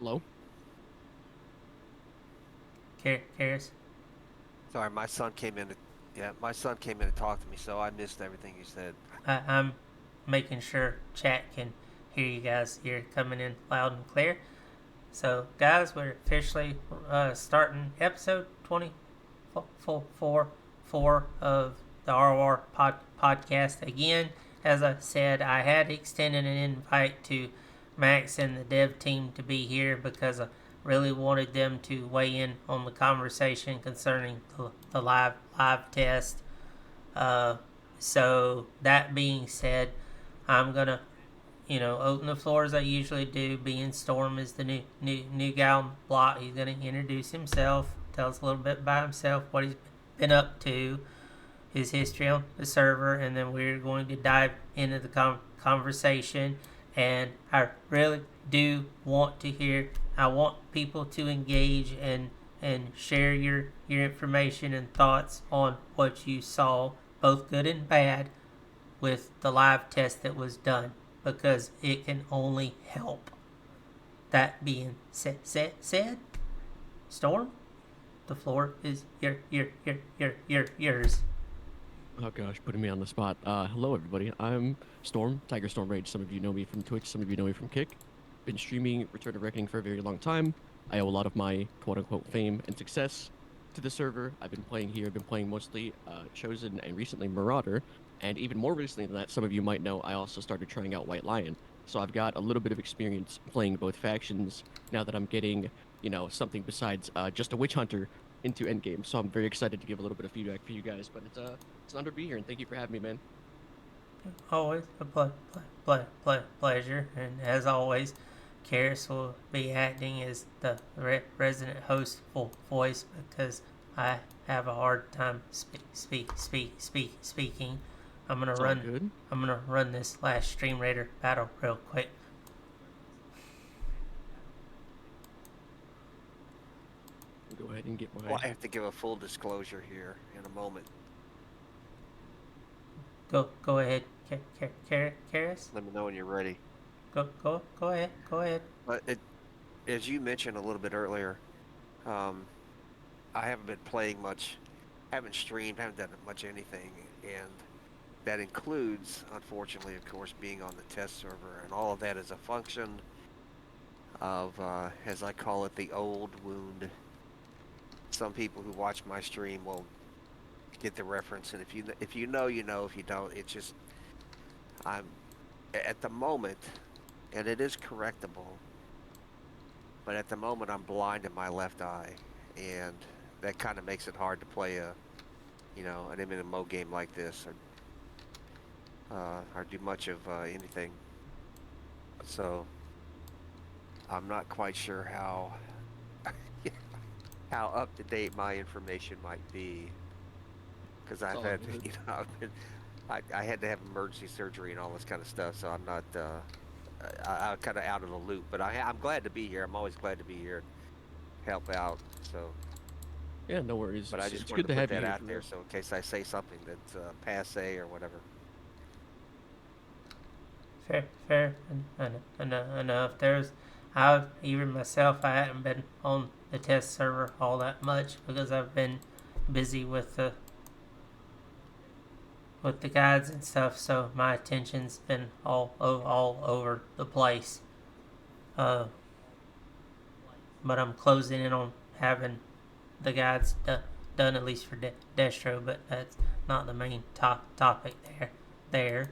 Hello? Karis? Sorry, my son came in. My son came in to talk to me, so I missed everything you said. I'm making sure chat can hear you guys. You're coming in loud and clear. So, guys, we're officially starting episode 24 of the RoR Podcast. Again, as I said, I had extended an invite to Max and the dev team to be here because I really wanted them to weigh in on the conversation concerning the live test. So that being said, I'm gonna open the floor as I usually do. Being Storm is the new guy on the block. He's gonna introduce himself, tell us a little bit about himself, what he's been up to, his history on the server, and then we're going to dive into the conversation. And I really do want to hear. I want people to engage and share your information and thoughts on what you saw, both good and bad, with the live test that was done, because it can only help. That being said, Storm, the floor is yours. Oh gosh, putting me on the spot. Hello everybody. I'm Storm, Tiger Storm Rage. Some of you know me from Twitch, some of you know me from Kick. Been streaming Return of Reckoning for a very long time. I owe a lot of my quote-unquote fame and success to the server. I've been playing here. I've been playing mostly Chosen and recently Marauder. And even more recently than that, some of you might know, I also started trying out White Lion. So I've got a little bit of experience playing both factions now that I'm getting, something besides just a witch hunter into endgame. So I'm very excited to give a little bit of feedback for you guys. But it's an honor to be here, and thank you for having me, man. Always a pleasure, and as always, Karis will be acting as the resident host voice because I have a hard time speaking. I'm gonna run this last Stream Raider battle real quick. Go ahead and get my. Well, I have to give a full disclosure here in a moment. Go ahead, Karis. Let me know when you're ready. Go ahead. But as you mentioned a little bit earlier, I haven't been playing much, haven't streamed, haven't done much anything, and that includes, unfortunately, of course, being on the test server, and all of that is a function of, as I call it, the old wound. Some people who watch my stream will get the reference, and if you know, you know. If you don't, it's just I'm at the moment, and it is correctable. But at the moment, I'm blind in my left eye, and that kind of makes it hard to play an MMO game like this, or do much of anything. So I'm not quite sure how up to date my information might be, because I've had I had to have emergency surgery and all this kind of stuff, so I'm not I'm kind of out of the loop. But I'm glad to be here. I'm always glad to be here and help out. So Yeah, no worries. but I just it's wanted good to to put have you that here. out there, so in case I say something that's passe or whatever. Fair enough. Even myself, I haven't been on the test server all that much because I've been busy with the guides and stuff, so my attention's been all over the place. But I'm closing in on having the guides done, at least for Destro, but that's not the main topic there.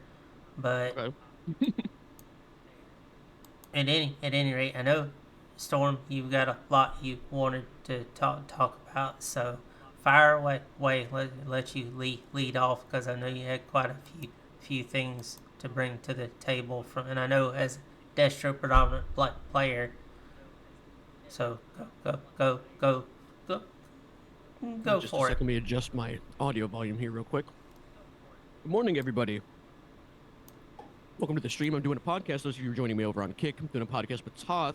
But Okay. at any rate, I know, Storm, you've got a lot you wanted to talk about, so fire away. Let you lead off, because I know you had quite a few things to bring to the table and I know as Destro predominant player. So go Just for a second, it. let me adjust my audio volume here real quick. Good morning, everybody. Welcome to the stream. I'm doing a podcast. Those of you who are joining me over on Kick, I'm doing a podcast with Toth,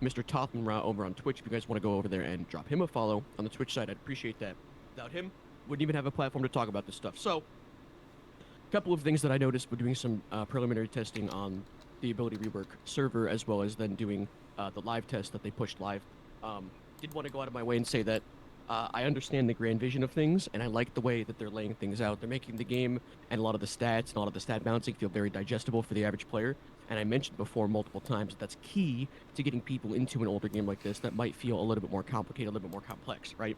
Mr. Tothman over on Twitch. If you guys want to go over there and drop him a follow on the Twitch side, I'd appreciate that. Without him, wouldn't even have a platform to talk about this stuff. So, a couple of things that I noticed when doing some preliminary testing on the ability rework server, as well as then doing the live test that they pushed live. Did want to go out of my way and say that I understand the grand vision of things, and I like the way that they're laying things out. They're making the game and a lot of the stats and a lot of the stat balancing feel very digestible for the average player. And I mentioned before multiple times that that's key to getting people into an older game like this that might feel a little bit more complicated, a little bit more complex, right?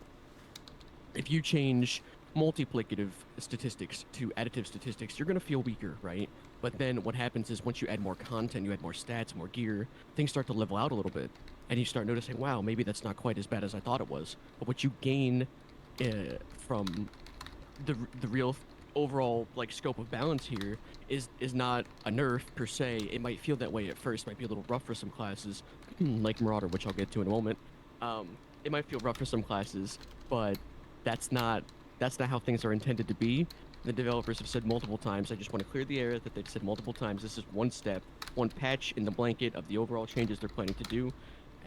If you change multiplicative statistics to additive statistics, you're going to feel weaker, right? But then what happens is once you add more content, you add more stats, more gear, things start to level out a little bit. And you start noticing, wow, maybe that's not quite as bad as I thought it was. But what you gain from the real overall like scope of balance here is not a nerf per se. It might feel that way at first, might be a little rough for some classes, like Marauder, which I'll get to in a moment. It might feel rough for some classes, but that's not how things are intended to be. The developers have said multiple times, I just want to clear the air that they've said multiple times, this is one step, one patch in the blanket of the overall changes they're planning to do.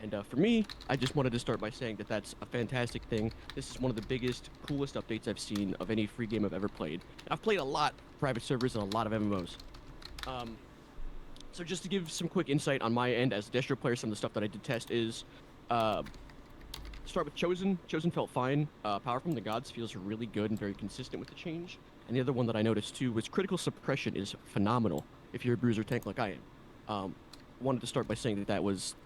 And for me, I just wanted to start by saying that that's a fantastic thing. This is one of the biggest, coolest updates I've seen of any free game I've ever played. I've played a lot of private servers and a lot of MMOs. So just to give some quick insight on my end as a Destro player, some of the stuff that I did test is, start with Chosen. Chosen felt fine. Power from the Gods feels really good and very consistent with the change. And the other one that I noticed too was critical suppression is phenomenal if you're a bruiser tank like I am. Wanted to start by saying that that was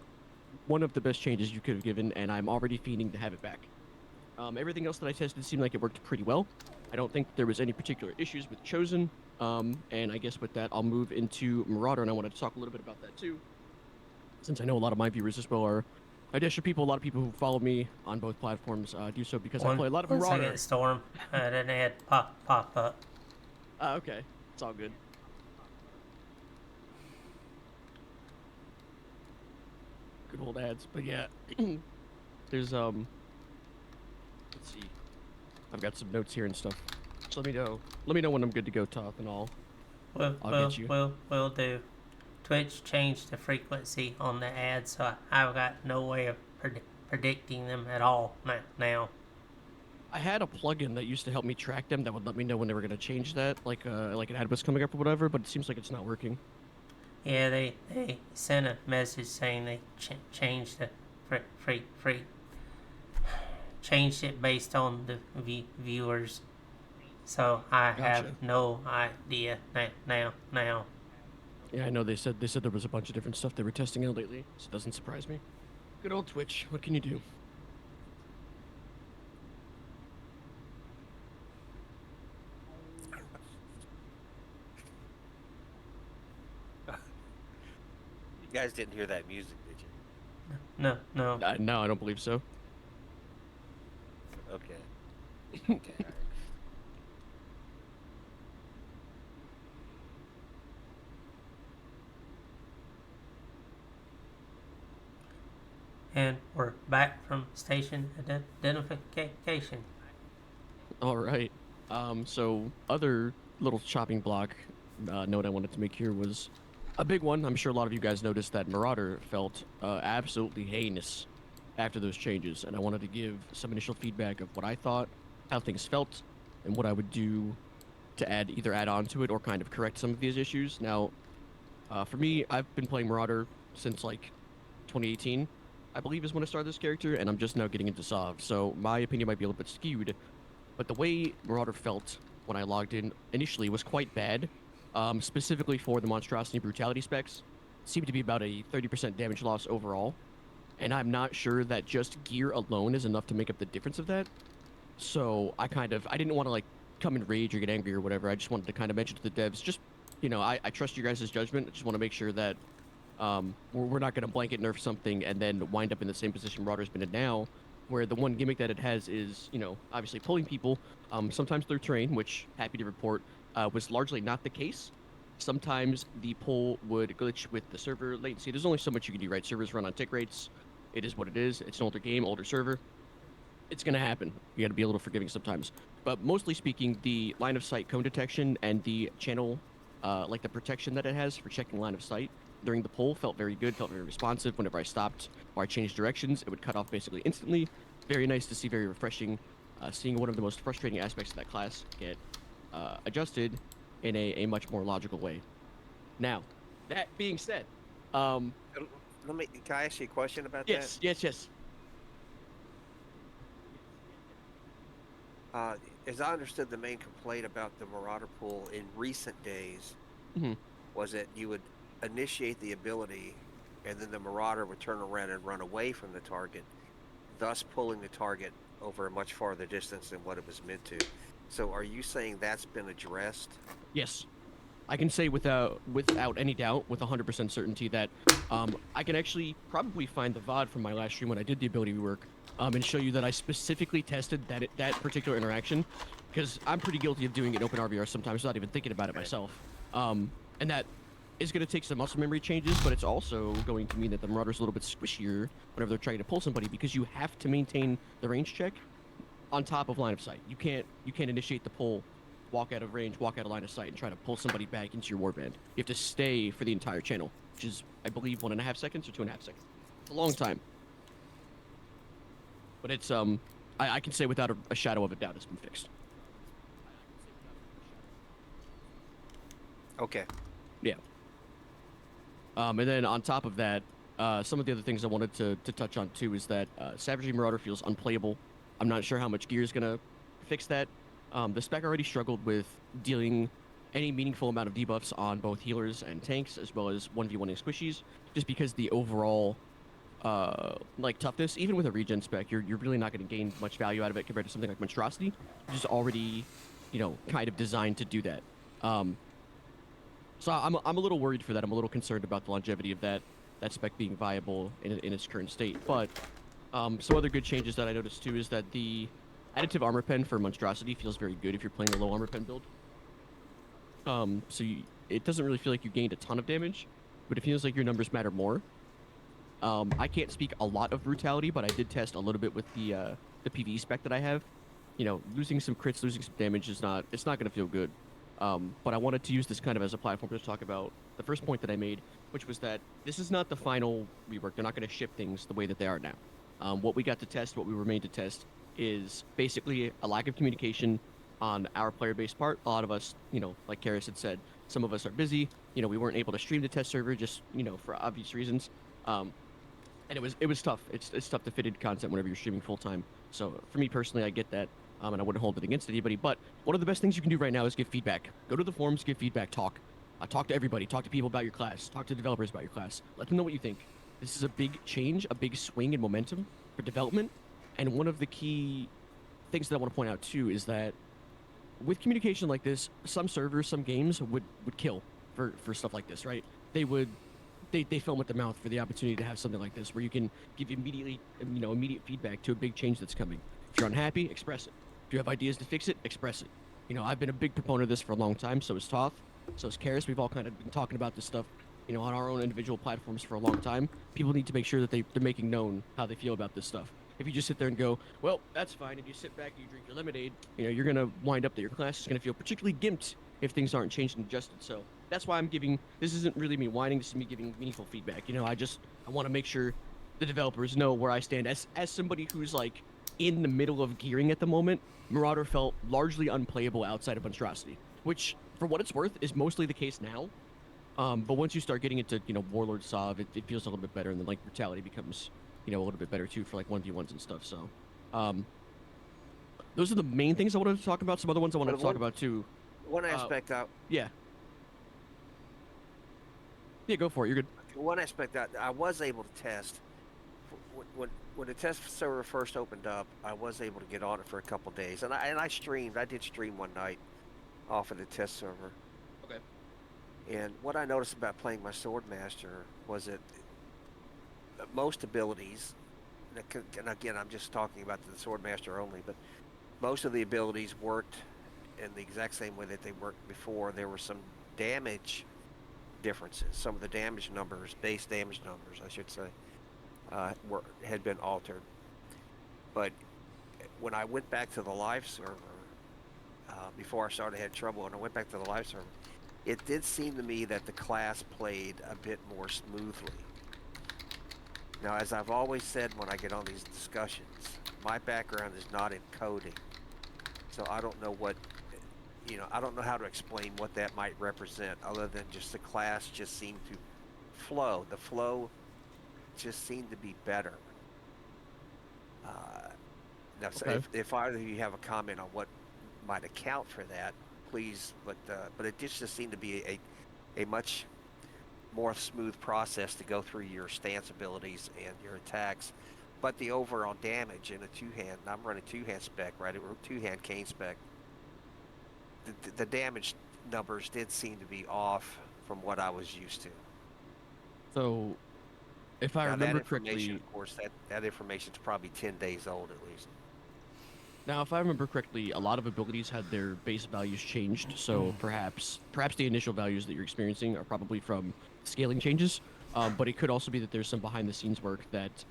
one of the best changes you could have given, and I'm already fiending to have it back. Everything else that I tested seemed like it worked pretty well. I don't think there was any particular issues with Chosen. And I guess with that, I'll move into Marauder, and I wanted to talk a little bit about that too, since I know a lot of my viewers as well are Additional people, a lot of people who follow me on both platforms do so because I play a lot of Marauder. 1 second, Storm. An ad pop up. Okay. It's all good. Good old ads. But yeah, there's, let's see. I've got some notes here and stuff. So let me know. Let me know when I'm good to go, Toth, and I'll get you. Will do. Twitch changed the frequency on the ads, so I've got no way of predicting them at all now. I had a plugin that used to help me track them that would let me know when they were going to change that, like an ad was coming up or whatever, but it seems like it's not working. Yeah, they sent a message saying they changed the changed it based on the viewers. So I have no idea now. Yeah, I know they said there was a bunch of different stuff they were testing out lately, so it doesn't surprise me. Good old Twitch. What can you do? You guys didn't hear that music, did you? No. No, I don't believe so. Okay. Okay. And we're back from station identification. All right. So other little chopping block note I wanted to make here was a big one. I'm sure a lot of you guys noticed that Marauder felt absolutely heinous after those changes, and I wanted to give some initial feedback of what I thought, how things felt, and what I would do to either add on to it or kind of correct some of these issues. Now, for me, I've been playing Marauder since like 2018. I believe is when I started this character, and I'm just now getting into Sov, so my opinion might be a little bit skewed. But the way Marauder felt when I logged in initially was quite bad, specifically for the monstrosity and brutality specs. It seemed to be about a 30% damage loss overall, and I'm not sure that just gear alone is enough to make up the difference of that. So I didn't want to like come in rage or get angry or whatever. I just wanted to kind of mention to the devs, just, I trust your guys' judgment. I just want to make sure that we're not going to blanket nerf something and then wind up in the same position Marauder's been in now, where the one gimmick that it has is, obviously pulling people, sometimes through terrain, which, happy to report, was largely not the case. Sometimes the pull would glitch with the server latency. There's only so much you can do, right? Servers run on tick rates. It is what it is. It's an older game, older server. It's going to happen. You got to be a little forgiving sometimes. But mostly speaking, the line of sight cone detection and the channel, like the protection that it has for checking line of sight, during the pull felt very good, felt very responsive. Whenever I stopped or I changed directions, it would cut off basically instantly. Very nice to see, very refreshing. Seeing one of the most frustrating aspects of that class get adjusted in a much more logical way. Now, That being said, Can I ask you a question about that? yes. Uh, as I understood, the main complaint about the Marauder pool in recent days Hmm. was that you would initiate the ability, and then the Marauder would turn around and run away from the target, thus pulling the target over a much farther distance than what it was meant to. So, are you saying that's been addressed? Yes, I can say without any doubt, with 100% certainty, that I can actually probably find the VOD from my last stream when I did the ability rework, and show you that I specifically tested that particular interaction, because I'm pretty guilty of doing it in open RVR sometimes without even thinking about it Okay. myself. And that is going to take some muscle memory changes, but it's also going to mean that the Marauder's a little bit squishier whenever they're trying to pull somebody, because you have to maintain the range check on top of line of sight. You can't initiate the pull, walk out of range, walk out of line of sight, and try to pull somebody back into your warband. You have to stay for the entire channel, which is, I believe, 1.5 seconds or 2.5 seconds. It's a long time. But it's I can say without a shadow of a doubt it's been fixed. Okay. Yeah. And then on top of that, some of the other things I wanted to touch on too is that Savagery Marauder feels unplayable. I'm not sure how much gear is gonna fix that. The spec already struggled with dealing any meaningful amount of debuffs on both healers and tanks, as well as 1v1ing squishies, just because the overall like toughness, even with a regen spec, you're really not going to gain much value out of it compared to something like Monstrosity, which is already, kind of designed to do that. So I'm a little worried for that. I'm a little concerned about the longevity of that spec being viable in its current state. But some other good changes that I noticed too is that the additive armor pen for Monstrosity feels very good if you're playing a low armor pen build. It doesn't really feel like you gained a ton of damage, but it feels like your numbers matter more. I can't speak a lot of brutality, but I did test a little bit with the PvE spec that I have. Losing some crits, losing some damage it's not going to feel good. But I wanted to use this kind of as a platform to talk about the first point that I made, which was that this is not the final rework. They're not going to ship things the way that they are now. What we got to test, what we were made to test, is basically a lack of communication on our player-based part. A lot of us, like Karis had said, some of us are busy. We weren't able to stream the test server just, for obvious reasons. And it was tough. It's tough to fit in content whenever you're streaming full time. So for me personally, I get that, and I wouldn't hold it against anybody. But one of the best things you can do right now is give feedback. Go to the forums, give feedback, talk to everybody, talk to people about your class, talk to developers about your class. Let them know what you think. This is a big change, a big swing in momentum for development. And one of the key things that I want to point out too is that with communication like this, some servers, some games would kill for stuff like this, right? They film at the mouth for the opportunity to have something like this where you can give immediate feedback to a big change that's coming. If you're unhappy, express it. If you have ideas to fix it, express it. I've been a big proponent of this for a long time. So is Toph, so is Karis. We've all kind of been talking about this stuff, on our own individual platforms for a long time. People need to make sure that they're making known how they feel about this stuff. If you just sit there and go, well, that's fine, and you sit back and you drink your lemonade, you're gonna wind up that your class is gonna feel particularly gimped if things aren't changed and adjusted. So that's why I'm giving. This isn't really me whining. This is me giving meaningful feedback. I want to make sure the developers know where I stand as somebody who's like in the middle of gearing at the moment. Marauder felt largely unplayable outside of Monstrosity, which, for what it's worth, is mostly the case now. But once you start getting into Warlord Sov, it feels a little bit better, and then like Brutality becomes a little bit better too for like 1v1s and stuff. So those are the main things I wanted to talk about. Some other ones I wanted to talk about too. One aspect Yeah. Yeah, go for it. You're good. One aspect that I was able to test when the test server first opened up, I was able to get on it for a couple days, and I streamed. I did stream one night off of the test server. Okay. And what I noticed about playing my Swordmaster was that most abilities, and again, I'm just talking about the Swordmaster only, but most of the abilities worked in the exact same way that they worked before. There were some damage differences. Some of the damage numbers, base damage numbers, I should say, had been altered. But when I went back to the live server, before I started having trouble, and I went back to the live server, it did seem to me that the class played a bit more smoothly. Now, as I've always said when I get on these discussions, my background is not in coding, so I don't know what I don't know how to explain what that might represent, other than just the class just seemed to flow. The flow just seemed to be better. Uh, Now, so Okay. if either of you have a comment on what might account for that, please. But it just seemed to be a much more smooth process to go through your stance abilities and your attacks. But the overall damage in a two-hand, I'm running two-hand spec, right? Or two-hand cane spec. The damage numbers did seem to be off from what I was used to. So, if I Now that remember information, correctly, of course, that information is probably 10 days old at least. now if I remember correctly, a lot of abilities had their base values changed. So perhaps the initial values that you're experiencing are probably from scaling changes. But it could also be that there's some behind the scenes work that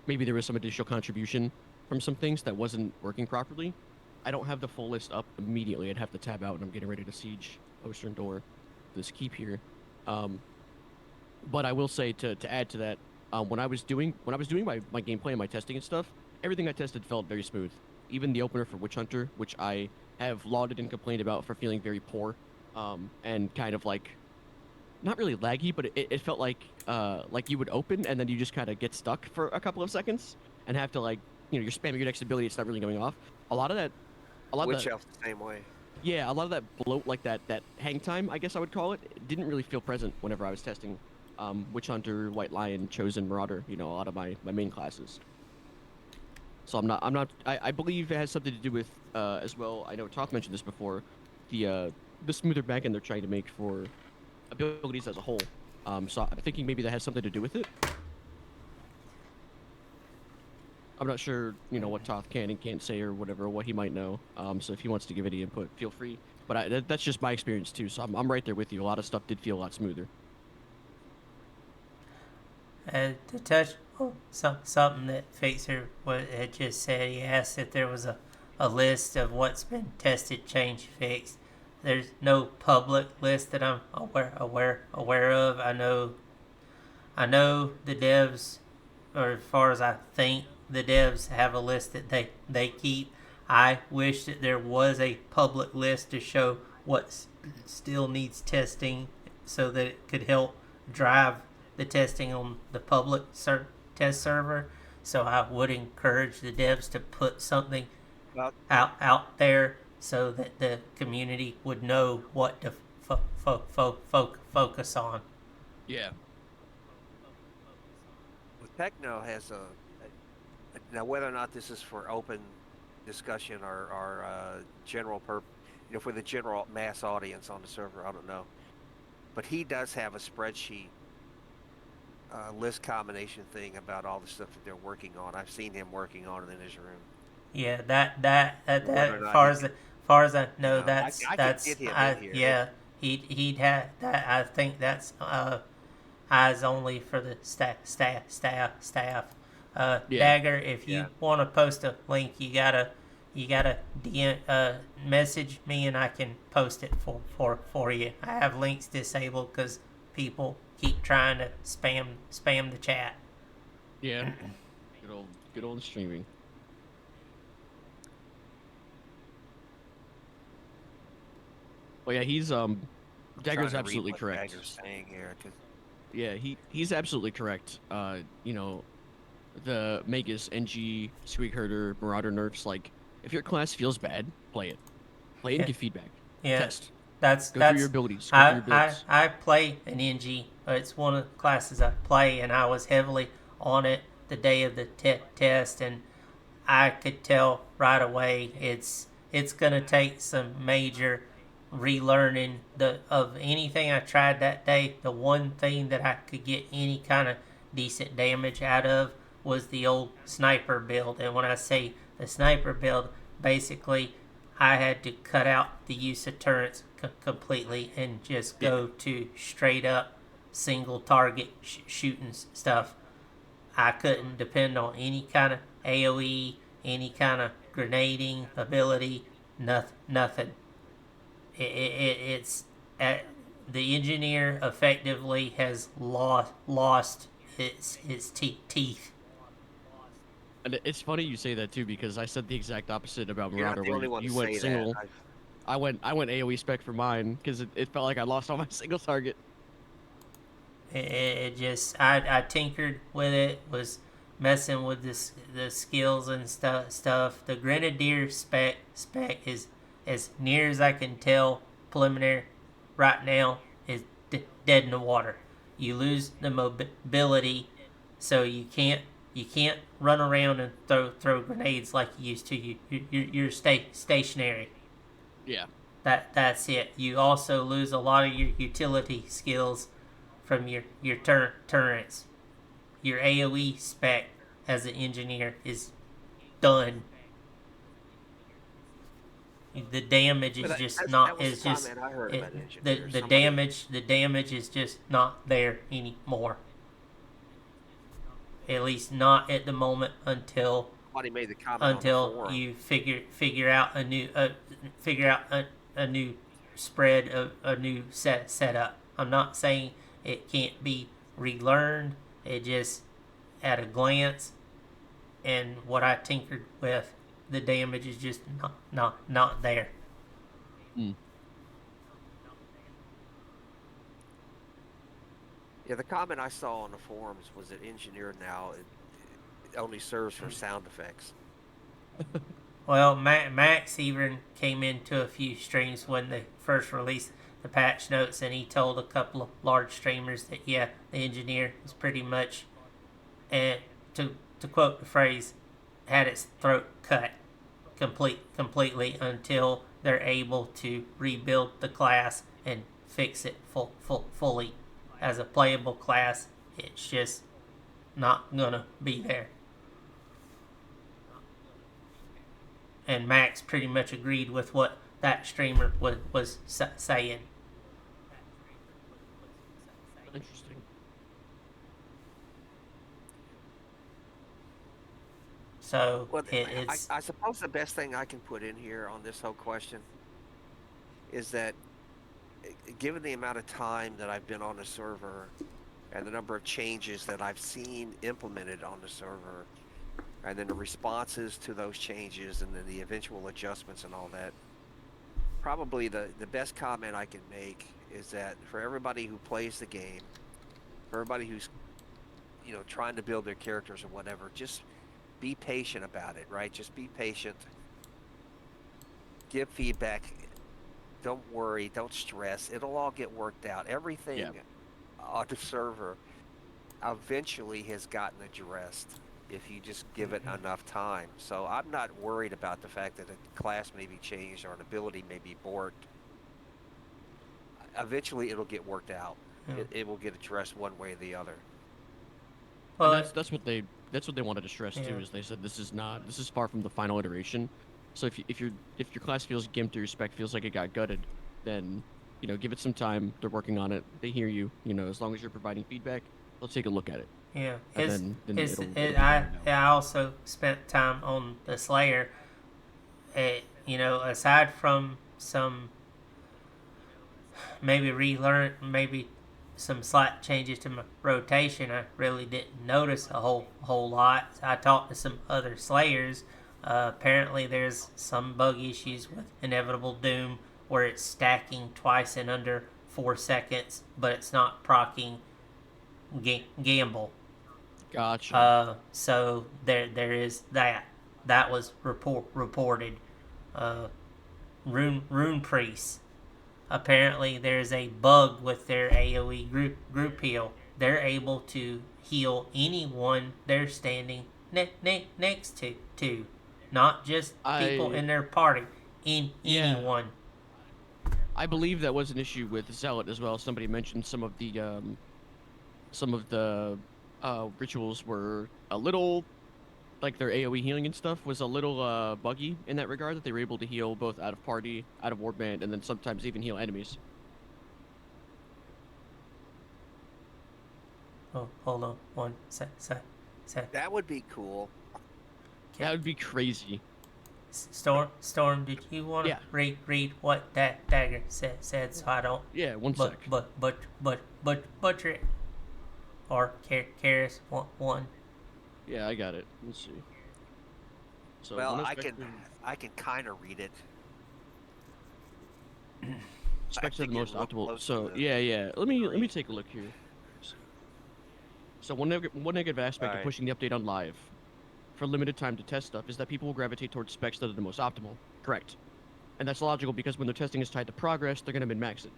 maybe there was some additional contribution from some things that wasn't working properly. I don't have the full list up immediately. I'd have to tab out, and I'm getting ready to siege Ostern Door, this keep here. Um, but I will say to add to that, when I was doing my gameplay and my testing and stuff, everything I tested felt very smooth. Even the opener for Witch Hunter, which I have lauded and complained about for feeling very poor, and kind of like not really laggy, but it felt like you would open and then you just kind of get stuck for a couple of seconds and have to you're spamming your next ability. It's not really going off. A lot of that, a lot of Witch that, Elf's the same way. yeah, a lot of that bloat, like that hang time, I guess I would call it, didn't really feel present whenever I was testing Witch Hunter, White Lion, Chosen, Marauder. A lot of my main classes. So I believe it has something to do with as well. I know Toth mentioned this before, the smoother backend they're trying to make for abilities as a whole. So I'm thinking maybe that has something to do with it. I'm not sure, what Toth can and can't say or whatever, what he might know. So if he wants to give any input, feel free. But that's just my experience too. So I'm right there with you. A lot of stuff did feel a lot smoother. To touch on something that Fixer had just said, he asked if there was a list of what's been tested, changed, fixed. There's no public list that I'm aware of. I know the devs, or as far as I think, the devs have a list that they keep. I wish that there was a public list to show what still needs testing, so that it could help drive the testing on the public test server. So I would encourage the devs to put something Well, out there so that the community would know what to focus on. Yeah. Techno has now whether or not this is for open discussion or general for the general mass audience on the server, I don't know. But he does have a spreadsheet list combination thing about all the stuff that they're working on. I've seen him working on it in his room. Yeah, that Whether or as not far as I know, I could get him in here. yeah, he'd have that. I think that's eyes only for the staff. Yeah. Dagger, if you Yeah. want to post a link, you gotta DM, message me and I can post it for you. I have links disabled because people keep trying to spam the chat. Yeah. Good old streaming. Well, yeah, he's I'm Dagger's trying to read absolutely what correct. Dagger's saying here, 'cause Yeah, he's absolutely correct. The Magus, NG, Squeak Herder, Marauder nerfs, like, if your class feels bad, play it. Play it and Yeah. give feedback. Yeah, Test. that's Go through your abilities. Go through your builds. I play an Engi. It's one of the classes I play, and I was heavily on it the day of the test, and I could tell right away it's gonna take some major relearning of anything I tried that day. The one thing that I could get any kind of decent damage out of was the old sniper build. And when I say the sniper build, basically I had to cut out the use of turrets completely and just go to straight up single target shooting stuff. I couldn't depend on any kind of AoE, any kind of grenading ability, nothing. It's the engineer effectively has lost its teeth. And it's funny you say that too, because I said the exact opposite about you're not Marauder, the where only one to you went say single. that. I went AOE spec for mine because it felt like I lost all my single target. It just I tinkered with it, was messing with the skills and stuff. The Grenadier spec is, as near as I can tell, preliminary right now, is dead in the water. You lose the mobility, so you can't run around and throw grenades like you used to. You're stationary. Yeah. That's it. You also lose a lot of your utility skills from your turrets. Your AoE spec as an engineer is done. The damage is just that not, was is a just comment I heard about the engineers. Somebody- damage is just not there anymore. At least not at the moment until Somebody made the comment on the forum. you figure out a new a new spread of a new setup. I'm not saying it can't be relearned. It just, at a glance and what I tinkered with, the damage is just not there. Mm. Yeah, the comment I saw on the forums was that engineer now it only serves for sound effects. Well, Max even came into a few streams when they first released the patch notes, and he told a couple of large streamers that, yeah, the engineer is pretty much, and to quote the phrase, had its throat cut completely until they're able to rebuild the class and fix it fully as a playable class. It's just not gonna be there. And Max pretty much agreed with what that streamer was saying. Interesting. So Well, it's I suppose the best thing I can put in here on this whole question is that, given the amount of time that I've been on the server and the number of changes that I've seen implemented on the server, and then the responses to those changes and then the eventual adjustments and all that, probably the best comment I can make is that for everybody who plays the game, for everybody who's trying to build their characters or whatever, just be patient about it, right? Just be patient. Give feedback. Don't worry. Don't stress. It'll all get worked out. Everything on the server eventually has gotten addressed if you just give it enough time. So I'm not worried about the fact that a class may be changed or an ability may be borked. Eventually it'll get worked out. Yeah. It will get addressed one way or the other. Well, that's what they wanted to stress too. Yeah. Is they said this is far from the final iteration. So if your class feels gimped or your spec feels like it got gutted, then give it some time. They're working on it. They hear you. As long as you're providing feedback, they'll take a look at it. Yeah, And then it'll be I ironed out. also spent time on the Slayer. Aside from some maybe relearn, maybe some slight changes to my rotation, I really didn't notice a whole lot. I talked to some other Slayers. Apparently, there's some bug issues with Inevitable Doom where it's stacking twice in under 4 seconds, but it's not proccing Gamble. Gotcha. So there is that. That was reported. Rune Priest. Apparently, there's a bug with their AOE group heal. They're able to heal anyone they're standing next to, not just people in their party. Anyone. I believe that was an issue with Zealot as well. Somebody mentioned some of the rituals were a little, like their AoE healing and stuff was a little buggy in that regard, that they were able to heal both out of party, out of warband, and then sometimes even heal enemies. Oh, hold on one sec. That would be cool. That would be crazy. Storm, did you want to read what that dagger said so I don't sec. butcher it? Or Karis one. Yeah, I got it. Let's see. So Well, I can kind of read it. Specs are the think you're most real optimal. close to So the yeah. Let me take a look here. So one negative aspect of Alright. pushing the update on live for limited time to test stuff is that people will gravitate towards specs that are the most optimal. Correct. And that's logical because when their testing is tied to progress, they're going to min-max it.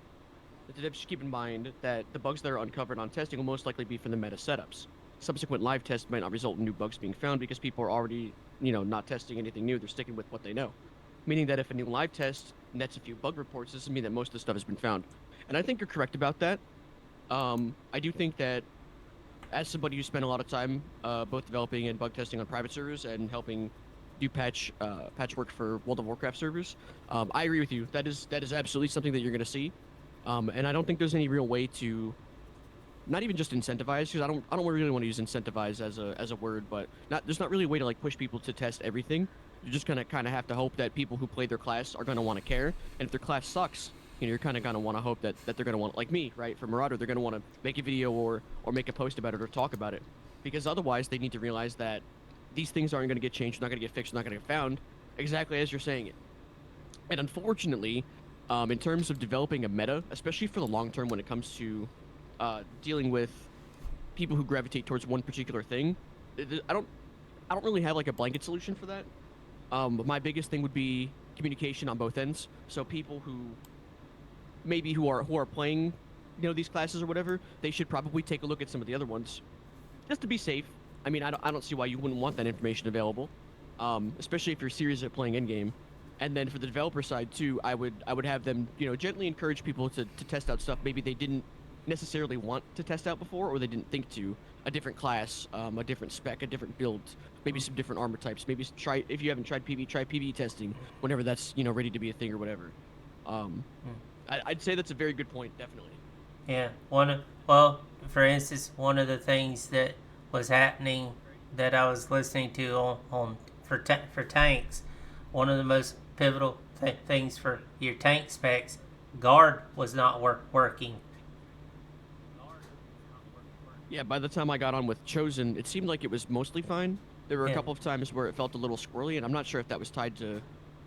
But just keep in mind that the bugs that are uncovered on testing will most likely be from the meta setups. Subsequent live tests might not result in new bugs being found because people are already, not testing anything new. They're sticking with what they know. Meaning that if a new live test nets a few bug reports, this doesn't mean that most of the stuff has been found. And I think you're correct about that. I do think that as somebody who spent a lot of time both developing and bug testing on private servers and helping do patchwork for World of Warcraft servers, I agree with you. That is absolutely something that you're going to see, and I don't think there's any real way to not even just incentivize, because I don't really want to use incentivize as a word, but there's not really a way to like push people to test everything. You're just gonna kind of have to hope that people who play their class are gonna want to care, and if their class sucks, you're kind of gonna want to hope that they're gonna want, like me, right, for Marauder, they're gonna want to make a video or make a post about it or talk about it, because otherwise they need to realize that these things aren't gonna get changed, not gonna get fixed, not gonna get found, exactly as you're saying it. And unfortunately, in terms of developing a meta, especially for the long term when it comes to dealing with people who gravitate towards one particular thing, I don't really have like a blanket solution for that. My biggest thing would be communication on both ends. So people who are playing, these classes or whatever, they should probably take a look at some of the other ones just to be safe. I mean, I don't see why you wouldn't want that information available, especially if you're serious at playing endgame. And then for the developer side too, I would have them, gently encourage people to test out stuff maybe they didn't necessarily want to test out before, or they didn't think to. A different class, a different spec, a different build, maybe some different armor types. Maybe try, if you haven't tried PV, try PV testing whenever that's ready to be a thing or whatever. Um, I'd say that's a very good point, definitely. Yeah, for instance, one of the things that was happening that I was listening to on for tanks, one of the most pivotal things for your tank specs, guard was not working. Yeah, by the time I got on with Chosen, it seemed like it was mostly fine. There were a Yeah. couple of times where it felt a little squirrely, and I'm not sure if that was tied to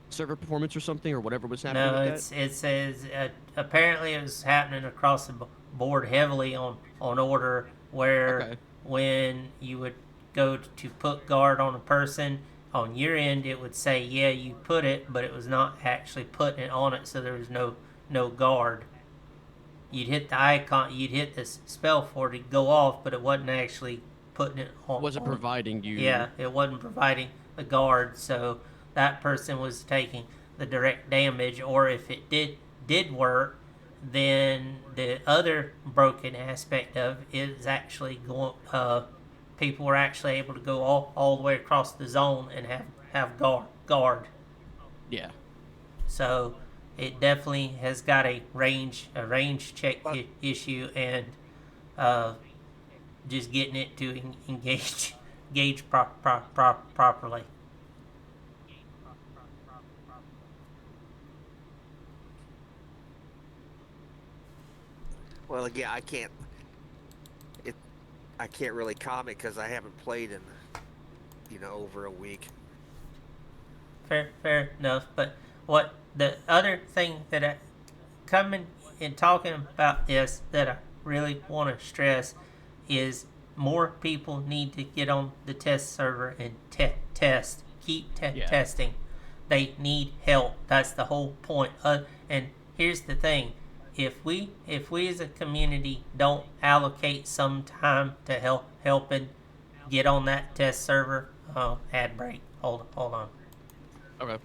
server performance or something or whatever was happening No, with that. it says apparently it was happening across the board heavily on order, where Okay. when you would go to put guard on a person on your end, it would say yeah you put it, but it was not actually putting it on it, so there was no guard. You'd hit the icon, you'd hit the spell for it to go off, but it wasn't actually putting it on. Wasn't providing you. Yeah, it wasn't providing the guard, so that person was taking the direct damage. Or if it did work, then the other broken aspect of it is actually going. People were actually able to go all the way across the zone and have guard. Yeah. So it definitely has got a range check But issue, and uh, just getting it to engage properly. well, again, it I can't really comment because I haven't played in over a week. Fair enough. But what the other thing that I coming and talking about this that I really want to stress is more people need to get on the test server and test. Keep Yeah. testing. They need help. That's the whole point. And here's the thing: if we as a community don't allocate some time to helping get on that test server, ad break. Hold on. Okay.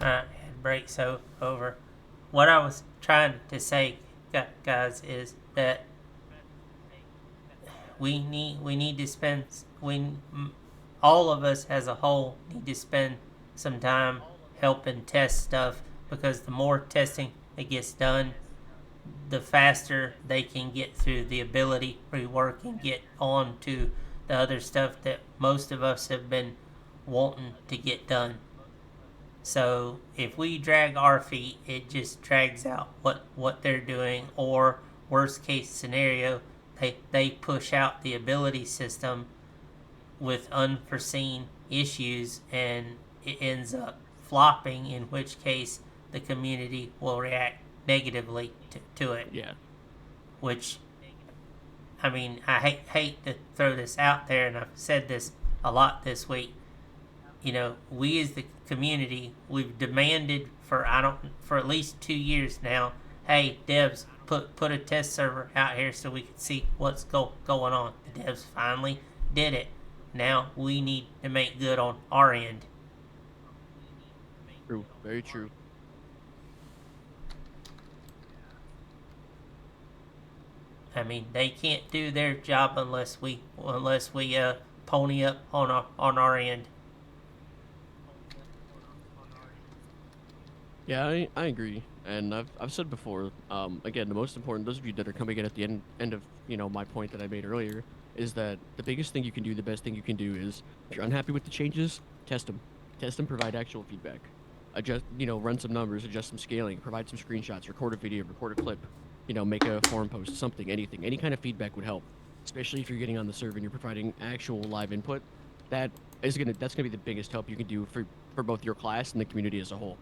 ad breaks over. What I was trying to say, guys, is that we need to spend all of us as a whole need to spend some time helping test stuff, because the more testing that gets done, the faster they can get through the ability rework and get on to the other stuff that most of us have been wanting to get done. So if we drag our feet, it just drags out what they're doing, or worst case scenario, they push out the ability system with unforeseen issues and it ends up flopping, in which case the community will react negatively to it. Yeah. Which, I mean, I hate to throw this out there, and I've said this a lot this week. We as the community, we've demanded for at least 2 years now. Hey, devs, put a test server out here so we can see what's going on. The devs finally did it. Now we need to make good on our end. True. Very true. I mean, they can't do their job unless we pony up on our end. Yeah, I agree, and I've said before. Again, the most important, those of you that are coming in at the end of my point that I made earlier, is that the biggest thing you can do, the best thing you can do is, if you're unhappy with the changes, test them, provide actual feedback, adjust, run some numbers, adjust some scaling, provide some screenshots, record a video, record a clip, make a forum post, something, anything, any kind of feedback would help, especially if you're getting on the server and you're providing actual live input. That's gonna be the biggest help you can do for both your class and the community as a whole.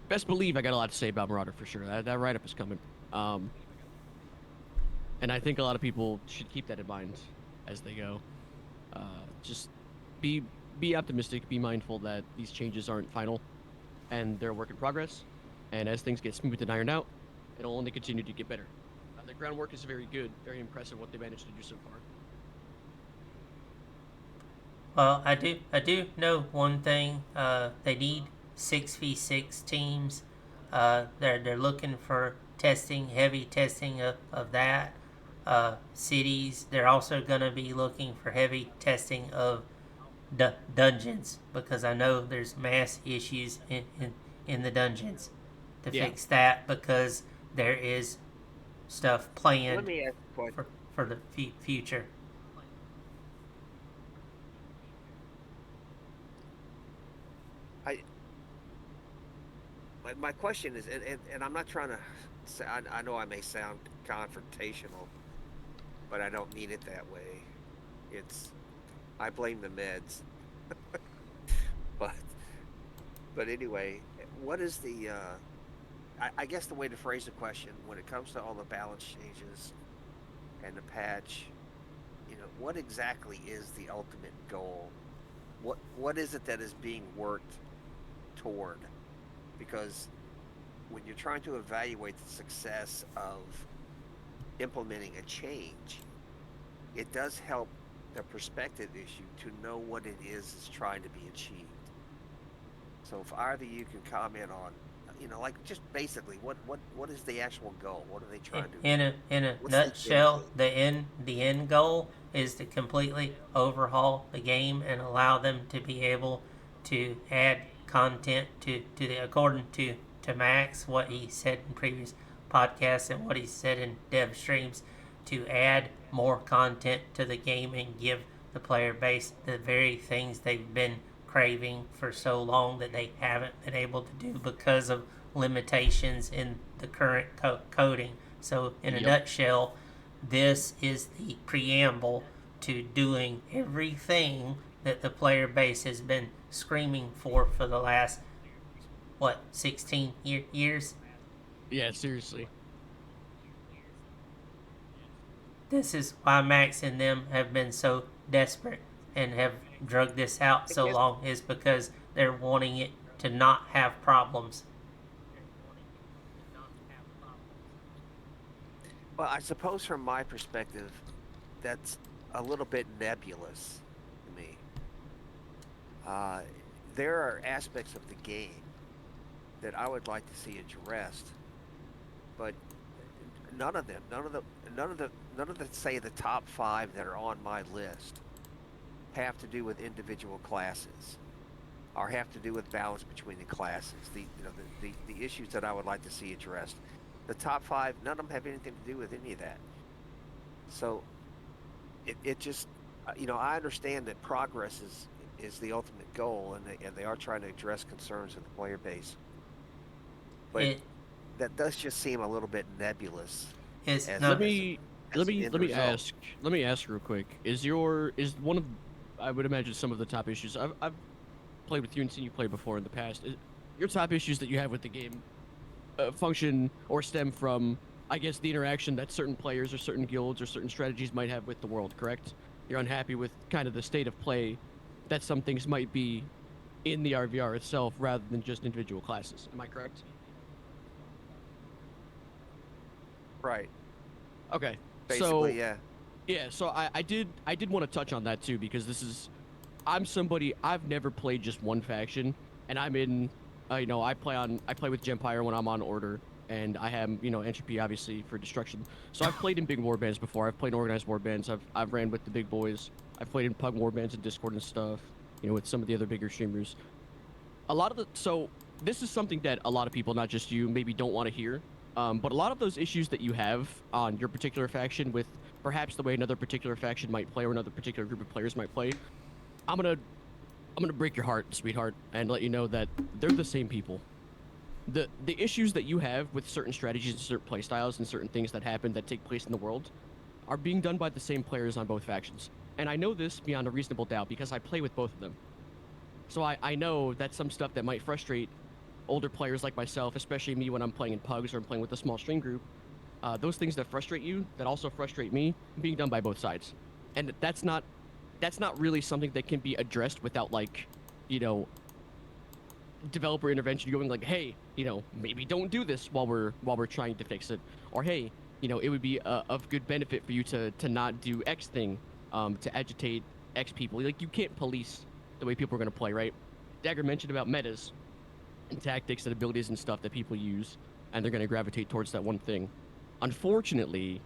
Best believe I got a lot to say about Marauder for sure. That write-up is coming. And I think a lot of people should keep that in mind as they go. Just be optimistic, be mindful that these changes aren't final and they're a work in progress. And as things get smoothed and ironed out, it'll only continue to get better. The groundwork is very good, very impressive what they managed to do so far. Well, I do know one thing. They need 6v6 teams. They're looking for heavy testing of that. Cities. They're also going to be looking for heavy testing of dungeons, because I know there's mass issues in the dungeons to fix that, because there is stuff planned Let me ask a question. for the future. My question is, and I'm not trying to say, I know I may sound confrontational, but I don't mean it that way. I blame the meds. but anyway, what is the, I guess the way to phrase the question, when it comes to all the balance changes and the patch, what exactly is the ultimate goal? What is it that is being worked toward? Because when you're trying to evaluate the success of implementing a change, it does help the perspective issue to know what it is trying to be achieved. So if either you can comment on, like just basically what is the actual goal? What are they trying to? In a nutshell, the end goal is to completely overhaul the game and allow them to be able to add content according to Max, what he said in previous podcasts and what he said in dev streams, to add more content to the game and give the player base the very things they've been craving for so long that they haven't been able to do because of limitations in the current coding. So in a nutshell, this is the preamble to doing everything that the player base has been screaming for the last 16 years. Yeah, seriously. This is why Max and them have been so desperate and have drug this out so long, is because they're wanting it to not have problems. Well, I suppose from my perspective, that's a little bit nebulous to me. there are aspects of the game that I would like to see addressed, but none of them, none of the say the top 5 that are on my list have to do with individual classes or have to do with balance between the classes. The issues that I would like to see addressed. The top 5, none of them have anything to do with any of that. So it just, I understand that progress is the ultimate goal, and they are trying to address concerns of the player base. But that does just seem a little bit nebulous. Let me ask real quick. Is one of, I would imagine, some of the top issues I've played with you and seen you play before in the past. Your top issues that you have with the game function or stem from, I guess, the interaction that certain players or certain guilds or certain strategies might have with the world, correct? You're unhappy with kind of the state of play that some things might be in the RVR itself rather than just individual classes. Am I correct? Right. Okay. Basically, so, yeah. So I did want to touch on that too, because I'm somebody, I've never played just one faction, and I'm in, I play with Gempire when I'm on Order, and I have, Entropy obviously for Destruction. So I've played in big warbands before. I've played in organized warbands. I've ran with the big boys. I've played in Pug warbands and Discord and stuff, with some of the other bigger streamers. So this is something that a lot of people, not just you, maybe don't want to hear. But a lot of those issues that you have on your particular faction with perhaps the way another particular faction might play or another particular group of players might play, I'm gonna break your heart, sweetheart, and let you know that they're the same people. The issues that you have with certain strategies and certain playstyles and certain things that happen that take place in the world are being done by the same players on both factions. And I know this beyond a reasonable doubt because I play with both of them. So I know that some stuff that might frustrate older players like myself, especially me when I'm playing in pugs or I'm playing with a small stream group, those things that frustrate you, that also frustrate me, being done by both sides. And that's not really something that can be addressed without, like, developer intervention going like, hey, maybe don't do this while we're trying to fix it. Or, hey, it would be of good benefit for you to not do X thing, to agitate X people. Like, you can't police the way people are going to play, right? Dagger mentioned about metas and tactics and abilities and stuff that people use, and they're going to gravitate towards that one thing. Unfortunately,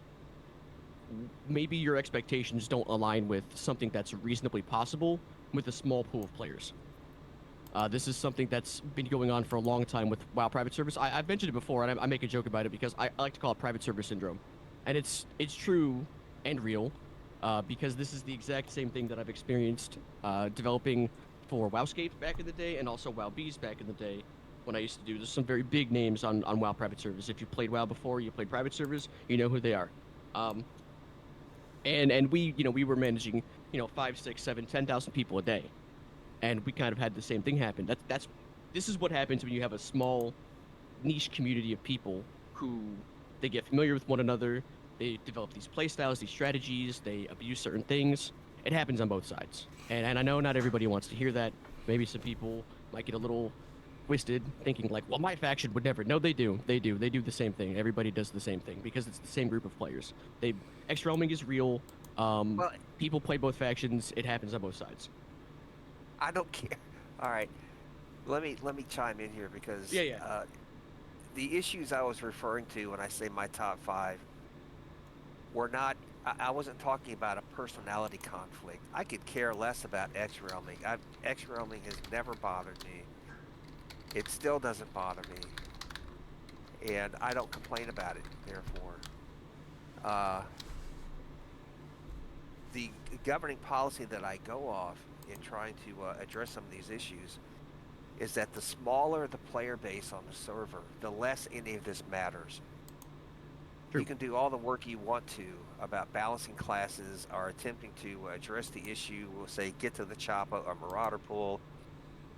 maybe your expectations don't align with something that's reasonably possible with a small pool of players. This is something that's been going on for a long time with WoW private service. I've mentioned it before, and I make a joke about it because I like to call it private server syndrome. And it's true and real, because this is the exact same thing that I've experienced developing for WoWscape back in the day, and also WoWBs back in the day when I used to do. There's some very big names on WoW private servers. If you played WoW before, you played private servers, you know who they are. And we, we were managing, 5, 6, 7, 10,000 people a day. And we kind of had the same thing happen. This is what happens when you have a small niche community of people who, they get familiar with one another, they develop these playstyles, these strategies, they abuse certain things. It happens on both sides. And I know not everybody wants to hear that. Maybe some people might get a little twisted, thinking like, well, my faction would never. No, they do. They do the same thing. Everybody does the same thing because it's the same group of players. X-roaming is real. People play both factions. It happens on both sides. I don't care. All right, let me chime in here because the issues I was referring to when I say my top 5 were not. I wasn't talking about a personality conflict. I could care less about X-roaming. X-roaming has never bothered me. It still doesn't bother me, and I don't complain about it. Therefore, the governing policy that I go off in trying to address some of these issues is that the smaller the player base on the server, the less any of this matters. True. You can do all the work you want to about balancing classes or attempting to address the issue, we'll say get to the chopper or marauder pool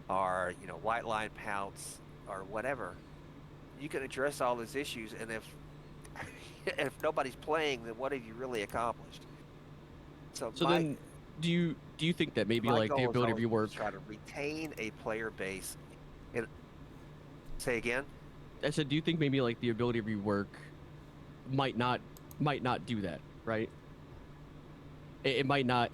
or white line pounce or whatever. You can address all those issues, and if nobody's playing, then what have you really accomplished? So then do you think that maybe like the ability of rework, try to retain a player base? Say again? I said, do you think maybe like the ability of rework might not do that, right? It might not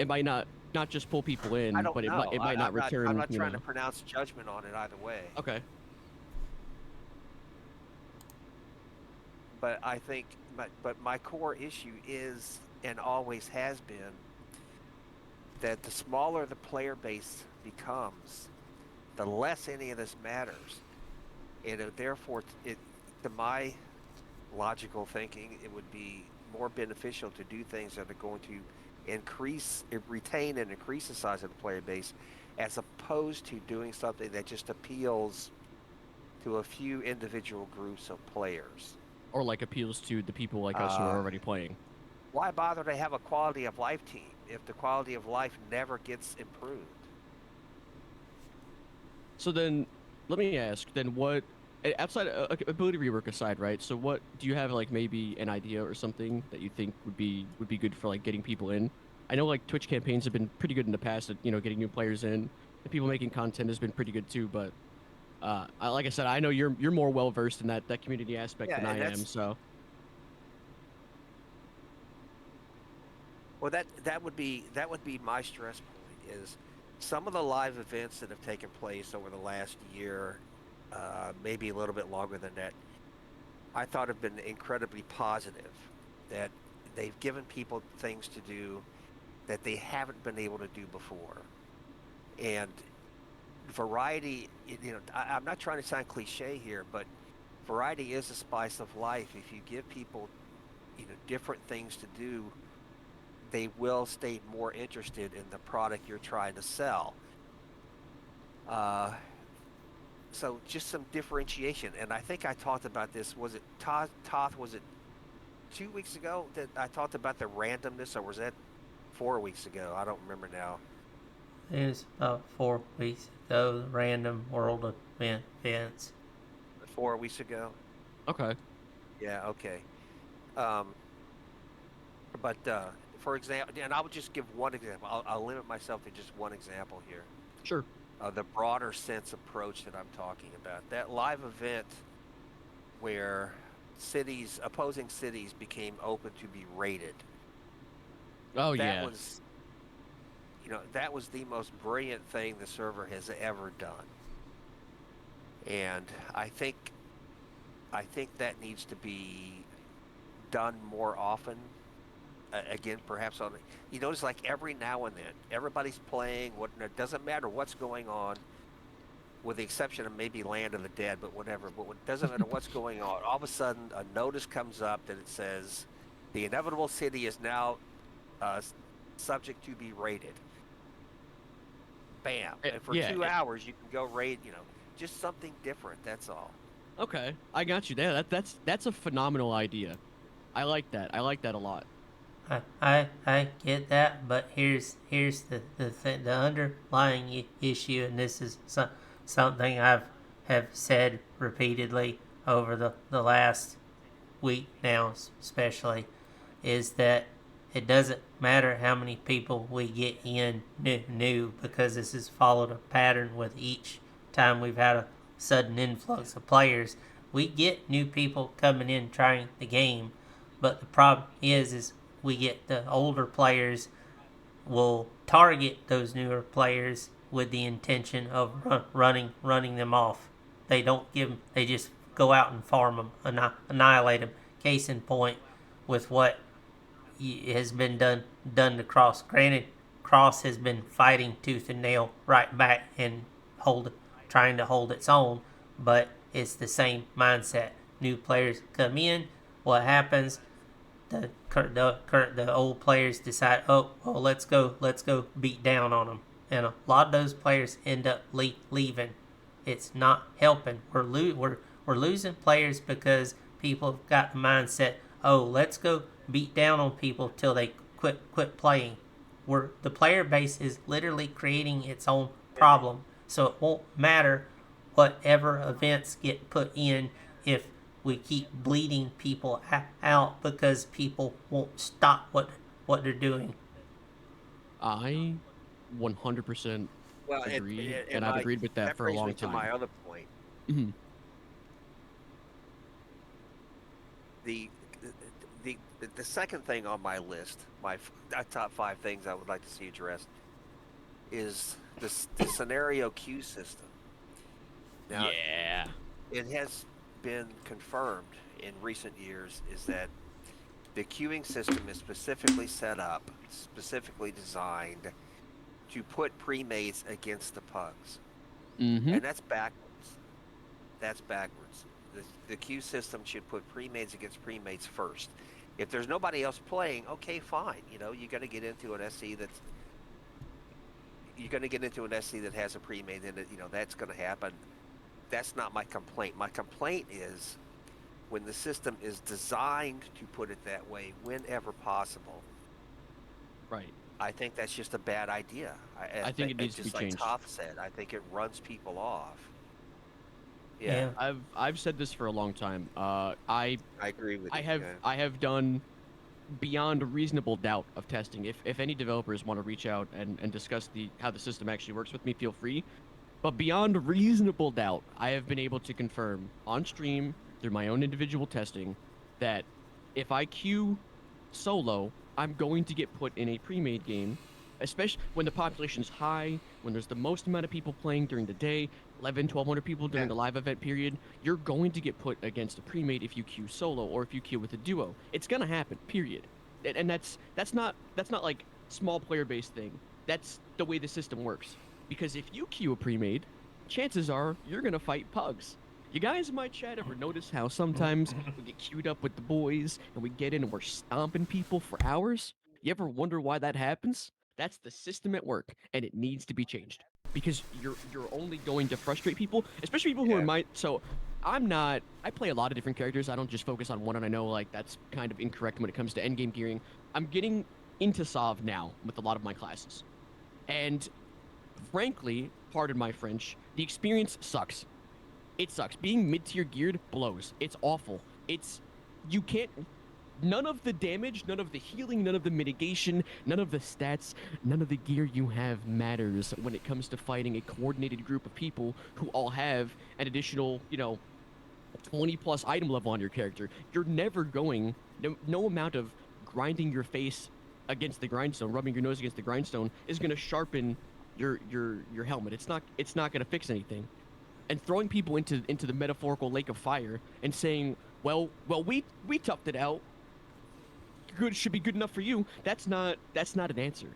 not just pull people in, I don't but know. it might not return. I'm not You trying know. to pronounce judgment on it either way. Okay. But I think, but my core issue is and always has been that the smaller the player base becomes, the less any of this matters. And therefore, to my logical thinking, it would be more beneficial to do things that are going to retain and increase the size of the player base, as opposed to doing something that just appeals to a few individual groups of players. Or like appeals to the people like us who are already playing. Why bother to have a quality of life team if the quality of life never gets improved? So then, let me ask. Then what? Outside ability rework aside, right? So what do you have like maybe an idea or something that you think would be good for like getting people in? I know like Twitch campaigns have been pretty good in the past at getting new players in. The people making content has been pretty good too. But like I said, I know you're more well versed in that community aspect Yeah, than and I am. So well, that would be my stress point, is some of the live events that have taken place over the last year, maybe a little bit longer than that, I thought have been incredibly positive. That they've given people things to do that they haven't been able to do before, and variety. I'm not trying to sound cliche here, but variety is the spice of life. If you give people, different things to do, they will stay more interested in the product you're trying to sell. So just some differentiation, and I think I talked about this. Was it Toth? Was it 2 weeks ago that I talked about the randomness, or was that 4 weeks ago? I don't remember now. It was about 4 weeks ago, the random world events. 4 weeks ago. okay. Yeah. Okay. But for example, and I would just give one example. I'll limit myself to just one example here. Sure. The broader sense approach that I'm talking about. That live event where opposing cities became open to be raided. Oh That yeah. was, that was the most brilliant thing the server has ever done. And I think that needs to be done more often. Again, perhaps you notice, like, every now and then, everybody's playing. It doesn't matter what's going on, with the exception of maybe Land of the Dead, but whatever. But it doesn't matter what's going on. All of a sudden, a notice comes up that it says, "The inevitable city is now subject to be raided." Bam! And for Yeah. 2 hours, you can go raid. Just something different. That's all. Okay, I got you there. That's a phenomenal idea. I like that. I like that a lot. I get that, but here's the underlying issue, and this is something have said repeatedly over the last week now, especially, is that it doesn't matter how many people we get in new, because this has followed a pattern with each time we've had a sudden influx of players. We get new people coming in trying the game, but the problem is we get the older players will target those newer players with the intention of running them off. They don't give them, they just go out and farm them, annihilate them. Case in point with what has been done to Cross. Granted, Cross has been fighting tooth and nail right back and trying to hold its own, but it's the same mindset. New players come in, what happens? The old players decide, oh, well, let's go beat down on them, and a lot of those players end up leaving. It's not helping. We're losing players because people have got the mindset, oh, let's go beat down on people till they quit playing. The player base is literally creating its own problem, so it won't matter whatever events get put in if we keep bleeding people out because people won't stop what they're doing. I 100% Well, agree, and I've agreed with that for a brings long me to time. my other point. Mhm. The second thing on my list, my top 5 things I would like to see addressed, is the scenario queue system. Now, Yeah. it has been confirmed in recent years is that the queuing system is specifically set up, specifically designed to put pre-mates against the pugs, Mm-hmm. and that's backwards. That's backwards. The queue system should put pre-mates against pre-mates first. If there's nobody else playing, okay, fine. You know, you're going to get into an SC that's you're going to get into an SC that has a pre-mate in it. You know, that's going to happen. That's not my complaint. My complaint is when the system is designed to put it that way whenever possible. Right. I think that's just a bad idea. I think it needs to be just like changed. Toph said, I think it runs people off. Yeah, Yeah. I've said this for a long time. I agree with you. Yeah. I have done beyond reasonable doubt of testing. If any developers want to reach out and discuss how the system actually works with me, feel free. But beyond reasonable doubt, I have been able to confirm on stream through my own individual testing that if I queue solo, I'm going to get put in a pre-made game, especially when the population's high, when there's the most amount of people playing during the day, 1,100 people during Yeah. the live event period. You're going to get put against a pre-made if you queue solo or if you queue with a duo. It's gonna happen, period. And that's not like small player based thing. That's the way the system works. Because if you queue a pre-made, chances are you're gonna fight pugs. You guys in my chat ever notice how sometimes we get queued up with the boys and we get in and we're stomping people for hours? You ever wonder why that happens? That's the system at work, and it needs to be changed. Because you're only going to frustrate people, especially people who are Yeah. my so I play a lot of different characters. I don't just focus on one, and I know like that's kind of incorrect when it comes to endgame gearing. I'm getting into Sov now with a lot of my classes. And frankly, pardon my French, the experience sucks. It sucks. Being mid-tier geared blows. It's awful. You can't, none of the damage, none of the healing, none of the mitigation, none of the stats, none of the gear you have matters when it comes to fighting a coordinated group of people who all have an additional, 20 plus item level on your character. You're never going, no amount of grinding your face against the grindstone, rubbing your nose against the grindstone is going to sharpen your helmet. It's not going to fix anything. And throwing people into the metaphorical lake of fire and saying, well, we toughed it out. Good should be good enough for you. That's not an answer.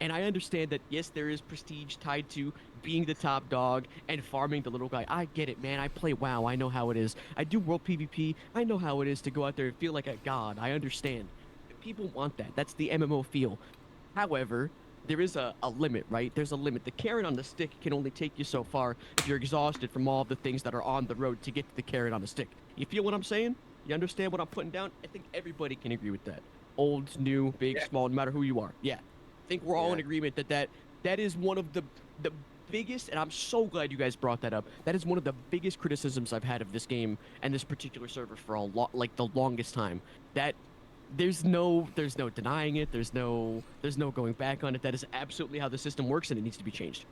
And I understand that yes, there is prestige tied to being the top dog and farming the little guy. I get it, man. I play WoW. I know how it is. I do world PvP. I know how it is to go out there and feel like a god. I understand. People want that. That's the MMO feel. However, there is a limit, right? There's a limit. The carrot on the stick can only take you so far if you're exhausted from all the things that are on the road to get to the carrot on the stick. You feel what I'm saying? You understand what I'm putting down? I think everybody can agree with that. Old, new, big, Yeah. small, no matter who you are. Yeah. I think we're all in Yeah. agreement that is one of the biggest, and I'm so glad you guys brought that up. That is one of the biggest criticisms I've had of this game and this particular server for like the longest time. That there's no denying it. There's no going back on it. That is absolutely how the system works, and it needs to be changed.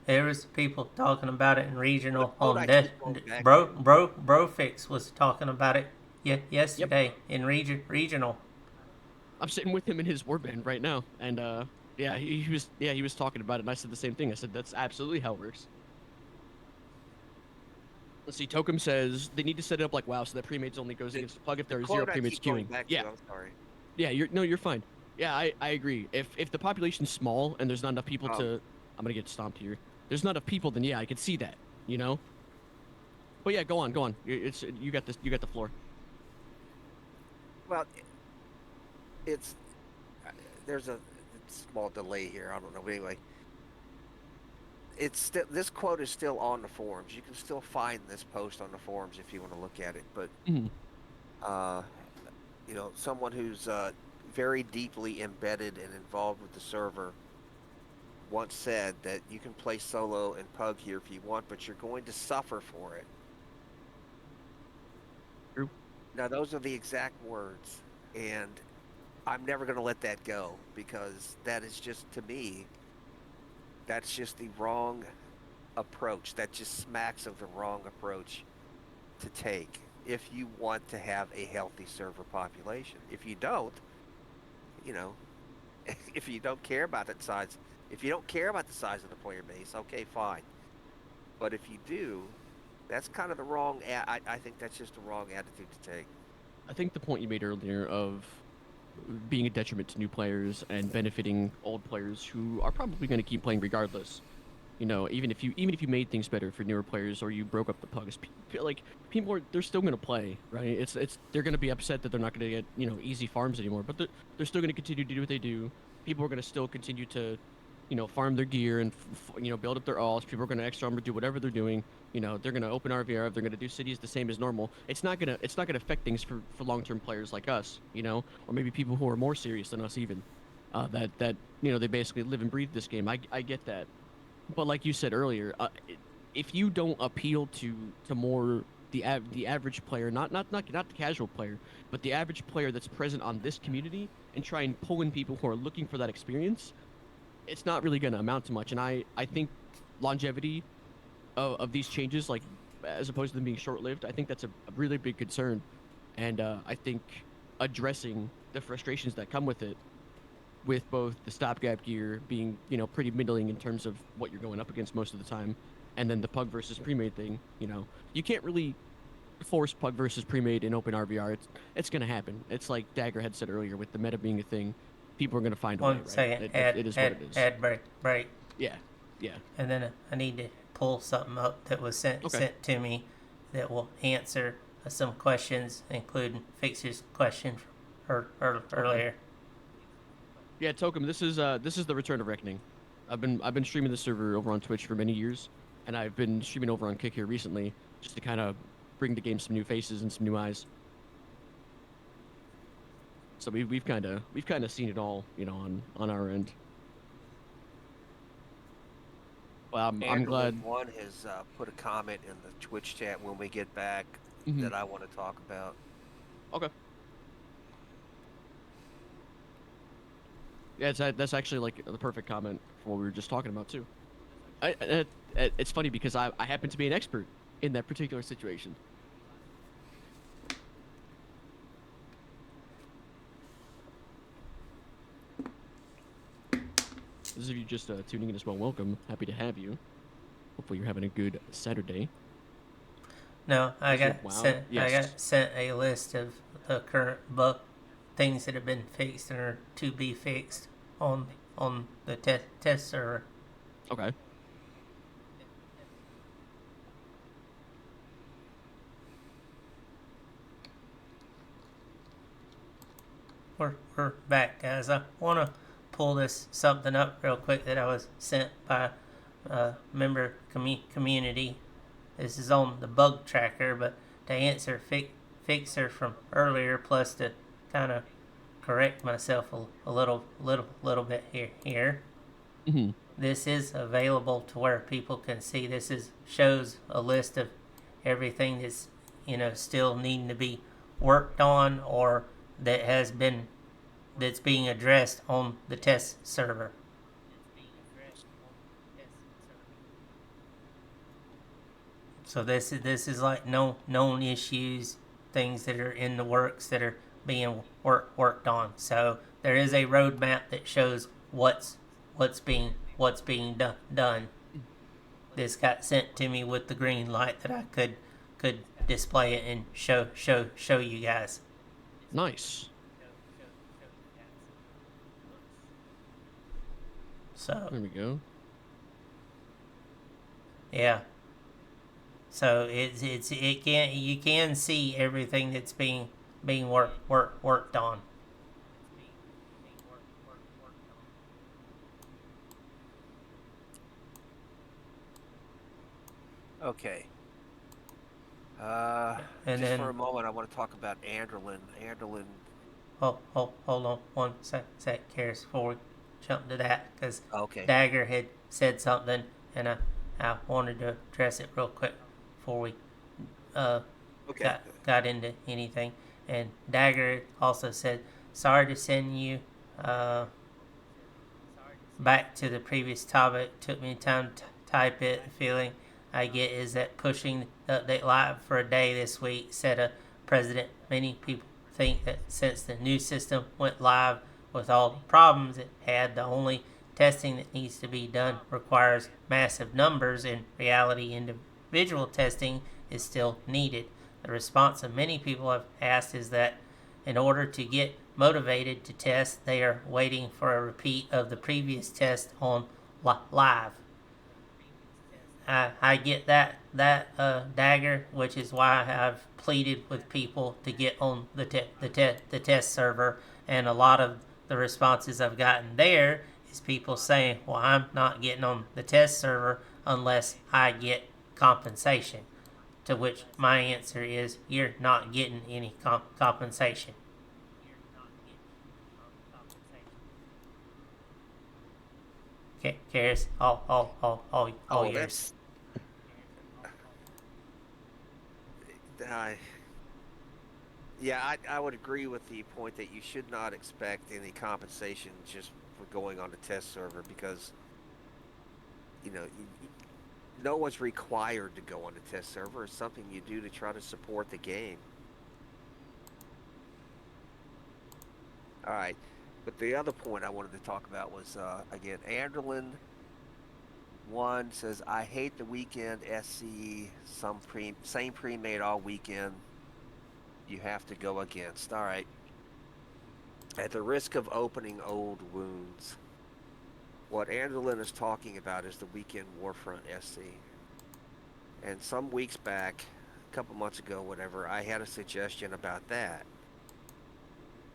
There was people talking about it in regional Quote on I that. keep going back Brofix was talking about it yesterday in regional. I'm sitting with him in his warband right now, and yeah, he was talking about it, and I said the same thing. I said that's absolutely how it works. Let's see. Tokum says they need to set it up like WoW, so that pre-mates only goes against the plug if there are zero quote I pre-mates keep going queuing. back Yeah, to. I'm sorry. yeah. You're fine. Yeah, I agree. If the population's small and there's not enough people to, I'm gonna get stomped here. There's not enough people, then yeah, I can see that. You know. But yeah, go on. You got this. You got the floor. Well, it's there's a small delay here. I don't know. But anyway, it's still this quote is still on the forums. You can still find this post on the forums if you want to look at it. But Mhm. someone who's very deeply embedded and involved with the server once said that you can play solo and pug here if you want, but you're going to suffer for it. True. Now, those are the exact words, and I'm never going to let that go because that is just, to me, that's just the wrong approach. That just smacks of the wrong approach to take if you want to have a healthy server population. If you don't, you know, If you don't care about that size, if you don't care about the size of the player base, okay, fine. But if you do, that's kind of the wrong. I think that's just the wrong attitude to take. I think the point you made earlier of being a detriment to new players and benefiting old players who are probably going to keep playing regardless. You know, even if you made things better for newer players or you broke up the pugs, like people they're still going to play, right? It's they're going to be upset that they're not going to get easy farms anymore, but they're still going to continue to do what they do. People are going to still continue to farm their gear and build up their alts. People are going to extra armor, do whatever they're doing. They're going to open RVR. They're going to do cities the same as normal. It's not gonna affect things for long-term players like us, or maybe people who are more serious than us even. That they basically live and breathe this game. I get that, but like you said earlier, if you don't appeal to more the average player, not the casual player, but the average player that's present on this community, and try and pull in people who are looking for that experience, it's not really going to amount to much. And I think longevity of these changes, like as opposed to them being short-lived, I think that's a really big concern. And I think addressing the frustrations that come with it, with both the stopgap gear being pretty middling in terms of what you're going up against most of the time, and then the pug versus pre-made thing, you can't really force pug versus pre-made in open RVR. It's going to happen. It's like Dagger had said earlier, with the meta being a thing, people are going to find a way, right? One second. It is what it is. Add break. Yeah. And then I need to pull something up that was sent to me that will answer some questions, including Fixer's question earlier. Yeah, Tokum, this is the Return of Reckoning. I've been streaming the server over on Twitch for many years, and I've been streaming over on Kick here recently, just to kind of bring the game some new faces and some new eyes. So we've kind of seen it all, on our end. Well, I'm glad. One has put a comment in the Twitch chat when we get back that I want to talk about. Okay. Yeah, that's actually like the perfect comment for what we were just talking about too. It's funny because I happen to be an expert in that particular situation. Those of you just tuning in as well, welcome. Happy to have you. Hopefully you're having a good Saturday. No, I got sent a list of the current bug things that have been fixed and are to be fixed on the test server. Okay. We're back, guys. I want to pull something up real quick that I was sent by a member community. This is on the bug tracker, but to answer Fixer from earlier, plus to kind of correct myself a little bit here. Mm-hmm. This is available to where people can see. Shows a list of everything that's still needing to be worked on, or that's being addressed on the test server. So this is like known issues, things that are in the works that are being worked on. So there is a roadmap that shows what's being done. This got sent to me with the green light that I could display it and show you guys. Nice. So there we go. Yeah. So you can see everything that's being worked on. Okay. And just then for a moment, I want to talk about Anderlin. hold on one sec, Karis, before we jump to that, because Okay. Dagger had said something, and I wanted to address it real quick before we got into anything. And Dagger also said, sorry to send you back to the previous topic. Took me time to type it. The feeling I get is that pushing the update live for a day this week set a precedent. Many people think that since the new system went live with all the problems it had, the only testing that needs to be done requires massive numbers. In reality, individual testing is still needed. The response of many people have asked is that in order to get motivated to test, they are waiting for a repeat of the previous test on live. I get that dagger, which is why I've pleaded with people to get on the test server, and a lot of the responses I've gotten there is people saying, "Well, I'm not getting on the test server unless I get compensation." To which my answer is, "You're not getting any compensation." Okay, Karis, all yours. That's I would agree with the point that you should not expect any compensation just for going on the test server, because no one's required to go on the test server. It's something you do to try to support the game. All right, but the other point I wanted to talk about was again, Anderlin one says, "I hate the weekend SC. Same pre-made all weekend. You have to go against." All right. At the risk of opening old wounds, what Anderlin is talking about is the weekend Warfront SC. And some weeks back, a couple months ago, whatever, I had a suggestion about that,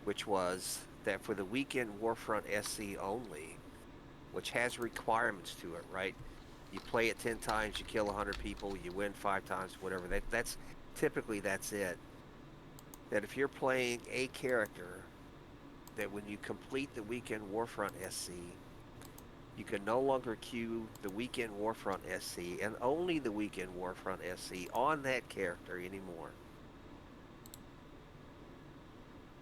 which was that for the weekend Warfront SC only, which has requirements to it, right? You play it 10 times, you kill 100 people, you win 5 times, whatever. That's typically that's it. That if you're playing a character, that when you complete the weekend Warfront SC, you can no longer queue the weekend Warfront SC and only the weekend Warfront SC on that character anymore.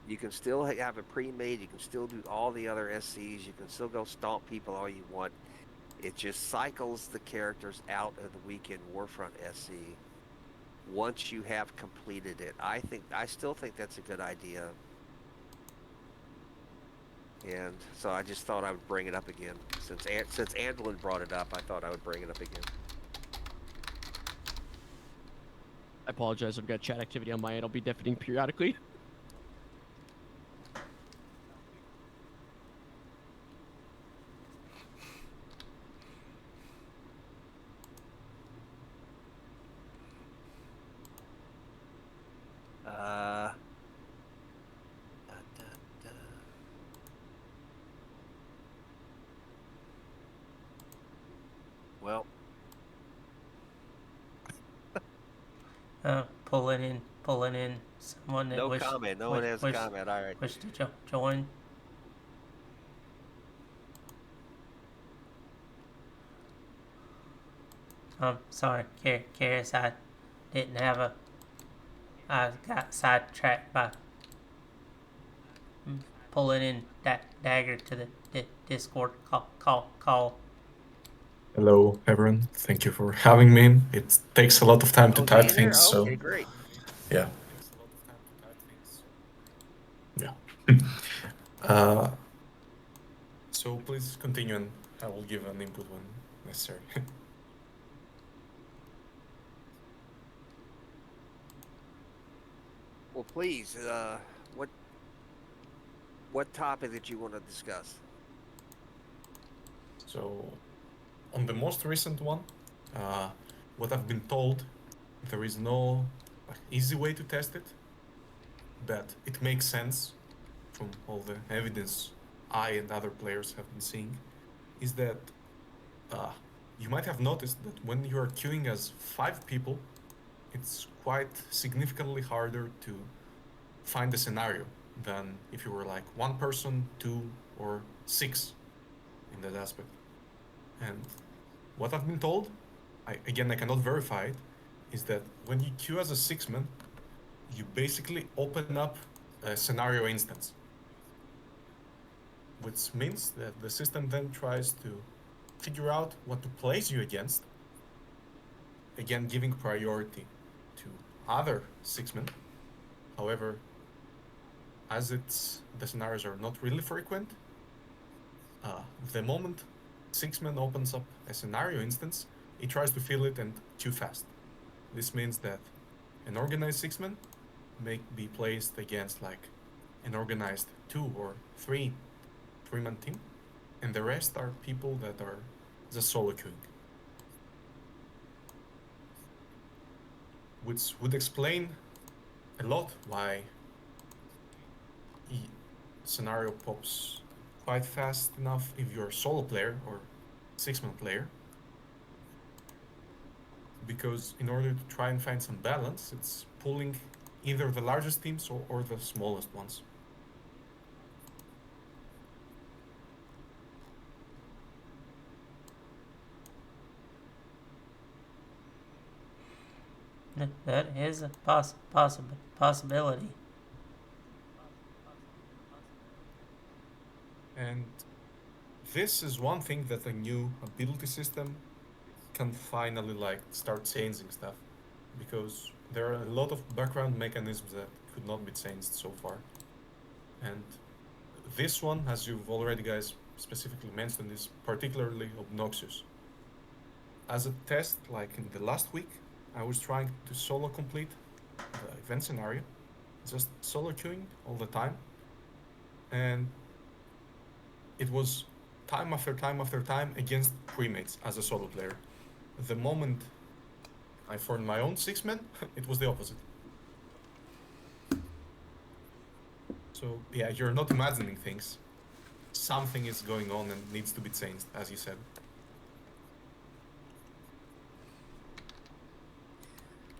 You can still have it pre-made, you can still do all the other SCs, you can still go stomp people all you want. It just cycles the characters out of the weekend Warfront SC once you have completed it. I still think that's a good idea. And so I just thought I would bring it up again. Since Andelin brought it up, I thought I would bring it up again. I apologize. I've got chat activity on my end. I'll be deafening periodically. Well, Pulling in someone that no comment. No one has a comment. All right. Wish to join. Sorry, Karis, I didn't have a. I got sidetracked by pulling in that dagger to the Discord call. Hello, everyone. Thank you for having me. It takes a lot of time to Oh, type Jay there? things, so Okay, great. yeah. Yeah. So please continue, and I will give an input when necessary. Well, please, what topic did you want to discuss? So, on the most recent one, what I've been told, there is no easy way to test it, but it makes sense from all the evidence I and other players have been seeing, is that you might have noticed that when you are queuing as 5 people, it's quite significantly harder to find a scenario than if you were like 1 person, 2, or 6 in that aspect. And what I've been told, I cannot verify it, is that when you queue as a 6-man, you basically open up a scenario instance, which means that the system then tries to figure out what to place you against, again giving priority to other 6-men. However, as the scenarios are not really frequent, the moment Six-Man opens up a scenario instance, it tries to fill it and too fast. This means that an organized Six-Man may be placed against like an organized 2 or 3-man team, and the rest are people that are just solo queuing. Which would explain a lot why scenario pops quite fast enough if you're a solo player or Six-man player. Because in order to try and find some balance, it's pulling either the largest teams or the smallest ones. That is a possibility. And this is one thing that a new ability system can finally like start changing stuff, because there are a lot of background mechanisms that could not be changed so far. And this one, as you've already guys specifically mentioned, is particularly obnoxious. As a test, like in the last week, I was trying to solo complete the event scenario, just solo queuing all the time, and it was time after time after time against premates as a solo player. The moment I formed my own Six-Man, it was the opposite. So yeah, you're not imagining things. Something is going on and needs to be changed, as you said.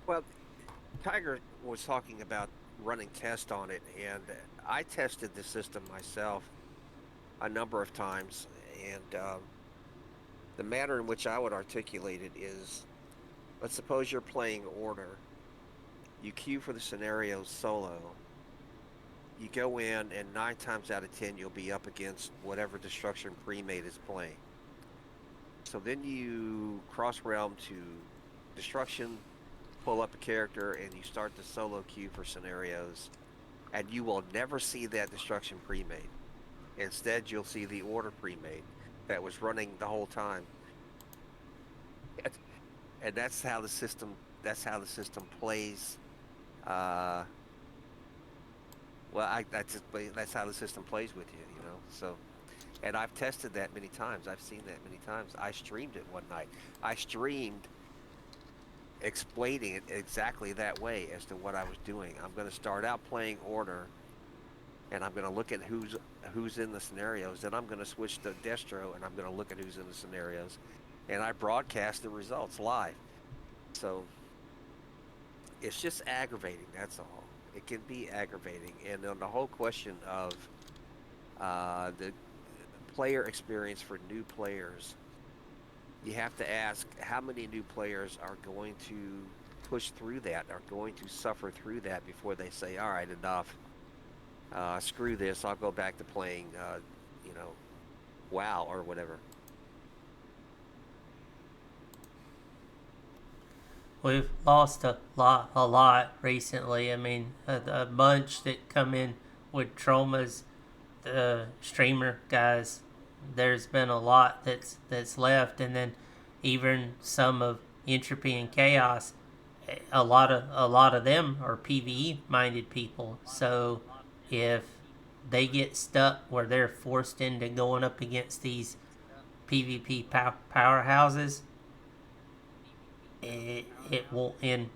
Well, Tiger was talking about running tests on it, and I tested the system myself a number of times, and the manner in which I would articulate it is, let's suppose you're playing Order. You queue for the scenario solo. You go in, and 9 times out of 10, you'll be up against whatever destruction premade is playing. So then you cross realm to destruction, pull up a character, and you start the solo queue for scenarios, and you will never see that destruction premade. Instead, you'll see the Order premade that was running the whole time, and that's how the system plays. That's how the system plays with you, you know. So, and I've tested that many times. I've seen that many times. I streamed it one night. I streamed explaining it exactly that way as to what I was doing. I'm going to start out playing Order, and I'm going to look at who's in the scenarios. Then I'm going to switch to Destro, and I'm going to look at who's in the scenarios, and I broadcast the results live. So it's just aggravating. That's all. It can be aggravating, and on the whole question of the player experience for new players, you have to ask how many new players are going to push through that, are going to suffer through that before they say, all right, enough. Screw this. I'll go back to playing, WoW or whatever. We've lost a lot recently. I mean, a bunch that come in with traumas, the streamer guys. There's been a lot that's left, and then even some of Entropy and Chaos. A lot of them are PvE minded people. So if they get stuck where they're forced into going up against these PvP powerhouses, it won't end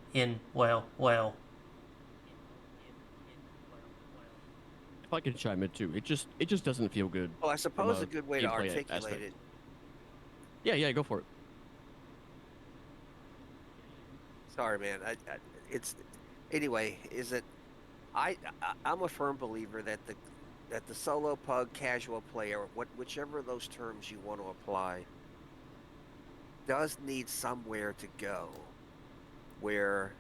well. If I could chime in too, it just doesn't feel good. Well, I suppose a good way to articulate it. Yeah, go for it. Sorry, man. Anyway. Is that I'm a firm believer that the solo pug casual player, whichever of those terms you want to apply, does need somewhere to go where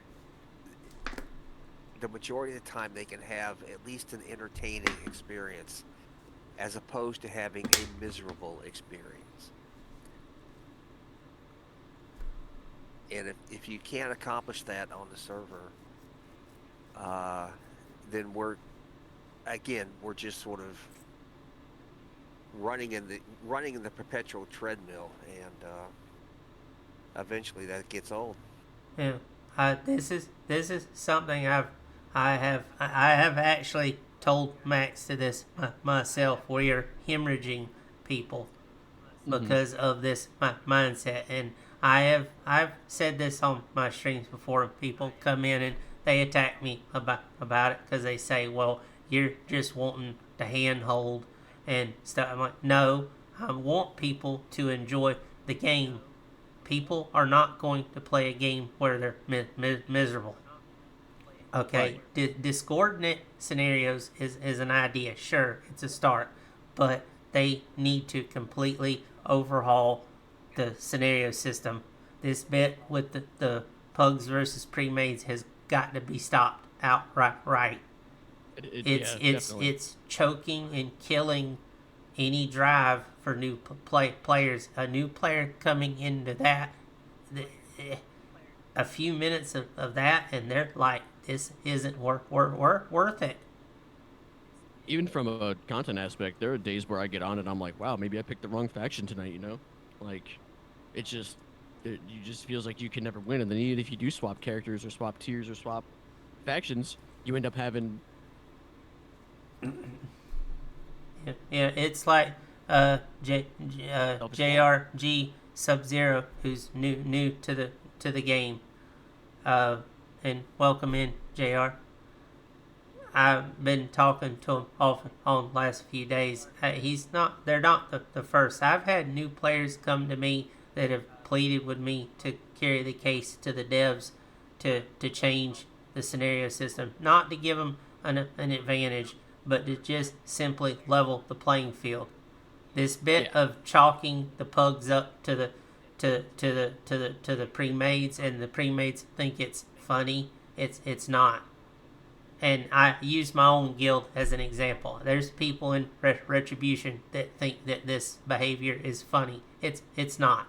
the majority of the time they can have at least an entertaining experience, as opposed to having a miserable experience. And if you can't accomplish that on the server, then again, we're just sort of running in the perpetual treadmill, and eventually that gets old. Yeah, this is something I have actually told Max to this myself. We are hemorrhaging people because of this mindset, and I've said this on my streams before. People come in and they attack me about it because they say, "Well, you're just wanting to handhold and stuff." I'm like, "No, I want people to enjoy the game. People are not going to play a game where they're miserable." Okay, Right. discoordinate scenarios is an idea. Sure, it's a start, but they need to completely overhaul the scenario system. This bit with the pugs versus pre-mades has got to be stopped outright. Right. Yeah, definitely. It's choking and killing any drive for new players. A new player coming into that, a few minutes of that, and they're like, this isn't worth it. Even from a content aspect, there are days where I get on and I'm like, wow, maybe I picked the wrong faction tonight. Like it's just you just feels like you can never win, and then even if you do swap characters or swap tiers or swap factions, you end up having Yeah, it's like JRG Sub Zero, who's new to the game, and welcome in JR. I've been talking to him off on last few days. They're not the first. I've had new players come to me that have pleaded with me to carry the case to the devs to change the scenario system, not to give them an advantage, but to just simply level the playing field. This bit yeah. of chalking the pugs up to the pre-mades, and the pre-mades think it's funny. It's not. And I use my own guild as an example. There's people in Retribution that think that this behavior is funny. It's not.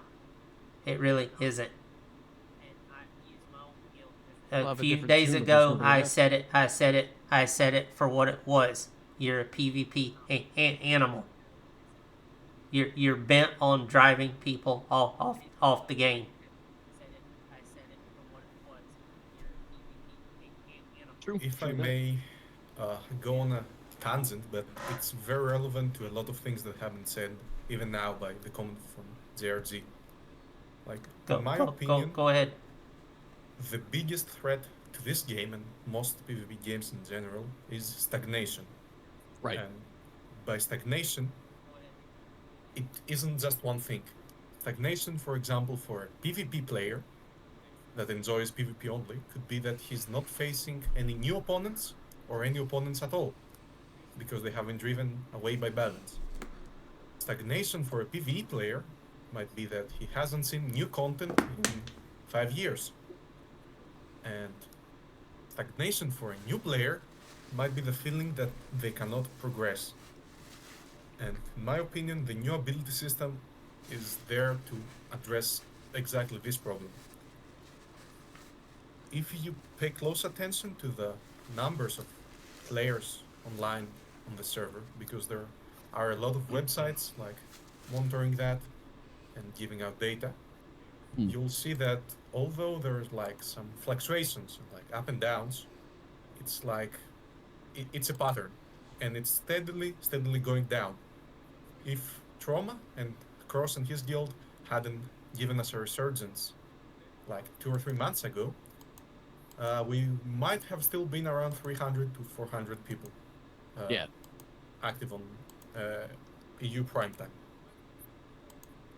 It really isn't. We'll A have a few different days tune with this ago, one, but I yeah. said it. I said it for what it was. You're a PvP animal. You're bent on driving people off the game. True, If I true that. may go on a tangent, but it's very relevant to a lot of things that have been said even now by the comment from JRG. Like, in my opinion, Go ahead. the biggest threat to this game and most PvP games in general is stagnation. Right. And by stagnation, it isn't just one thing. Stagnation, for example, for a PvP player that enjoys PvP only could be that he's not facing any new opponents or any opponents at all because they have been driven away by balance. Stagnation for a PvE player might be that he hasn't seen new content in 5 years. And stagnation for a new player might be the feeling that they cannot progress. And in my opinion, the new ability system is there to address exactly this problem. If you pay close attention to the numbers of players online on the server, because there are a lot of websites like monitoring that and giving out data, you'll see that although there's like some fluctuations, like up and downs, it's like it's a pattern, and it's steadily going down. If Trauma and Cross and his guild hadn't given us a resurgence like 2 or 3 months ago, we might have still been around 300 to 400 people Yeah. active on EU Prime Time.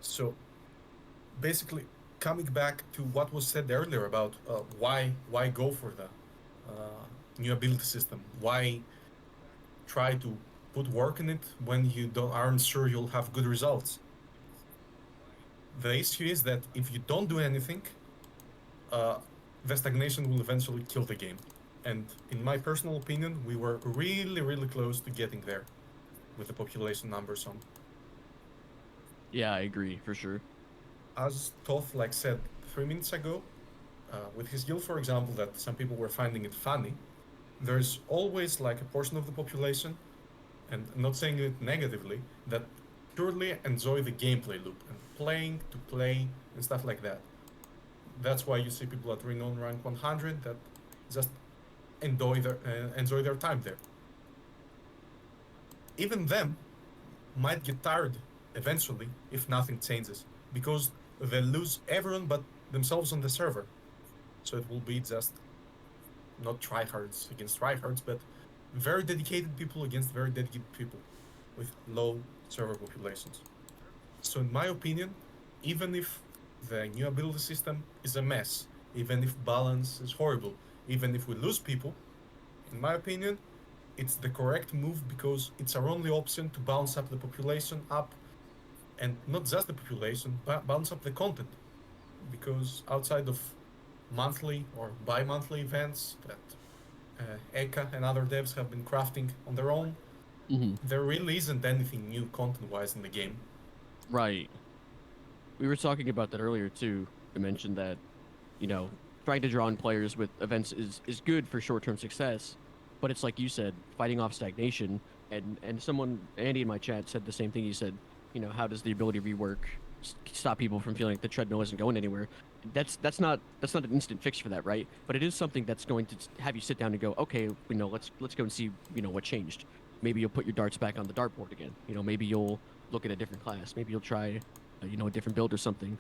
So basically, coming back to what was said earlier about why go for the new ability system, why try to put work in it when you aren't sure you'll have good results. The issue is that if you don't do anything, the stagnation will eventually kill the game. And in my personal opinion, we were really close to getting there with the population numbers on. Yeah, I agree for sure. As Toth said 3 minutes ago, with his guild, for example, that some people were finding it funny. there's always like a portion of the population, and not saying it negatively, that purely enjoy the gameplay loop and playing to play and stuff like that. That's why you see people at Renown rank 100 that just enjoy their time there. Even them might get tired eventually if nothing changes, because they lose everyone but themselves on the server. So it will be just not tryhards against tryhards, but very dedicated people against very dedicated people with low server populations. So in my opinion, even if the new ability system is a mess, even if balance is horrible, even if we lose people, in my opinion, it's the correct move because it's our only option to bounce up the population up, and not just the population, but bounce up the content. Because outside of monthly or bi-monthly events that Eka and other devs have been crafting on their own, there really isn't anything new content-wise in the game. Right. We were talking about that earlier too. We mentioned that, you know, trying to draw in players with events is good for short-term success, but it's like you said, fighting off stagnation. And someone, Andy in my chat, said the same thing. He said, you know, how does the ability rework stop people from feeling like the treadmill isn't going anywhere? That's not an instant fix for that, right? But it is something that's going to have you sit down and go, okay, you know, let's go and see, you know, what changed. Maybe you'll put your darts back on the dartboard again. You know, maybe you'll look at a different class. Maybe you'll try, you know, a different build or something.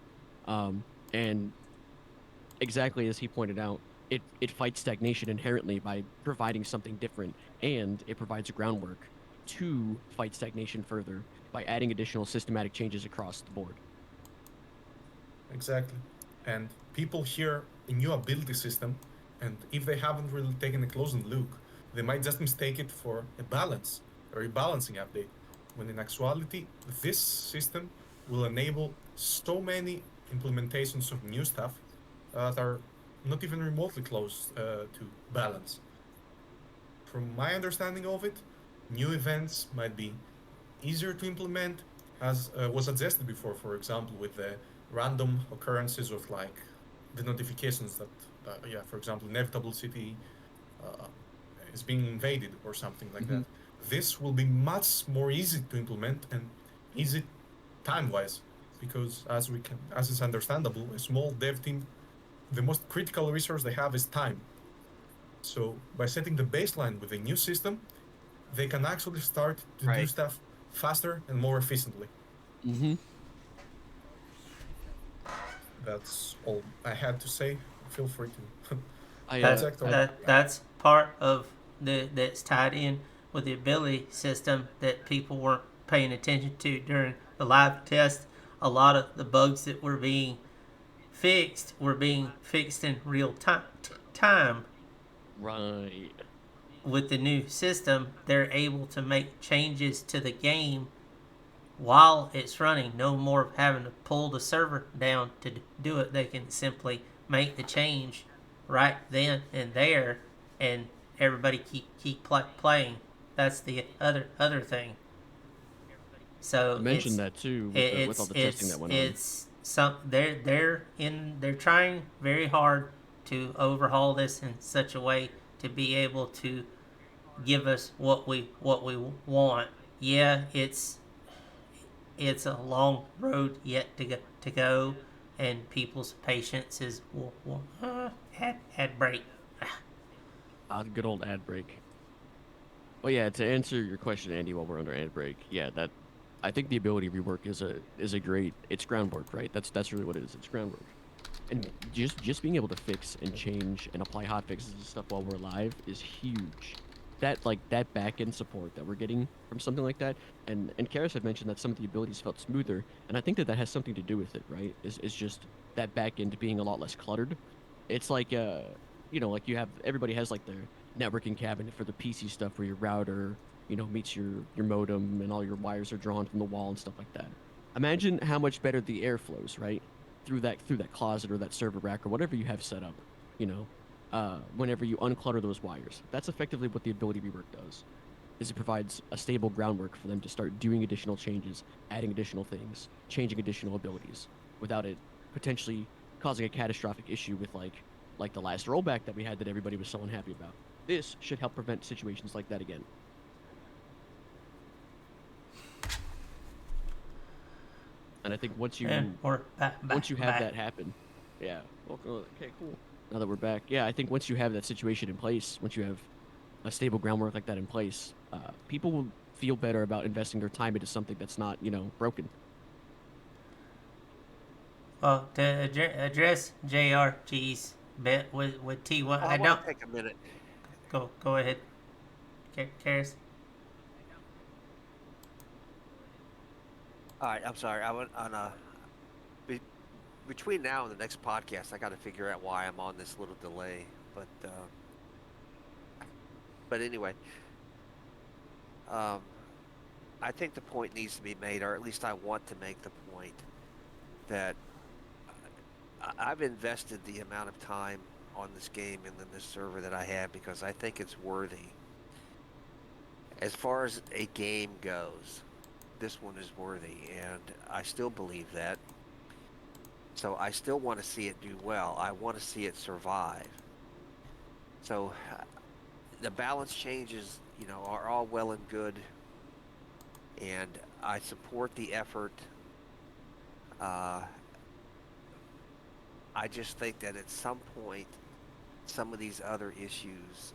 And exactly as he pointed out, it fights stagnation inherently by providing something different, and it provides groundwork to fight stagnation further by adding additional systematic changes across the board. Exactly. And people hear a new ability system, and if they haven't really taken a close look, they might just mistake it for a balance or a balancing update, when in actuality, this system will enable so many implementations of new stuff that are not even remotely close to balance. From my understanding of it, new events might be easier to implement, as was suggested before, for example, with the random occurrences of like the notifications that, yeah, for example, inevitable city uh, is being invaded or something like that. This will be much more easy to implement and easy time-wise, because as is understandable, a small dev team, the most critical resource they have is time. So by setting the baseline with a new system, they can actually start to do stuff faster and more efficiently. That's all I had to say. Feel free to. That's part of that's tied in with the ability system that people weren't paying attention to during the live test. A lot of the bugs that were being fixed in real time. Right. With the new system, they're able to make changes to the game while it's running. No more of having to pull the server down to do it. They can simply make the change right then and there, and everybody keep playing. That's the other thing. So I mentioned that too with all the testing that went on. They're trying very hard to overhaul this in such a way to be able to give us what we want. Yeah, it's a long road yet to go, and people's patience is ad break. Good old ad break. Well, yeah, to answer your question, Andy, while we're under ad break, yeah, that I think the ability rework is a great, it's groundwork, right? That's really what it is. It's groundwork. And just being able to fix and change and apply hotfixes and stuff while we're live is huge. That back end support that we're getting from something like that, and Karis had mentioned that some of the abilities felt smoother, and I think that has something to do with it, right? Is just that back end being a lot less cluttered. It's like you know, like everybody has like their networking cabinet for the PC stuff where your router, you know, meets your modem and all your wires are drawn from the wall and stuff like that. Imagine how much better the air flows, right? Through that closet or that server rack or whatever you have set up, you know, whenever you unclutter those wires. That's effectively what the ability rework does, is it provides a stable groundwork for them to start doing additional changes, adding additional things, changing additional abilities, without it potentially causing a catastrophic issue with like the last rollback that we had that everybody was so unhappy about. This should help prevent situations like that again. And I think once And you we're back. once you have back. that happen, yeah. Okay, cool. Now that we're back, yeah, I think once you have that situation in place, once you have a stable groundwork like that in place, people will feel better about investing their time into something that's not, broken. Well, to address JRG's bet with T1, Well, I I want don't to take a minute. go ahead, Karis. All right, I'm sorry. I went on a be, between now and the next podcast. I got to figure out why I'm on this little delay. But anyway, um, I think the point needs to be made, or at least I want to make the point that I've invested the amount of time on this game and then this server that I have because I think it's worthy. As far as a game goes, this one is worthy, and I still believe that. So I still want to see it do well. I want to see it survive. So the balance changes, are all well and good, and I support the effort. I just think that at some point, some of these other issues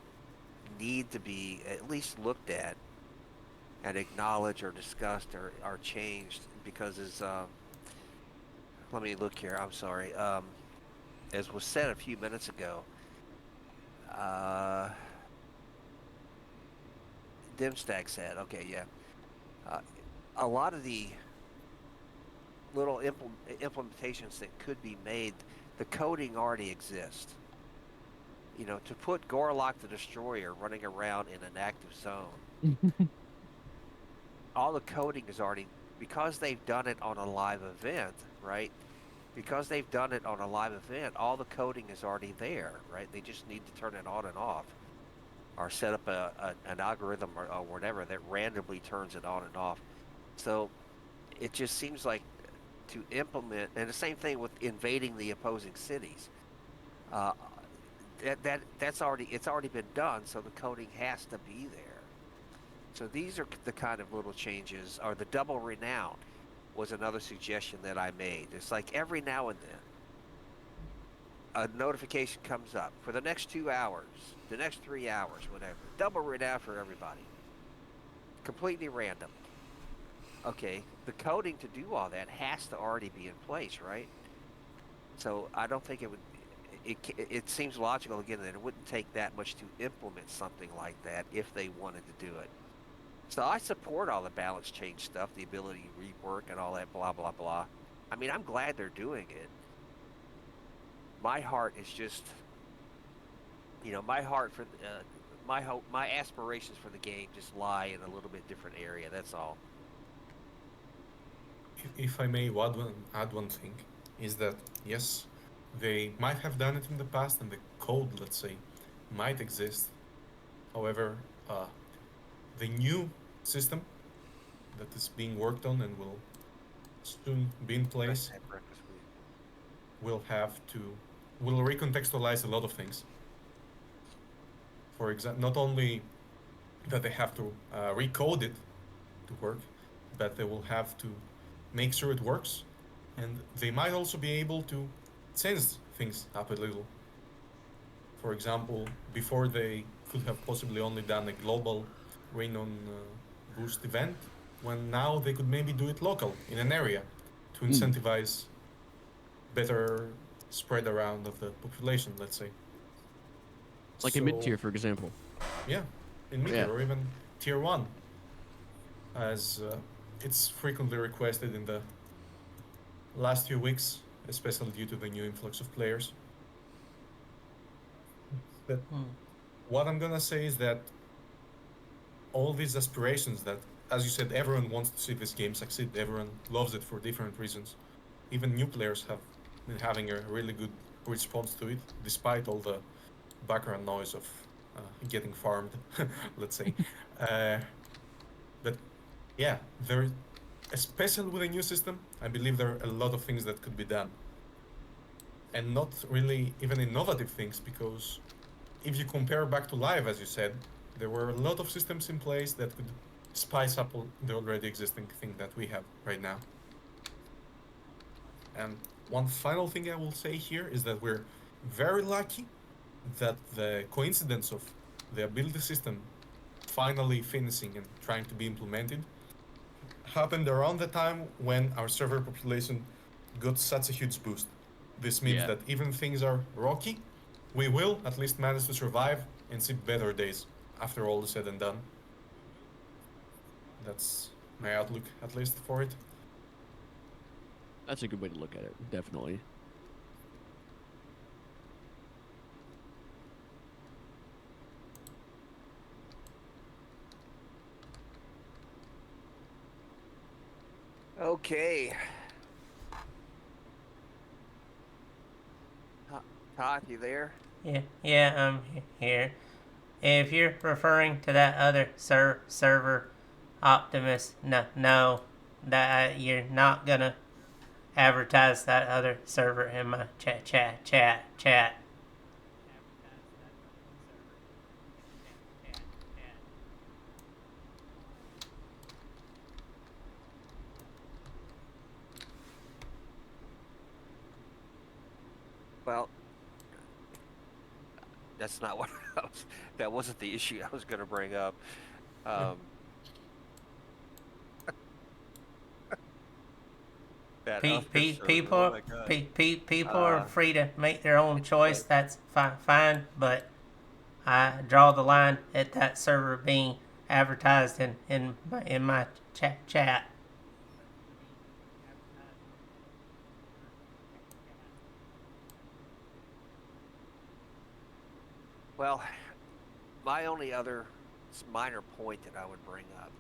need to be at least looked at and acknowledged or discussed or changed because let me look here, I'm sorry. As was said a few minutes ago, Dimstack said, okay, yeah, a lot of the little implementations that could be made, the coding already exists. To put Gorlock the Destroyer running around in an active zone, all the coding is already, because they've done it on a live event, right? Because they've done it on a live event, all the coding is already there, right? They just need to turn it on and off, or set up an algorithm or whatever that randomly turns it on and off. So it just seems like to implement, and the same thing with invading the opposing cities. It's already been done, so the coding has to be there. So these are the kind of little changes, or the double renown was another suggestion that I made. It's like every now and then, a notification comes up for the next 2 hours, the next 3 hours, whatever. Double renown for everybody. Completely random. Okay, the coding to do all that has to already be in place, right? So I don't think it would. It seems logical again that it wouldn't take that much to implement something like that if they wanted to do it. So I support all the balance change stuff, the ability to rework and all that blah blah blah. I mean, I'm glad they're doing it. My heart is just, my heart for my hope, my aspirations for the game just lie in a little bit different area. That's all. If I may add one thing, is that yes, they might have done it in the past, and the code, let's say, might exist. However, the new system that is being worked on and will soon be in place will recontextualize a lot of things. For example, not only that they have to recode it to work, but they will have to make sure it works, and they might also be able to change things up a little. For example, before they could have possibly only done a global rain on boost event, when now they could maybe do it local in an area to incentivize better spread around of the population, let's say. Like in mid-tier, for example. Yeah, in mid-tier or even tier 1, as it's frequently requested in the last few weeks, especially due to the new influx of players. But what I'm gonna say is that all these aspirations that, as you said, everyone wants to see this game succeed, everyone loves it for different reasons. Even new players have been having a really good response to it, despite all the background noise of getting farmed, let's say. But yeah, especially with a new system, I believe there are a lot of things that could be done. And not really even innovative things, because if you compare back to live, as you said, there were a lot of systems in place that could spice up the already existing thing that we have right now. And one final thing I will say here is that we're very lucky that the coincidence of the ability system finally finishing and trying to be implemented happened around the time when our server population got such a huge boost. This means that even things are rocky, we will at least manage to survive and see better days after all is said and done. That's my outlook, at least for it. That's a good way to look at it, definitely. Okay. Todd, you there? Yeah, I'm here. If you're referring to that other server, Optimus, no, that you're not gonna advertise that other server in my chat. Well, that's not what that wasn't the issue I was going to bring up. That other server, People oh my God. people are free to make their own choice. That's fine, but I draw the line at that server being advertised in my chat. Well, my only other minor point that I would bring up,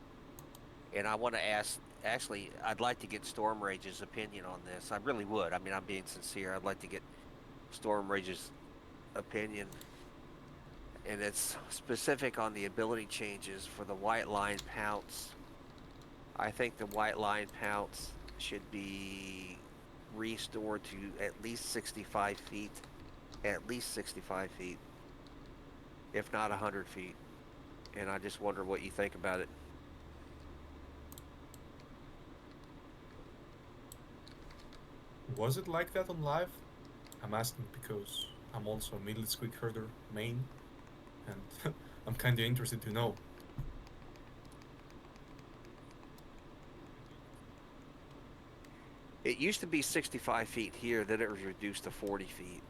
and I want to ask, actually, I'd like to get Storm Rage's opinion on this. I really would. I mean, I'm being sincere. I'd like to get Storm Rage's opinion, and it's specific on the ability changes for the white line pounce. I think the white line pounce should be restored to at least 65 feet. At least 65 feet. If not 100 feet. And I just wonder what you think about it. Was it like that on live? I'm asking because I'm also a middle squeak herder main, and I'm kinda interested to know. It used to be 65 feet here, then it was reduced to 40 feet.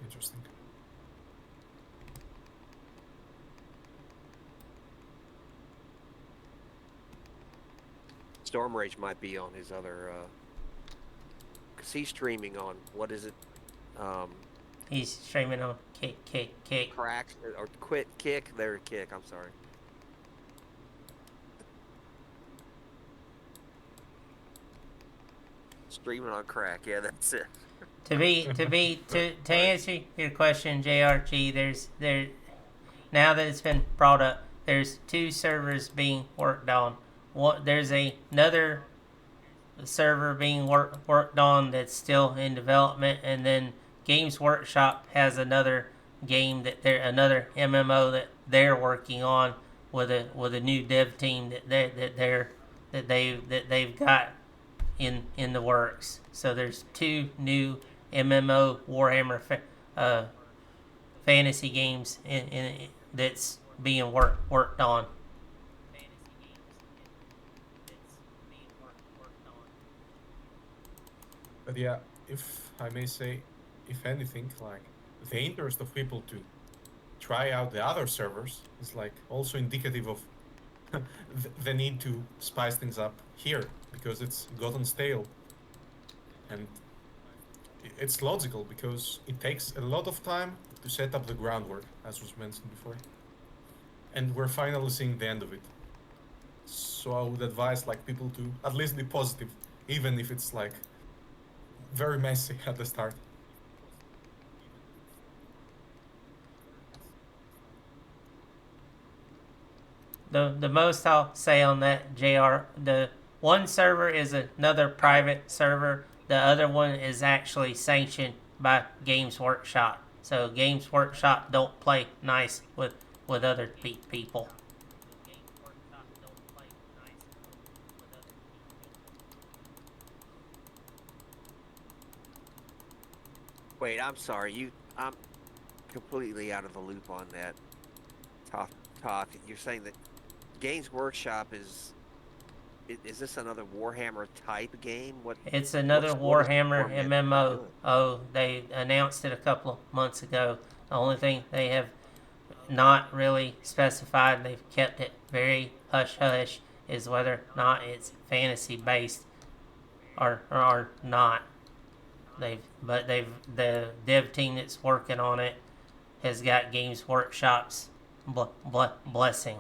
Interesting. Storm Rage might be on his other, because he's streaming on, what is it? He's streaming on kick. Crack, or quit, kick, I'm sorry. Streaming on crack, yeah, that's it. To answer your question, JRG, there now that it's been brought up, there's two servers being worked on. There's another server being worked on that's still in development, and then Games Workshop has another game another MMO that they're working on with a new dev team that they've got in the works. So there's two new MMO Warhammer fantasy games in that's being worked on. But yeah, if I may say, if anything, like the interest of people to try out the other servers is like also indicative of the need to spice things up here because it's gotten stale. And it's logical because it takes a lot of time to set up the groundwork, as was mentioned before. And we're finally seeing the end of it. So I would advise like people to at least be positive, even if it's like very messy at the start. The most I'll say on that, JR, the one server is another private server. The other one is actually sanctioned by Games Workshop. So Games Workshop don't play nice with other people. Wait, I'm sorry. I'm completely out of the loop on that. Toth, you're saying that Games Workshop is this another Warhammer type game? It's another what is Warhammer format MMO. doing? Oh, they announced it a couple of months ago. The only thing they have not really specified, they've kept it very hush hush, is whether or not it's fantasy based or not. The dev team that's working on it has got Games Workshop's blessing.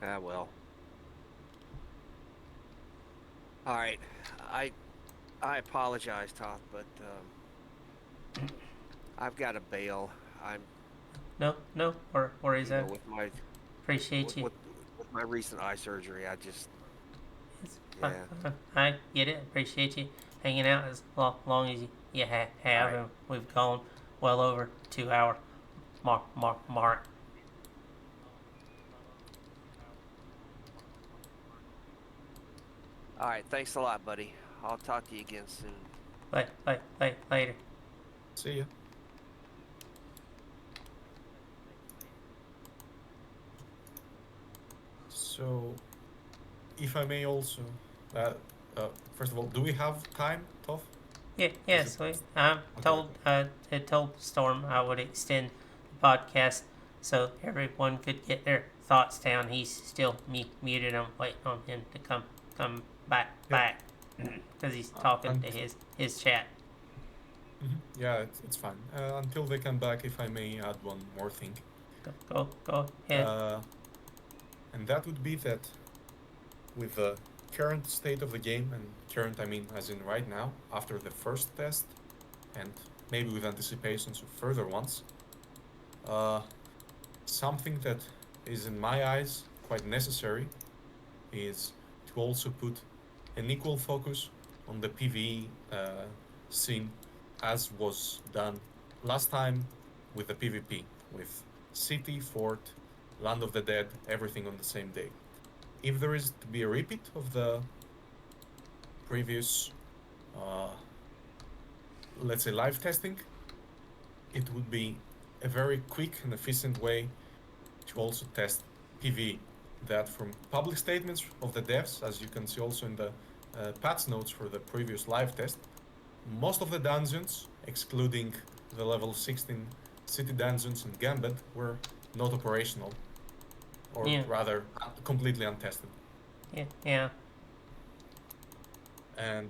Ah, well. All right. I apologize, Toth, but I've got to bail. I'm No, worries. I with my appreciate you. with my recent eye surgery. I just It's yeah. I get it. Appreciate you hanging out as long as you have. Right. And we've gone well over 2 hour mark. All right. Thanks a lot, buddy. I'll talk to you again soon. Later. See ya. So, if I may also, first of all, do we have time, Toph? Yes. I told Storm I would extend the podcast so everyone could get their thoughts down. He's still muted. I'm waiting on him to come back because he's talking to his chat. Yeah, it's fine. Until they come back, if I may add one more thing. Go ahead. And that would be that with the current state of the game, and current I mean as in right now, after the first test, and maybe with anticipations of further ones, something that is in my eyes quite necessary is to also put an equal focus on the PvE scene as was done last time with the PvP, with City, Fort, Land of the Dead, everything on the same day. If there is to be a repeat of the previous, let's say, live testing, it would be a very quick and efficient way to also test PvE. That from public statements of the devs, as you can see also in the patch notes for the previous live test, most of the dungeons, excluding the level 16 city dungeons and Gambit, were not operational, or rather completely untested. Yeah. And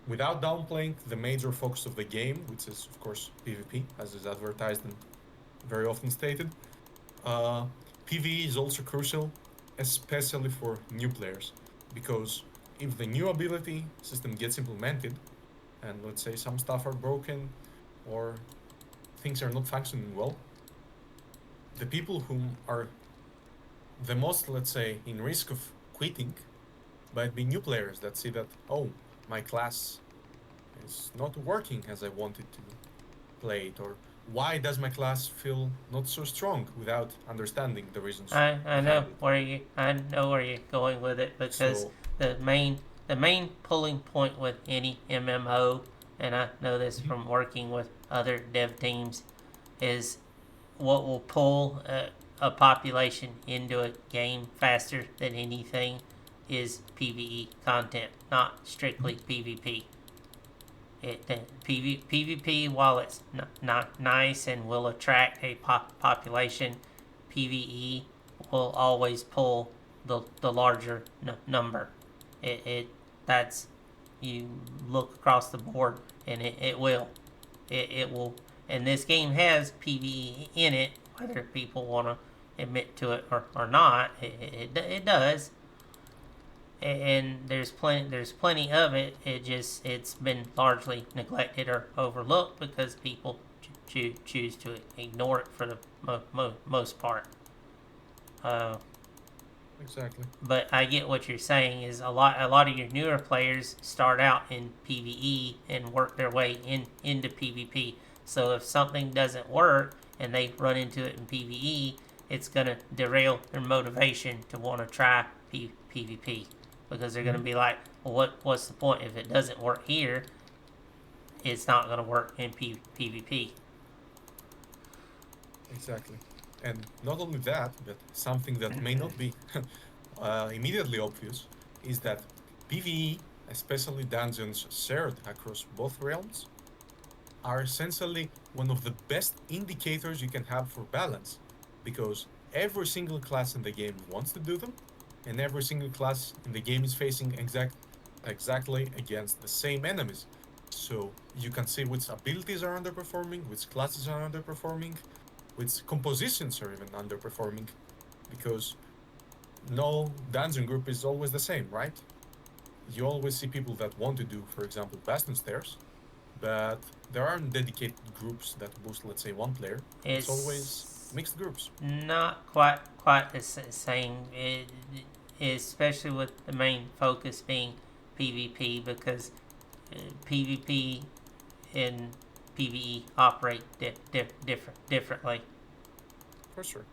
without downplaying the major focus of the game, which is of course PvP, as is advertised and very often stated, PvE is also crucial, especially for new players, because if the new ability system gets implemented, and let's say some stuff are broken or things are not functioning well, the people who are the most, let's say, in risk of quitting might be new players that see that, oh, my class is not working as I wanted to play it, or why does my class feel not so strong, without understanding the reasons. I know where you're going with it, because the main pulling point with any MMO, and I know this from working with other dev teams, is what will pull a population into a game faster than anything is PvE content, not strictly PvP. PvP, while it's not nice and will attract a population, PvE will always pull the larger number. That's, you look across the board and it will. It will. And this game has PvE in it, whether people want to admit to it or not. It does. And there's plenty of it. It's been largely neglected or overlooked because people choose to ignore it for the most part. Exactly. But I get what you're saying. Is a lot of your newer players start out in PvE and work their way into PvP. So if something doesn't work and they run into it in PvE, it's gonna derail their motivation to want to try PvP, because they're gonna be like, well, what's the point if it doesn't work here? It's not gonna work in PvP. Exactly. And not only that, but something that may not be immediately obvious is that PvE, especially dungeons shared across both realms, are essentially one of the best indicators you can have for balance, because every single class in the game wants to do them, and every single class in the game is facing exactly against the same enemies. So you can see which abilities are underperforming, which classes are underperforming, which compositions are even underperforming, because no dungeon group is always the same, right? You always see people that want to do, for example, Bastion Stairs, but there aren't dedicated groups that boost, let's say, one player. It's always mixed groups. Not quite the same, especially with the main focus being PvP, because PvP and PvE operate differently. For sure.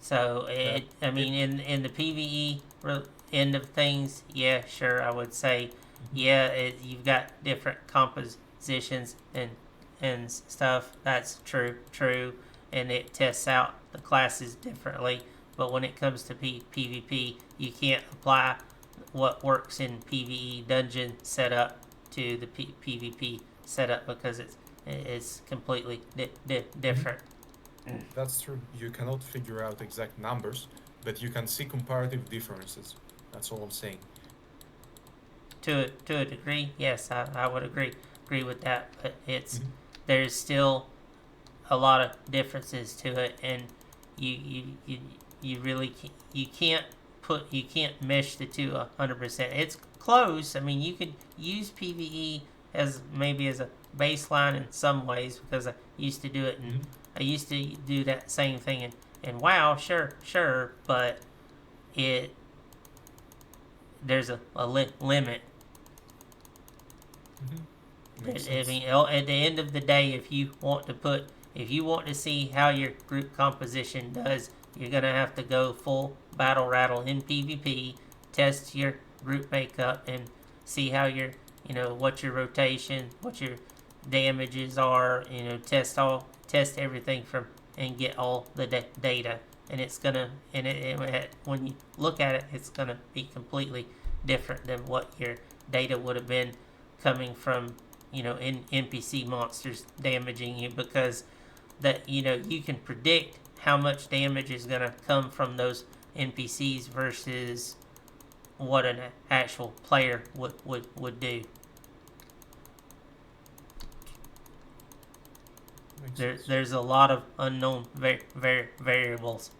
So I mean, in the PvE end of things, yeah, sure, I would say, yeah, you've got different compositions and stuff. That's true, and it tests out the classes differently. But when it comes to PvP, you can't apply what works in PvE dungeon setup to the PvP setup, because it's completely different. That's true. You cannot figure out exact numbers, but you can see comparative differences. That's all I'm saying. To a degree, yes, I would agree with that. But there's still a lot of differences to it, and you really can't mesh the two 100%. It's close. I mean, you could use PvE as maybe as a baseline in some ways, because I used to do it and I used to do that same thing in WoW, sure, but there's a limit. I mean, at the end of the day, if you want to see how your group composition does, you're gonna have to go full battle rattle in PvP, test your group makeup, and see how your what your rotation, what your damages are. Test everything from and get all the data, and it's gonna when you look at it, it's gonna be completely different than what your data would have been coming from in NPC monsters damaging you, because that you can predict how much damage is gonna come from those NPCs versus what an actual player would do. There's a lot of unknown variables.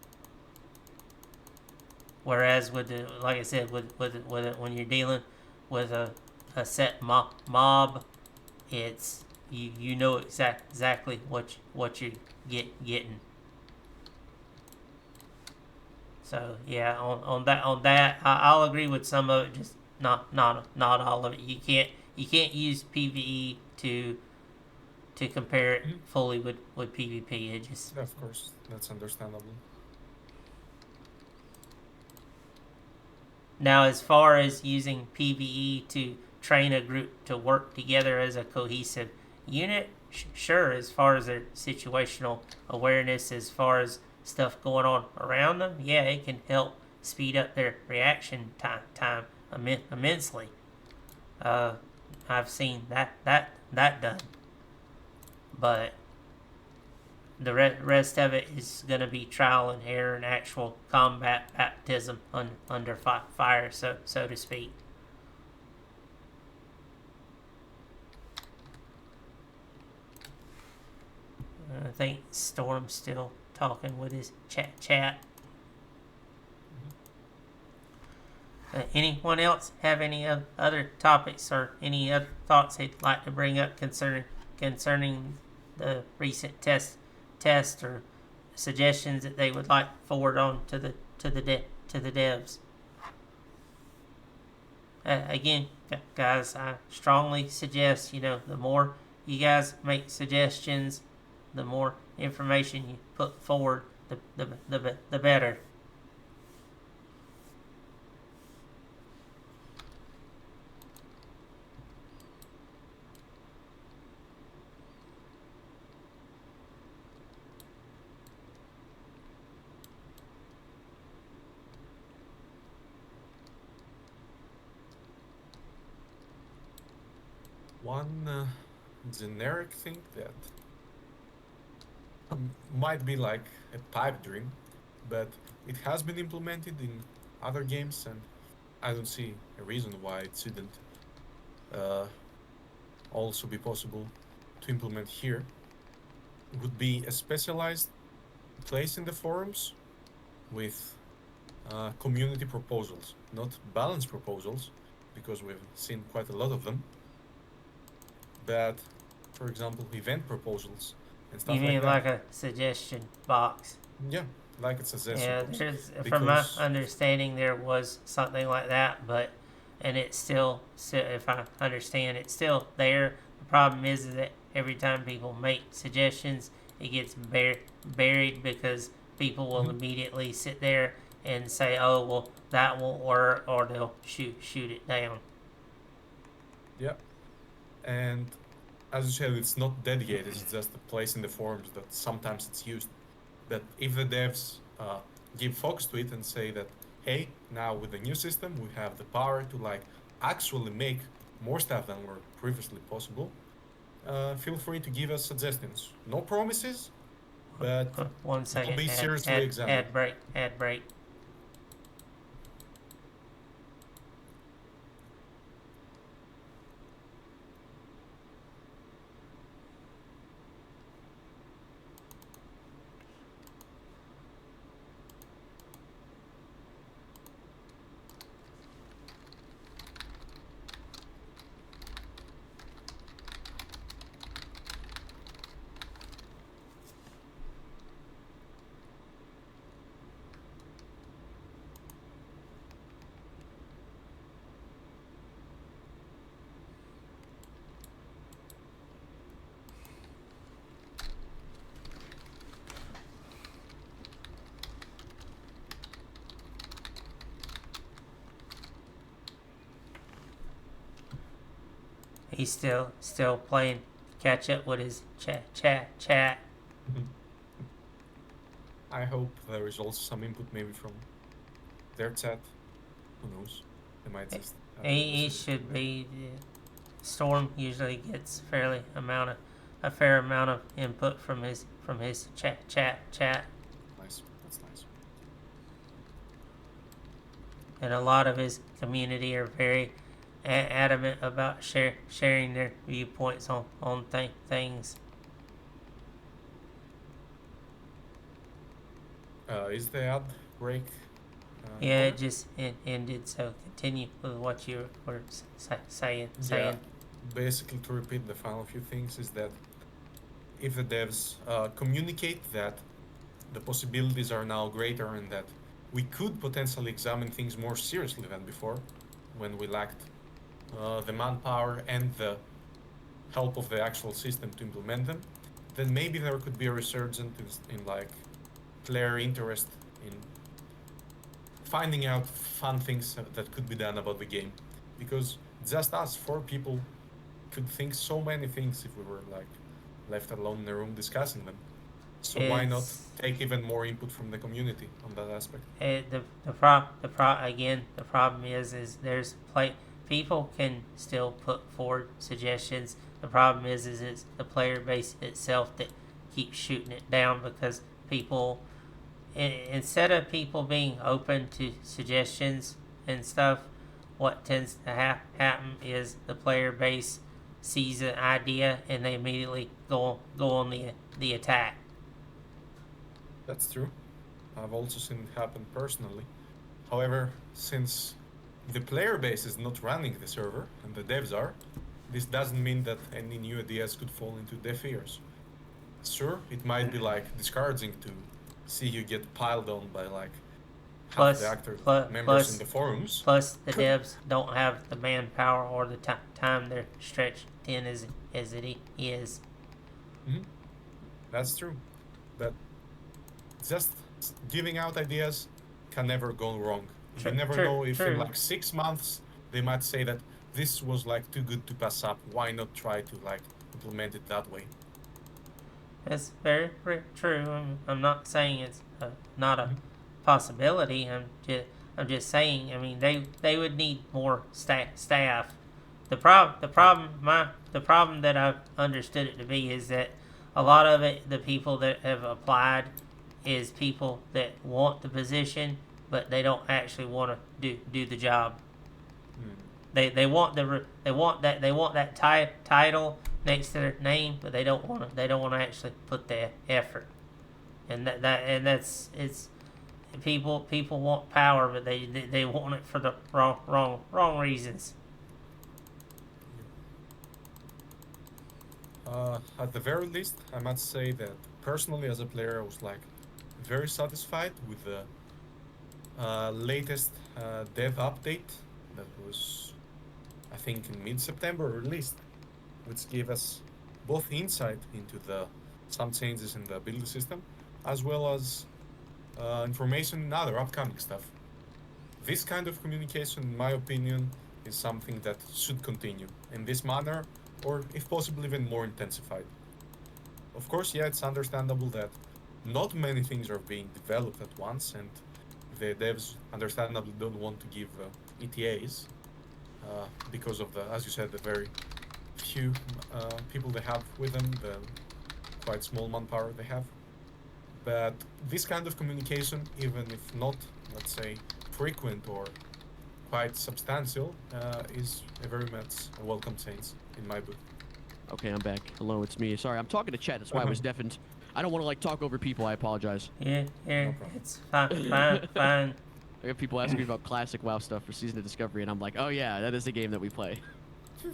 Whereas with like I said, with when you're dealing with a set mob, it's you know exactly what you getting. So yeah, on that, I'll agree with some of it, just not all of it. You can't use PvE to compare it fully with PvP. It just of course, that's understandable. Now, as far as using PvE to train a group to work together as a cohesive unit, sure. As far as their situational awareness, as far as stuff going on around them, yeah, it can help speed up their reaction time immensely. I've seen that done, but the rest of it is going to be trial and error and actual combat baptism under fire, so to speak. I think Storm's still talking with his chat. Anyone else have any other topics or any other thoughts they'd like to bring up concerning the recent test or suggestions that they would like forward on to to the devs. Again, guys, I strongly suggest, the more you guys make suggestions, the more information you put forward, the better. One generic thing that might be like a pipe dream, but it has been implemented in other games, and I don't see a reason why it shouldn't uh, also be possible to implement here. Would be a specialized place in the forums with community proposals, not balanced proposals, because we've seen quite a lot of them. But, for example, event proposals and stuff You mean like that. like a suggestion box? Yeah, like it's a Yeah, suggestion box. from my Because understanding, there was something like that, and it's still, if I understand, it's still there. The problem is that every time people make suggestions, it gets buried because people will immediately sit there and say, "Oh, well, that won't work," or they'll shoot it down. yeah, and as you said, it's not dedicated. It's just a place in the forums that sometimes it's used. But if the devs give focus to it and say that, hey, now with the new system we have the power to like actually make more stuff than were previously possible, feel free to give us suggestions. No promises, but 1 second. be seriously examined. Ad break. He's still playing catch up with his chat. I hope there is also some input maybe from their chat. Who knows? They might just. He should be. Storm usually gets a fair amount of input from his chat. Nice. That's nice. And a lot of his community are very adamant about sharing their viewpoints on things. Is the ad break? Yeah, it just ended. So continue with what you were saying. Yeah. Basically, to repeat the final few things is that if the devs communicate that the possibilities are now greater and that we could potentially examine things more seriously than before, when we lacked the manpower and the help of the actual system to implement them, then maybe there could be a resurgence in like player interest in finding out fun things that could be done about the game, because just us 4 people could think so many things if we were like left alone in a room discussing them. So why not take even more input from the community on that aspect? The problem is there's people can still put forward suggestions. The problem is it's the player base itself that keeps shooting it down, because people, instead of people being open to suggestions and stuff, what tends to happen is the player base sees an idea and they immediately go on the attack. That's true. I've also seen it happen personally. However, since the player base is not running the server and the devs are, this doesn't mean that any new ideas could fall into deaf ears. Sure, it might be like discouraging to see you get piled on by like half the active members in the forums. Plus, the devs don't have the manpower or the time they're stretched thin as it is. Mm-hmm. That's true. But just giving out ideas can never go wrong. You never know if in like 6 months they might say that this was like too good to pass up. Why not try to like implement it that way? That's very true. I'm not saying it's not a possibility. I'm just saying. I mean, they would need more staff. The problem that I've understood it to be is that a lot of it, the people that have applied, is people that want the position, but they don't actually want to do the job. They want that title next to their name, but they don't want to actually put the effort. And that's people want power, but they want it for the wrong reasons. At the very least, I must say that personally, as a player, I was like very satisfied with the latest dev update that was, I think, in mid-September released, which gave us both insight into some changes in the build system, as well as information in other upcoming stuff. This kind of communication, in my opinion, is something that should continue in this manner, or if possible even more intensified. Of course, yeah, it's understandable that not many things are being developed at once, and the devs understandably don't want to give ETAs because of as you said, the very few people they have with them, the quite small manpower they have. But this kind of communication, even if not, let's say, frequent or quite substantial, is a very much a welcome change in my book. Okay, I'm back. Hello, it's me. Sorry, I'm talking to chat. That's why I was deafened. I don't want to like talk over people. I apologize. Yeah, No it's fine. I have people asking me about classic WoW stuff for Season of Discovery, and I'm like, oh yeah, that is the game that we play. Yeah,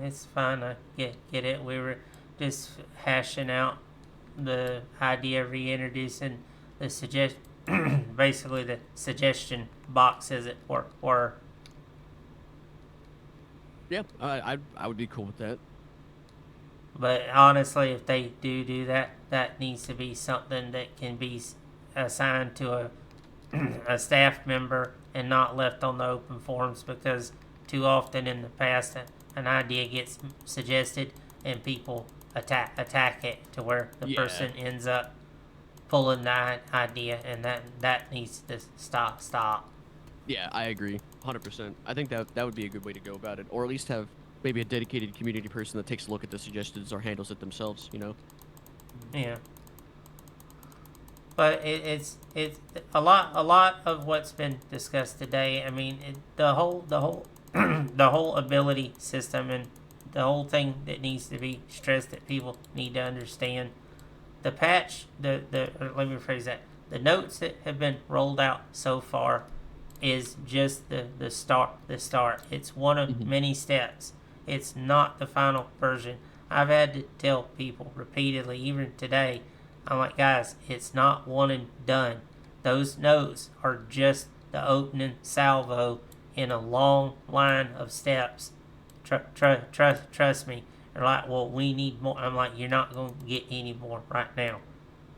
it's fine. I get it. We were just hashing out the idea of reintroducing the basically the suggestion box, as it were. Yeah, I would be cool with that. But honestly, if they do that, that needs to be something that can be assigned to a staff member and not left on the open forums, because too often in the past an idea gets suggested and people attack it to where the person ends up pulling that idea, and that needs to stop. Yeah, I agree, 100%. I think that would be a good way to go about it, or at least have maybe a dedicated community person that takes a look at the suggestions or handles it themselves, you know? Yeah. But it's a lot of what's been discussed today. I mean, the whole the whole ability system, and the whole thing that needs to be stressed that people need to understand. The patch, let me rephrase that. The notes that have been rolled out so far is just the start. It's one of many steps. It's not the final version. I've had to tell people repeatedly, even today, I'm like, guys, it's not one and done. Those notes are just the opening salvo in a long line of steps. Trust me. They're like, well, we need more. I'm like, you're not going to get any more right now.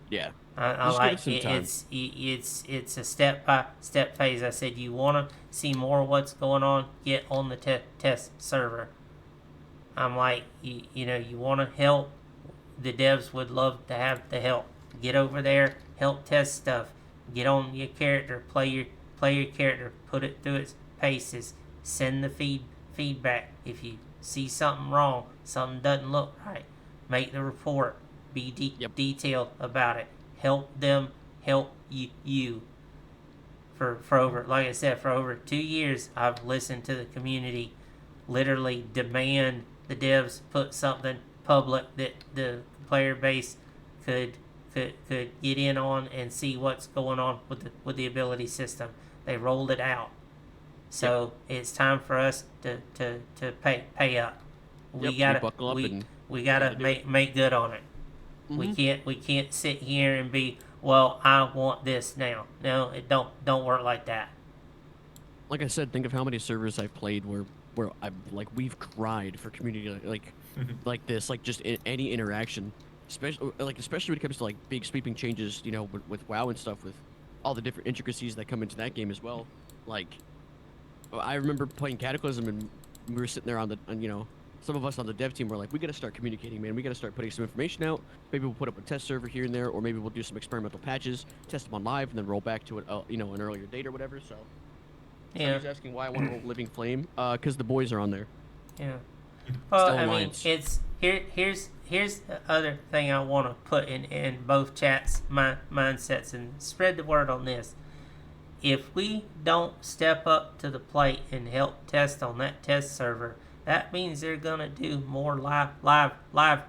Yeah. I like it. It's a step by step phase. I said, you want to see more of what's going on? Get on the test server. I'm like, you want to help. The devs would love to have the help. Get over there, help test stuff. Get on your character, play your character, put it through its paces. Send the feedback. If you see something wrong, something doesn't look right, make the report. Be detailed about it. Help them help you. For over, like I said, for over 2 years, I've listened to the community literally demand the devs put something public that the player base could get in on and see what's going on with the ability system. They rolled it out, so it's time for us to pay up. We gotta make good on it. We can't sit here and be, well, I want this now. No, it don't work like that. Like I said, think of how many servers I've played where we've cried for community like this, like just any interaction, especially when it comes to like big sweeping changes, with WoW and stuff, with all the different intricacies that come into that game as well. Like, I remember playing Cataclysm, and we were sitting there some of us on the dev team were like, we got to start communicating, man. We got to start putting some information out. Maybe we'll put up a test server here and there, or maybe we'll do some experimental patches, test them on live, and then roll back to it, an earlier date or whatever. So, Yeah. somebody's asking why I want to roll Living Flame, because the boys are on there. Yeah. Well, Still I mean, Alliance. it's here's the other thing I want to put in both chats, mindsets, and spread the word on this. If we don't step up to the plate and help test on that test server, that means they're gonna do more live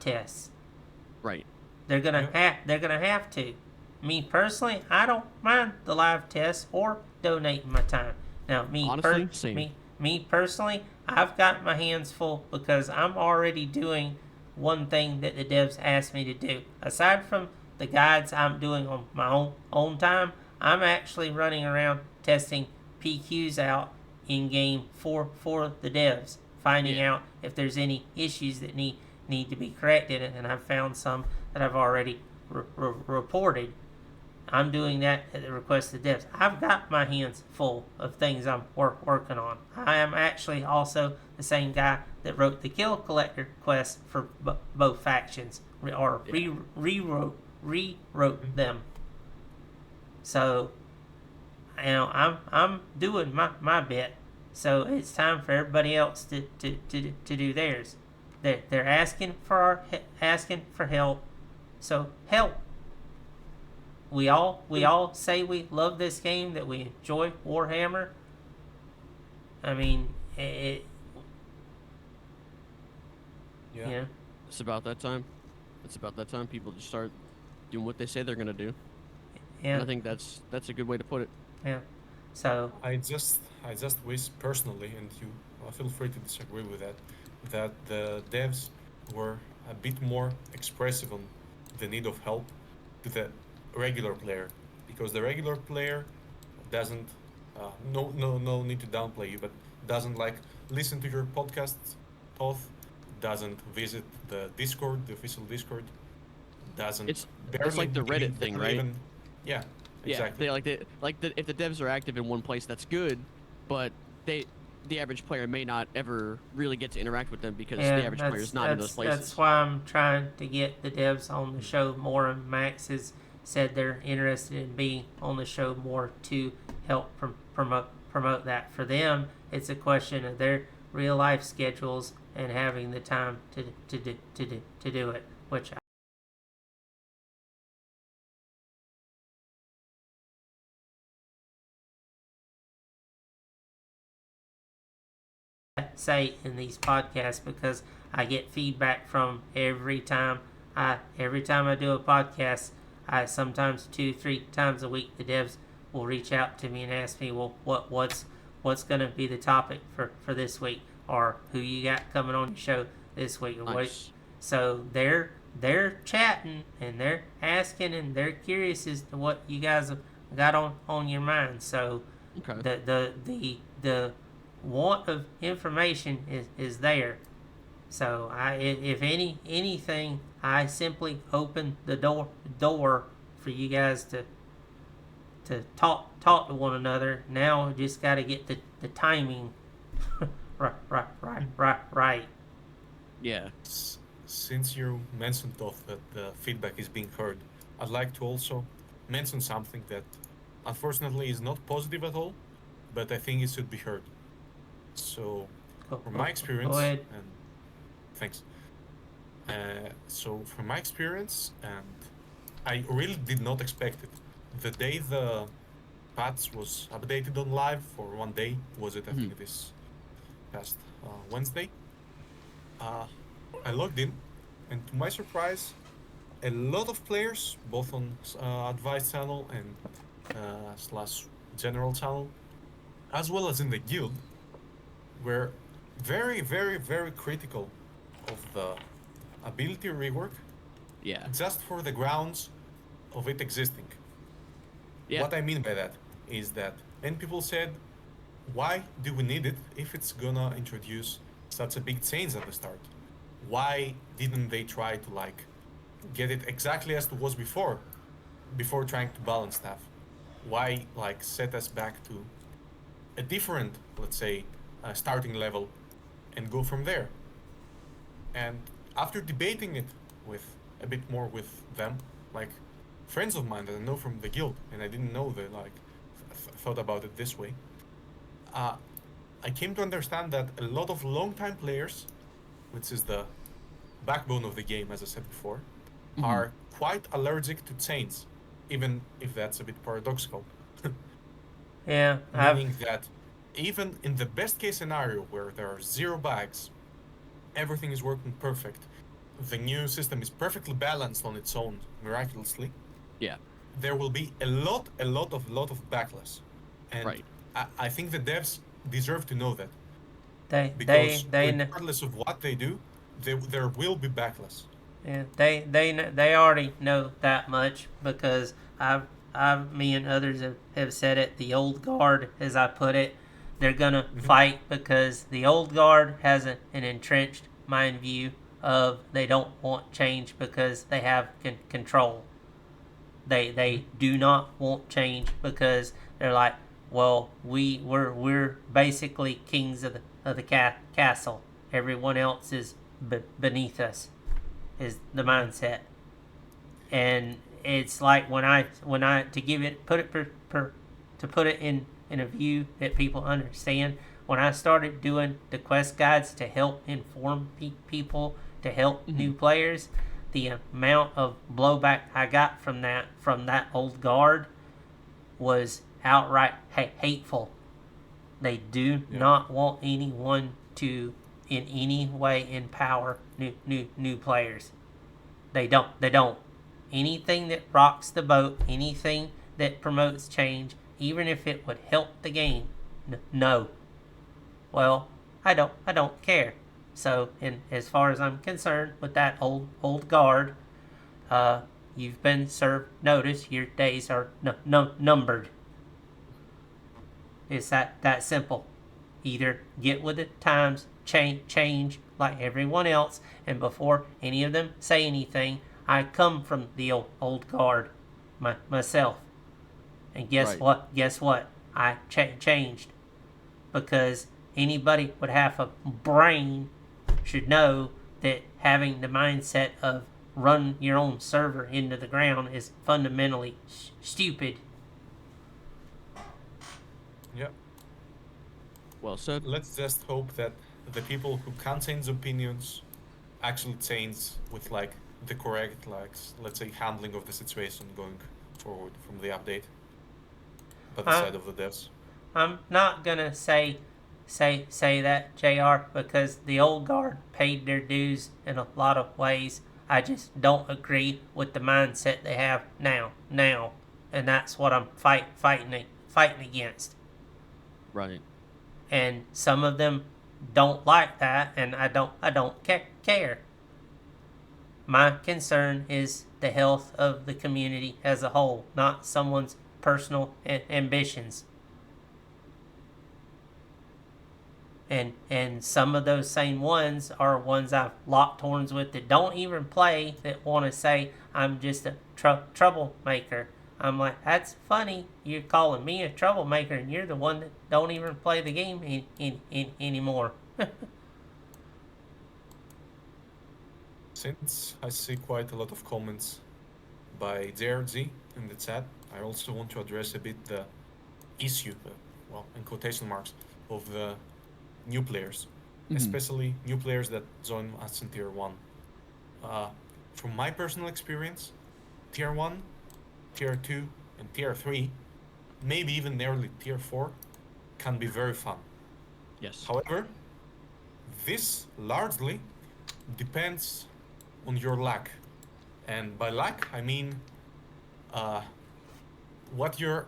tests. Right. They're gonna have to. Me personally, I don't mind the live tests or donating my time. Now, Honestly, same. me personally, I've got my hands full because I'm already doing one thing that the devs asked me to do. Aside from the guides I'm doing on my own time, I'm actually running around testing PQs out in game for the devs, finding out if there's any issues that need to be corrected, and I've found some that I've already reported. I'm doing that at the request of the devs. I've got my hands full of things I'm working on. I am actually also the same guy that wrote the Kill Collector quest for both factions, or rewrote them. So, I'm doing my bit. So it's time for everybody else to do theirs. They're asking for help. So help. We all say we love this game, that we enjoy Warhammer. I mean, Yeah. It's about that time. People just start doing what they say they're gonna do. Yeah. And I think that's a good way to put it. Yeah. So I just wish personally, and you feel free to disagree with that the devs were a bit more expressive on the need of help to the regular player, because the regular player doesn't no need to downplay you, but doesn't like listen to your podcasts, doesn't visit the Discord, the official Discord, doesn't. It's like the Reddit thing, right? Yeah. Yeah, Exactly. if the devs are active in one place, that's good, but the average player may not ever really get to interact with them because the average player is not in those places. That's why I'm trying to get the devs on the show more, and Max has said they're interested in being on the show more to help promote that. For them, it's a question of their real life schedules and having the time to do it, which I say in these podcasts, because I get feedback from every time I do a podcast. I sometimes 2-3 times a week the devs will reach out to me and ask me, well, what's going to be the topic for this week, or who you got coming on your show this week, or Nice. So they're chatting and they're asking and they're curious as to what you guys have got on your mind. So Okay. the want of information is there. So if anything, I simply open the door for you guys to talk to one another. Now just got to get the timing right. Yeah. Since you mentioned that the feedback is being heard, I'd like to also mention something that unfortunately is not positive at all, but I think it should be heard. So, from my experience, Go ahead. and thanks. So, from my experience, and I really did not expect it. The day the patch was updated on live for one day, was it? I think this past Wednesday. I logged in, and to my surprise, a lot of players, both on advice channel and slash general channel, as well as in the guild, were very, very, very critical of the ability rework, Yeah. just for the grounds of it existing. Yeah. What I mean by that is that many people said, why do we need it if it's gonna introduce such a big change at the start? Why didn't they try to like get it exactly as it was before trying to balance stuff? Why like set us back to a different, let's say, starting level and go from there? And after debating it with a bit more with them, like friends of mine that I know from the guild, and I didn't know that like thought about it this way, uh, I came to understand that a lot of long-time players, which is the backbone of the game, as I said before, are quite allergic to change, even if that's a bit paradoxical. Yeah, Meaning that even in the best case scenario where there are zero bugs, everything is working perfect, the new system is perfectly balanced on its own, miraculously, Yeah. there will be a lot of backlash. And Right. I think the devs deserve to know that. they Because they regardless of what they do, there will be backlash. Yeah, they already know that much because me and others have said it. The old guard, as I put it, they're gonna fight because the old guard has an entrenched mind view of they don't want change because they have control. They do not want change because they're like, well, we're basically kings of the castle. Everyone else is beneath us. Is the mindset, and it's like when I to give it put it to put it in a view that people understand. When I started doing the quest guides to help inform people, to help new players, the amount of blowback I got from that old guard was outright hateful. They do not want anyone to in any way empower new players. They don't. Anything that rocks the boat, anything that promotes change, even if it would help the game, no. Well, I don't care. So, as far as I'm concerned, with that old guard, you've been served notice. Your days are numbered. It's that simple. Either get with the times, change like everyone else, and before any of them say anything, I come from the old guard myself. And guess what? I changed. Because anybody with half a brain should know that having the mindset of run your own server into the ground is fundamentally stupid. Yeah. Well said. Let's just hope that the people who can't change opinions actually change with like the correct, like let's say, handling of the situation going forward from the update by the side of the devs. I'm not gonna say that, JR, because the old guard paid their dues in a lot of ways. I just don't agree with the mindset they have now, and that's what I'm fighting against. Right. And some of them don't like that, and I don't care. My concern is the health of the community as a whole, not someone's personal ambitions. And some of those same ones are ones I've locked horns with that don't even play, that want to say I'm just a troublemaker. I'm like, that's funny. You're calling me a troublemaker, and you're the one that don't even play the game anymore. Since I see quite a lot of comments by JRG in the chat, I also want to address a bit the issue, well, in quotation marks, of the new players, especially new players that join us in Tier 1. From my personal experience, Tier 1, Tier 2, and Tier 3, maybe even nearly Tier 4, can be very fun. Yes. However, this largely depends on your luck. And by luck, I mean what you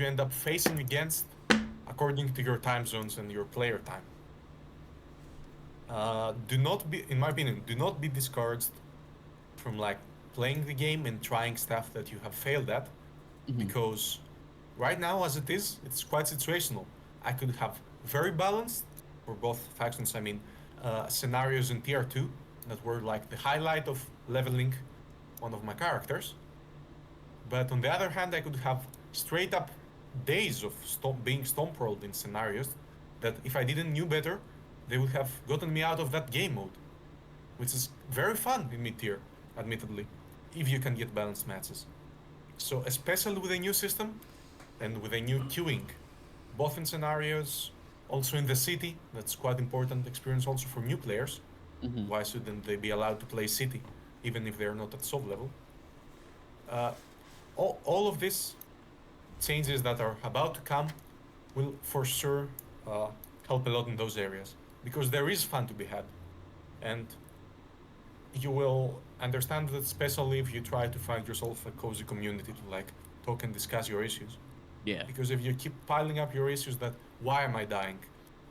end up facing against according to your time zones and your player time. Do not be, in my opinion, do not be discouraged from like playing the game and trying stuff that you have failed at, because right now, as it is, it's quite situational. I could have very balanced for both factions. I mean, scenarios in tier 2 that were like the highlight of leveling one of my characters. But on the other hand, I could have straight up days of being stomp-rolled in scenarios that if I didn't knew better, they would have gotten me out of that game mode, which is very fun in mid-tier, admittedly, if you can get balanced matches. So especially with a new system and with a new queuing, both in scenarios, also in the city, that's quite important experience also for new players. Why shouldn't they be allowed to play city, even if they're not at sub level? All of these changes that are about to come will for sure help a lot in those areas, because there is fun to be had. And you will understand that, especially if you try to find yourself a cozy community to like talk and discuss your issues. Yeah. Because if you keep piling up your issues that why am I dying?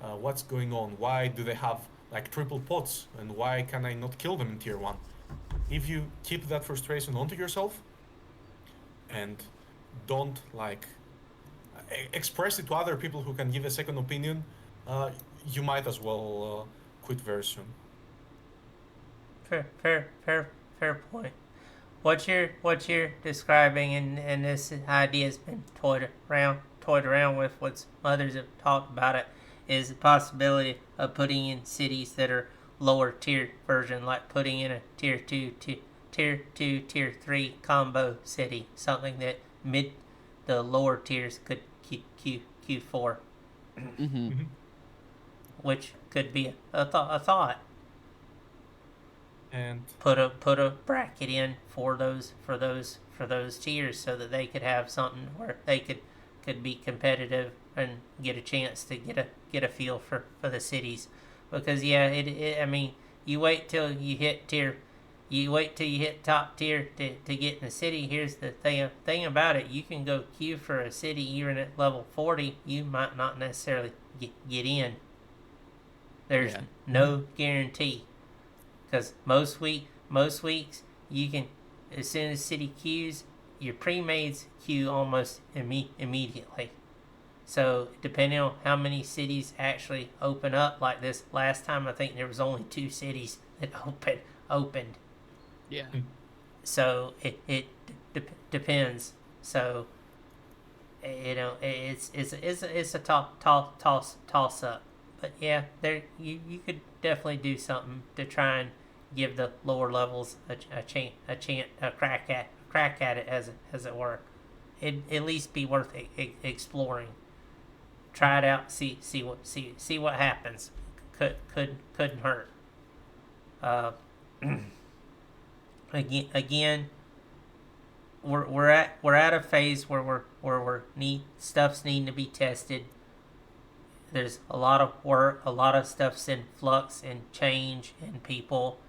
What's going on? Why do they have like triple pots? And why can I not kill them in tier 1? If you keep that frustration onto yourself and don't like express it to other people who can give a second opinion, you might as well quit very soon. Fair point. What you're describing, and this idea has been toyed around with. What others have talked about it is the possibility of putting in cities that are lower tier version, like putting in a tier 2, tier 3 combo city, something that the lower tiers could queue for, which could be a thought. And put a bracket in for those tiers so that they could have something where they could be competitive and get a chance to get a feel for the cities. Because I mean, you wait till you hit top tier to get in the city. Here's the thing about it: you can go queue for a city even at level 40. You might not necessarily get in. There's no guarantee. Because most weeks you can, as soon as city queues, your pre-mades queue almost immediately. So depending on how many cities actually open up, like this last time, I think there was only 2 cities that opened. Yeah. So it depends. So it's a toss up. But yeah, there you could definitely do something to try and give the lower levels a crack at it, as it were. It'd at least be worth exploring. Try it out, see what happens. Couldn't hurt. Again, we're at a phase where stuff's needing to be tested. There's a lot of work, a lot of stuff's in flux and change, and people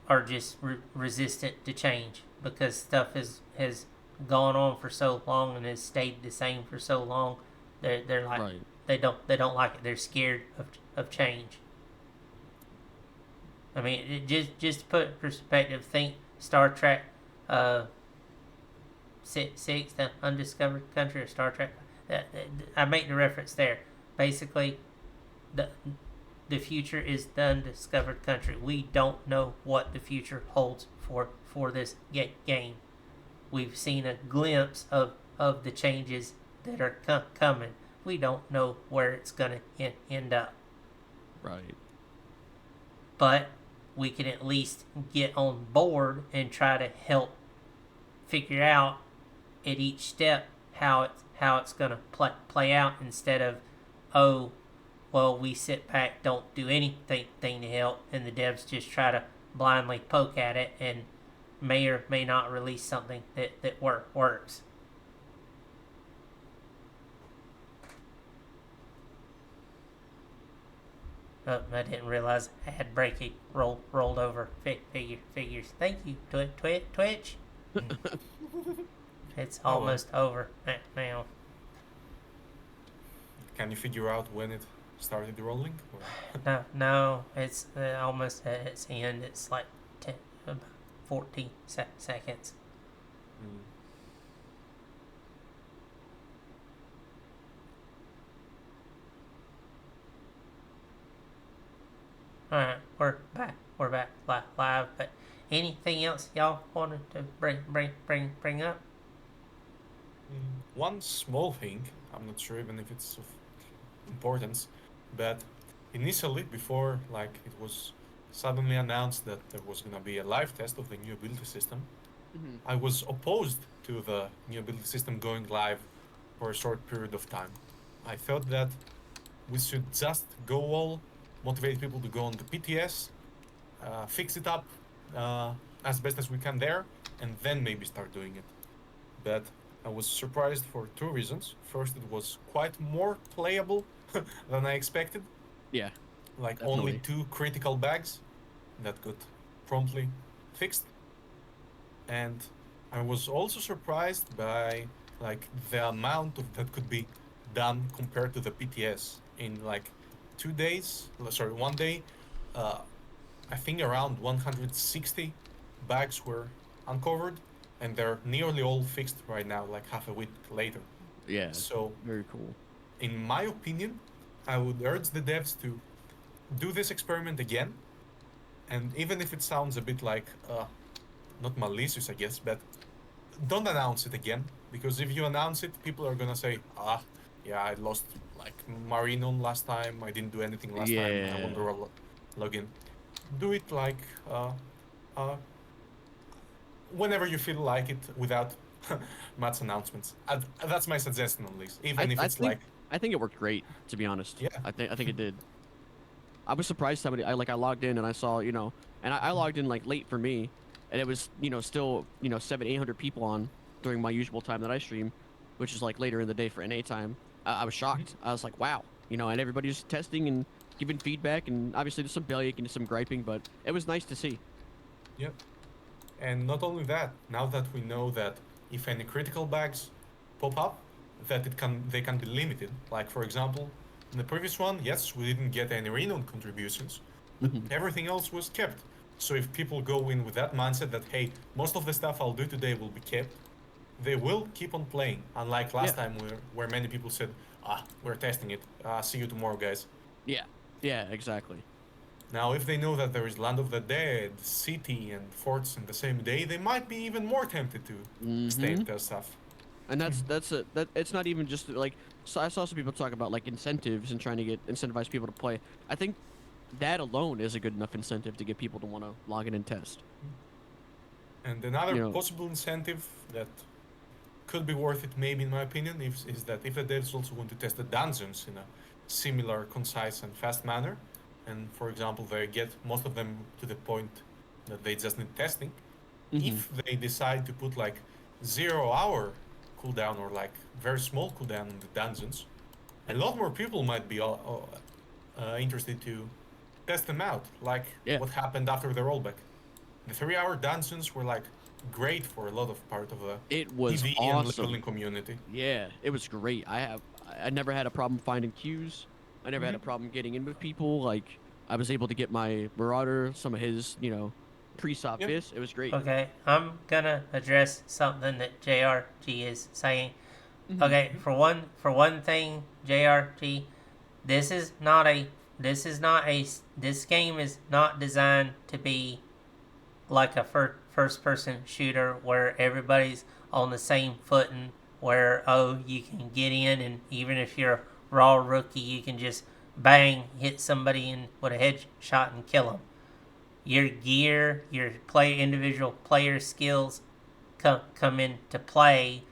are just resistant to change because stuff has gone on for so long and has stayed the same for so long. They're like Right. they don't like it. They're scared of change. I mean, just to put in perspective, think Star Trek 6, the Undiscovered Country, of Star Trek. I make the reference there. Basically, the future is the undiscovered country. We don't know what the future holds for this game. We've seen a glimpse of the changes that are coming. We don't know where it's going to end up. Right. But we can at least get on board and try to help figure out at each step how it's going to play out, instead of, we sit back, don't do anything to help, and the devs just try to blindly poke at it and may or may not release something that works. Oh, I didn't realize ad breaking rolled over figures. Thank you, Twitch. It's almost over now. Can you figure out when it started rolling? Or? No, it's almost at its end. It's like 14 seconds. Alright, we're back. We're back live. But anything else y'all wanted to bring up? One small thing, I'm not sure even if it's of importance, but initially, before like it was suddenly announced that there was gonna be a live test of the new ability system, I was opposed to the new ability system going live for a short period of time. I thought that we should just go all, motivate people to go on the PTS, fix it up as best as we can there, and then maybe start doing it. But I was surprised for two reasons. First, it was quite more playable than I expected. Yeah. Like Definitely. only two critical bags that got promptly fixed. And I was also surprised by like the amount of that could be done compared to the PTS in like 2 days. Sorry, one day. Uh, I think around 160 bags were uncovered, and they're nearly all fixed right now, like half a week later. Yeah. So, Very cool. in my opinion, I would urge the devs to do this experiment again. And even if it sounds a bit like, not malicious, I guess, but don't announce it again. Because if you announce it, people are gonna say, yeah, I lost like Marinon last time, I didn't do anything last time, I Yeah. want to log in. Do it like, whenever you feel like it without much announcements. That's my suggestion at least. Even if it's like, I think it worked great, to be honest. Yeah. I think it did. I was surprised somebody I logged in and I saw, and I logged in like late for me, and it was, still, 700-800 people on during my usual time that I stream, which is like later in the day for NA time. I was shocked. I was like, wow, and everybody's testing and giving feedback, and obviously there's some bellyache and some griping, but it was nice to see. Yep. And not only that, now that we know that if any critical bags pop up, that they can be limited. Like for example, in the previous one, yes, we didn't get any Rune contributions, but everything else was kept. So if people go in with that mindset that hey, most of the stuff I'll do today will be kept, they will keep on playing. Unlike last time where many people said, we're testing it. See you tomorrow, guys. Yeah. Yeah, exactly. Now, if they know that there is Land of the Dead, City, and Forts in the same day, they might be even more tempted to stay and test stuff. And that it's not even just like, so I saw some people talk about like incentives and trying to incentivize people to play. I think that alone is a good enough incentive to get people to want to log in and test. And another possible incentive that could be worth it, maybe in my opinion, is that if the devs also want to test the dungeons in a similar, concise, and fast manner, and for example, they get most of them to the point that they just need testing, if they decide to put like 0-hour cooldown or like very small cooldown in the dungeons, a lot more people might be interested to test them out, like what happened after the rollback. The 3-hour dungeons were like great for a lot of part of the It was PvE awesome. and leveling community. Yeah, it was great. I never had a problem finding queues. I never had a problem getting in with people. Like, I was able to get my Marauder, some of his, pre-sop fists. It was great. Okay, I'm gonna address something that JRG is saying. Okay, for one thing, JRG, this game is not designed to be like a first-person shooter where everybody's on the same footing, where you can get in, and even if you're a raw rookie, you can just bang, hit somebody with a headshot and kill them. Your gear, your individual player skills come into play,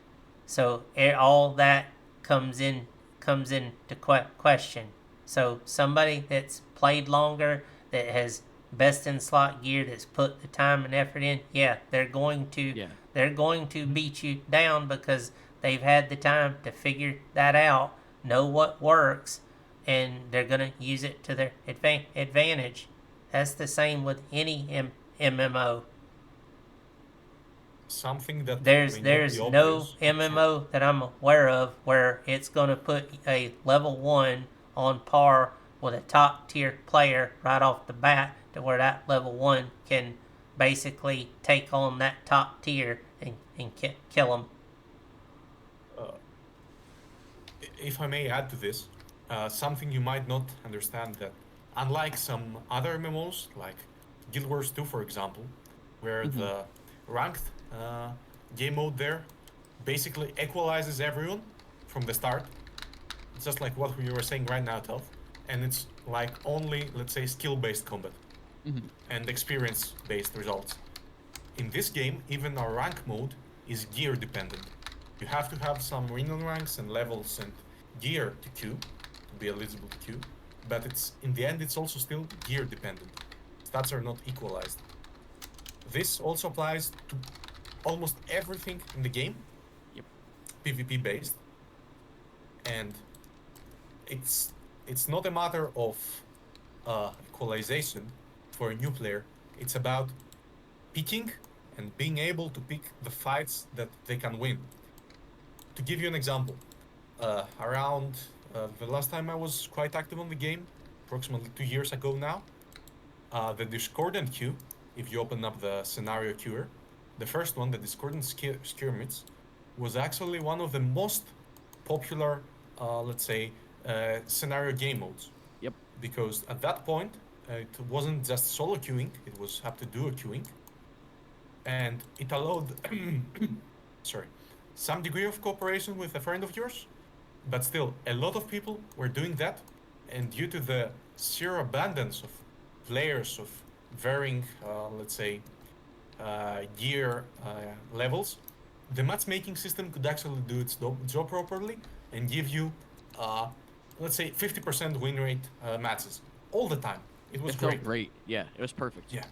so all that comes into question. So somebody that's played longer, that has best in slot gear, that's put the time and effort in, they're going to beat you down because they've had the time to figure that out, know what works, and they're going to use it to their advantage. That's the same with any MMO. Something that there's no MMO that I'm aware of where it's going to put a level 1 on par with a top tier player right off the bat, to where that level 1 can basically take on that top tier and kill them. If I may add to this, something you might not understand that unlike some other MMOs, like Guild Wars 2, for example, where the ranked game mode there basically equalizes everyone from the start. It's just like what we were saying right now, Telf. And it's like only, let's say, skill-based combat and experience-based results. In this game, even our rank mode is gear dependent. You have to have some renown ranks and levels and gear to queue, to be eligible to queue, but it's in the end it's also still gear dependent. Stats are not equalized. This also applies to almost everything in the game, PvP based, and it's not a matter of equalization for a new player. It's about picking and being able to pick the fights that they can win. To give you an example, around the last time I was quite active on the game, approximately 2 years ago now, the discordant queue, if you open up the scenario queuer, the first one, the discordant skirmish, was actually one of the most popular, let's say, scenario game modes. Yep. Because at that point, it wasn't just solo queuing, it was have to do a queuing, and it allowed, sorry, some degree of cooperation with a friend of yours, but still, a lot of people were doing that, and due to the sheer abundance of players of varying, let's say, gear levels, the matchmaking system could actually do its job properly and give you, let's say, 50% win rate matches all the time. It was felt great. Yeah, it was perfect. Yeah.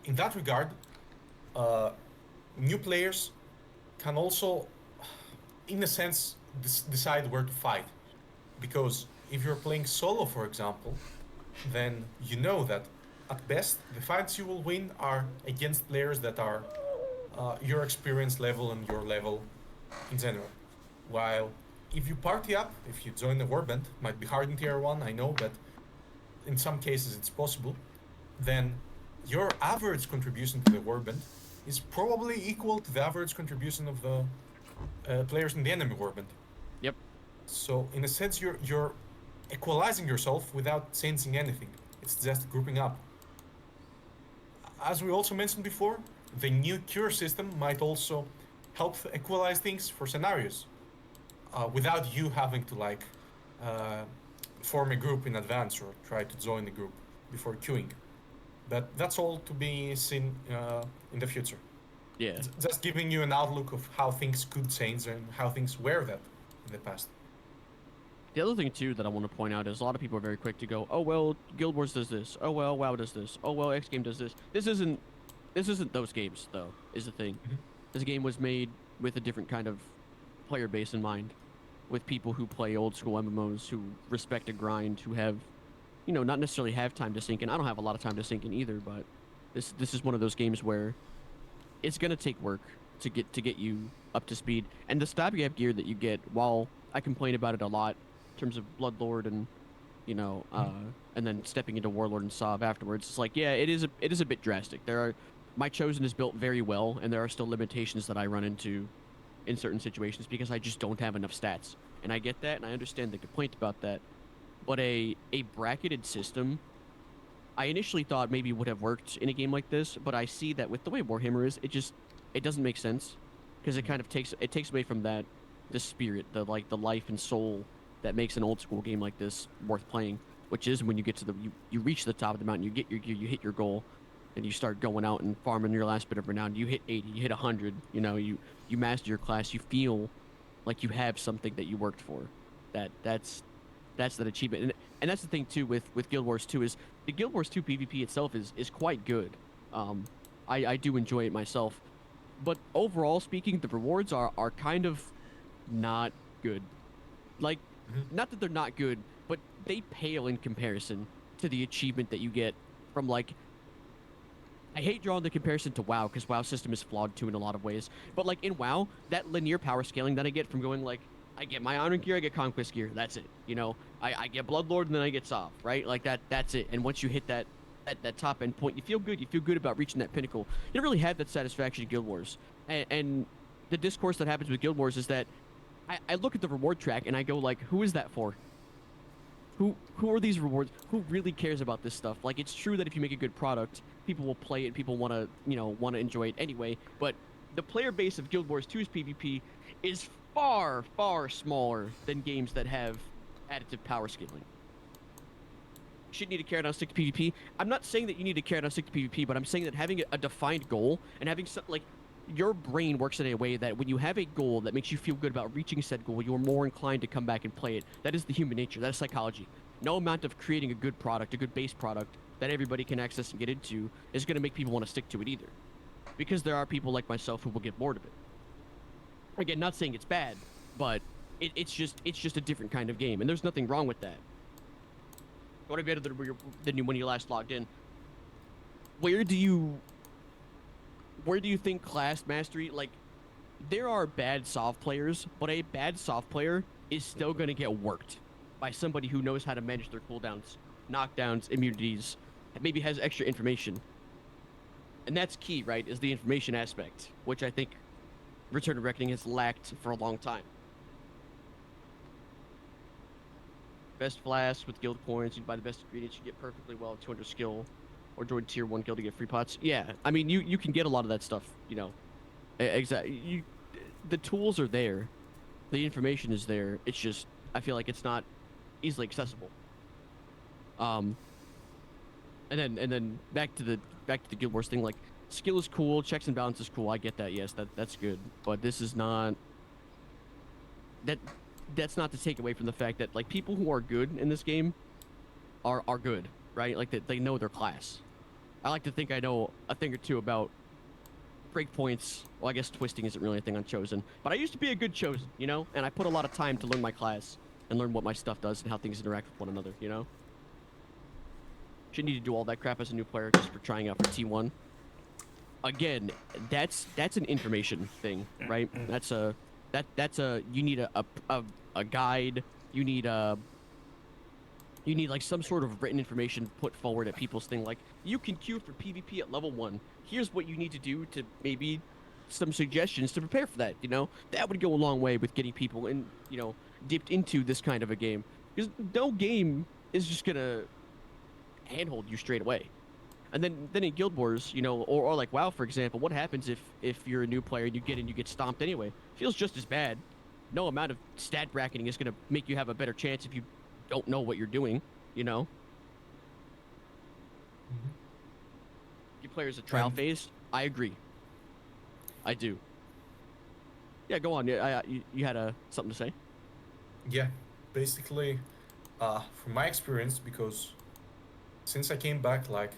In that regard, new players can also, in a sense, decide where to fight. Because if you're playing solo, for example, then you know that at best, the fights you will win are against players that are your experience level and your level in general. While if you party up, if you join the warband, might be hard in tier 1, I know, but in some cases it's possible, then your average contribution to the warband is probably equal to the average contribution of the players in the enemy warband. Yep. So in a sense, you're equalizing yourself without changing anything. It's just grouping up. As we also mentioned before, the new cure system might also help equalize things for scenarios, without you having to like form a group in advance or try to join the group before queuing. But that's all to be seen in the future. Yeah. Just giving you an outlook of how things could change and how things were that in the past. The other thing too that I want to point out is a lot of people are very quick to go, oh well, Guild Wars does this. Oh well, WoW does this. Oh well, X game does this. This isn't those games though. Is the thing. This game was made with a different kind of player base in mind, with people who play old school MMOs, who respect a grind, who have, you know, not necessarily have time to sink in. I don't have a lot of time to sink in either, but this is one of those games where it's gonna take work to get you up to speed. And the stopgap gear that you get, while I complain about it a lot in terms of Bloodlord and, you know, and then stepping into Warlord and Sov afterwards, it's like, yeah, it is a bit drastic. My Chosen is built very well, and there are still limitations that I run into in certain situations because I just don't have enough stats. And I get that, and I understand the complaint about that. But a bracketed system, I initially thought maybe would have worked in a game like this, but I see that with the way Warhammer is, it doesn't make sense, because it kind of takes away from the spirit, the life and soul that makes an old school game like this worth playing, which is when you get to you reach the top of the mountain, you get your gear, you hit your goal, and you start going out and farming your last bit of renown. You hit 80, you hit 100, you know, you master your class, you feel like you have something that you worked for. That's that achievement. And that's the thing too with Guild Wars 2 is the Guild Wars 2 PvP itself is quite good. I do enjoy it myself. But overall speaking, the rewards are kind of not good. Like, not that they're not good, but they pale in comparison to the achievement that you get from, like, I hate drawing the comparison to WoW, because WoW system is flawed too in a lot of ways. But like in WoW, that linear power scaling that I get from going like, I get my Honor gear, I get Conquest gear, that's it. You know, I get Bloodlord and then I get Sov, right? Like that's it. And once you hit that top end point, you feel good. You feel good about reaching that pinnacle. You don't really have that satisfaction in Guild Wars. And the discourse that happens with Guild Wars is that I look at the reward track and I go like, who is that for? who are these rewards? Who really cares about this stuff? Like, it's true that if you make a good product, people will play it, people want to, want to enjoy it anyway, but the player base of Guild Wars 2's PvP is far, far smaller than games that have additive power scaling. You shouldn't need to carry down stick to PvP. I'm not saying that you need to carry down stick to PvP, but I'm saying that having a defined goal and having like your brain works in a way that when you have a goal that makes you feel good about reaching said goal, you're more inclined to come back and play it. That is the human nature. That is psychology. No amount of creating a good product, a good base product that everybody can access and get into is going to make people want to stick to it either. Because there are people like myself who will get bored of it. Again, not saying it's bad, but it's just a different kind of game, and there's nothing wrong with that. What have you had than when you last logged in? Where do you think class mastery, like, there are bad soft players, but a bad soft player is still going to get worked by somebody who knows how to manage their cooldowns, knockdowns, immunities, and maybe has extra information. And that's key, right, is the information aspect, which I think Return of Reckoning has lacked for a long time. Best flask with guild coins, you buy the best ingredients, you get perfectly well at 200 skill, or join tier 1 guild to get free pots. Yeah, I mean, you can get a lot of that stuff, Exactly. The tools are there, the information is there. It's just, I feel like it's not easily accessible. And then back to the Guild Wars thing, like, skill is cool, checks and balance is cool. I get that, yes, that's good. But this is not that's not to take away from the fact that, like, people who are good in this game are good, right? Like, they know their class. I like to think I know a thing or two about breakpoints. Well, I guess twisting isn't really a thing on Chosen, but I used to be a good Chosen, and I put a lot of time to learn my class and learn what my stuff does and how things interact with one another, Shouldn't need to do all that crap as a new player just for trying out for T1. Again, that's an information thing, right? That's a you need a guide. You need like some sort of written information put forward at people's thing, like, you can queue for PvP at level 1. Here's what you need to do to maybe some suggestions to prepare for that, That would go a long way with getting people in, dipped into this kind of a game. Because no game is just gonna handhold you straight away. And then in Guild Wars, or like WoW, for example, what happens if you're a new player and you get in, you get stomped anyway? Feels just as bad. No amount of stat bracketing is gonna make you have a better chance if you don't know what you're doing, Mm-hmm. You players a trial phase. I agree. I do. Yeah, go on. Yeah, you had something to say? Yeah, basically, from my experience, because since I came back like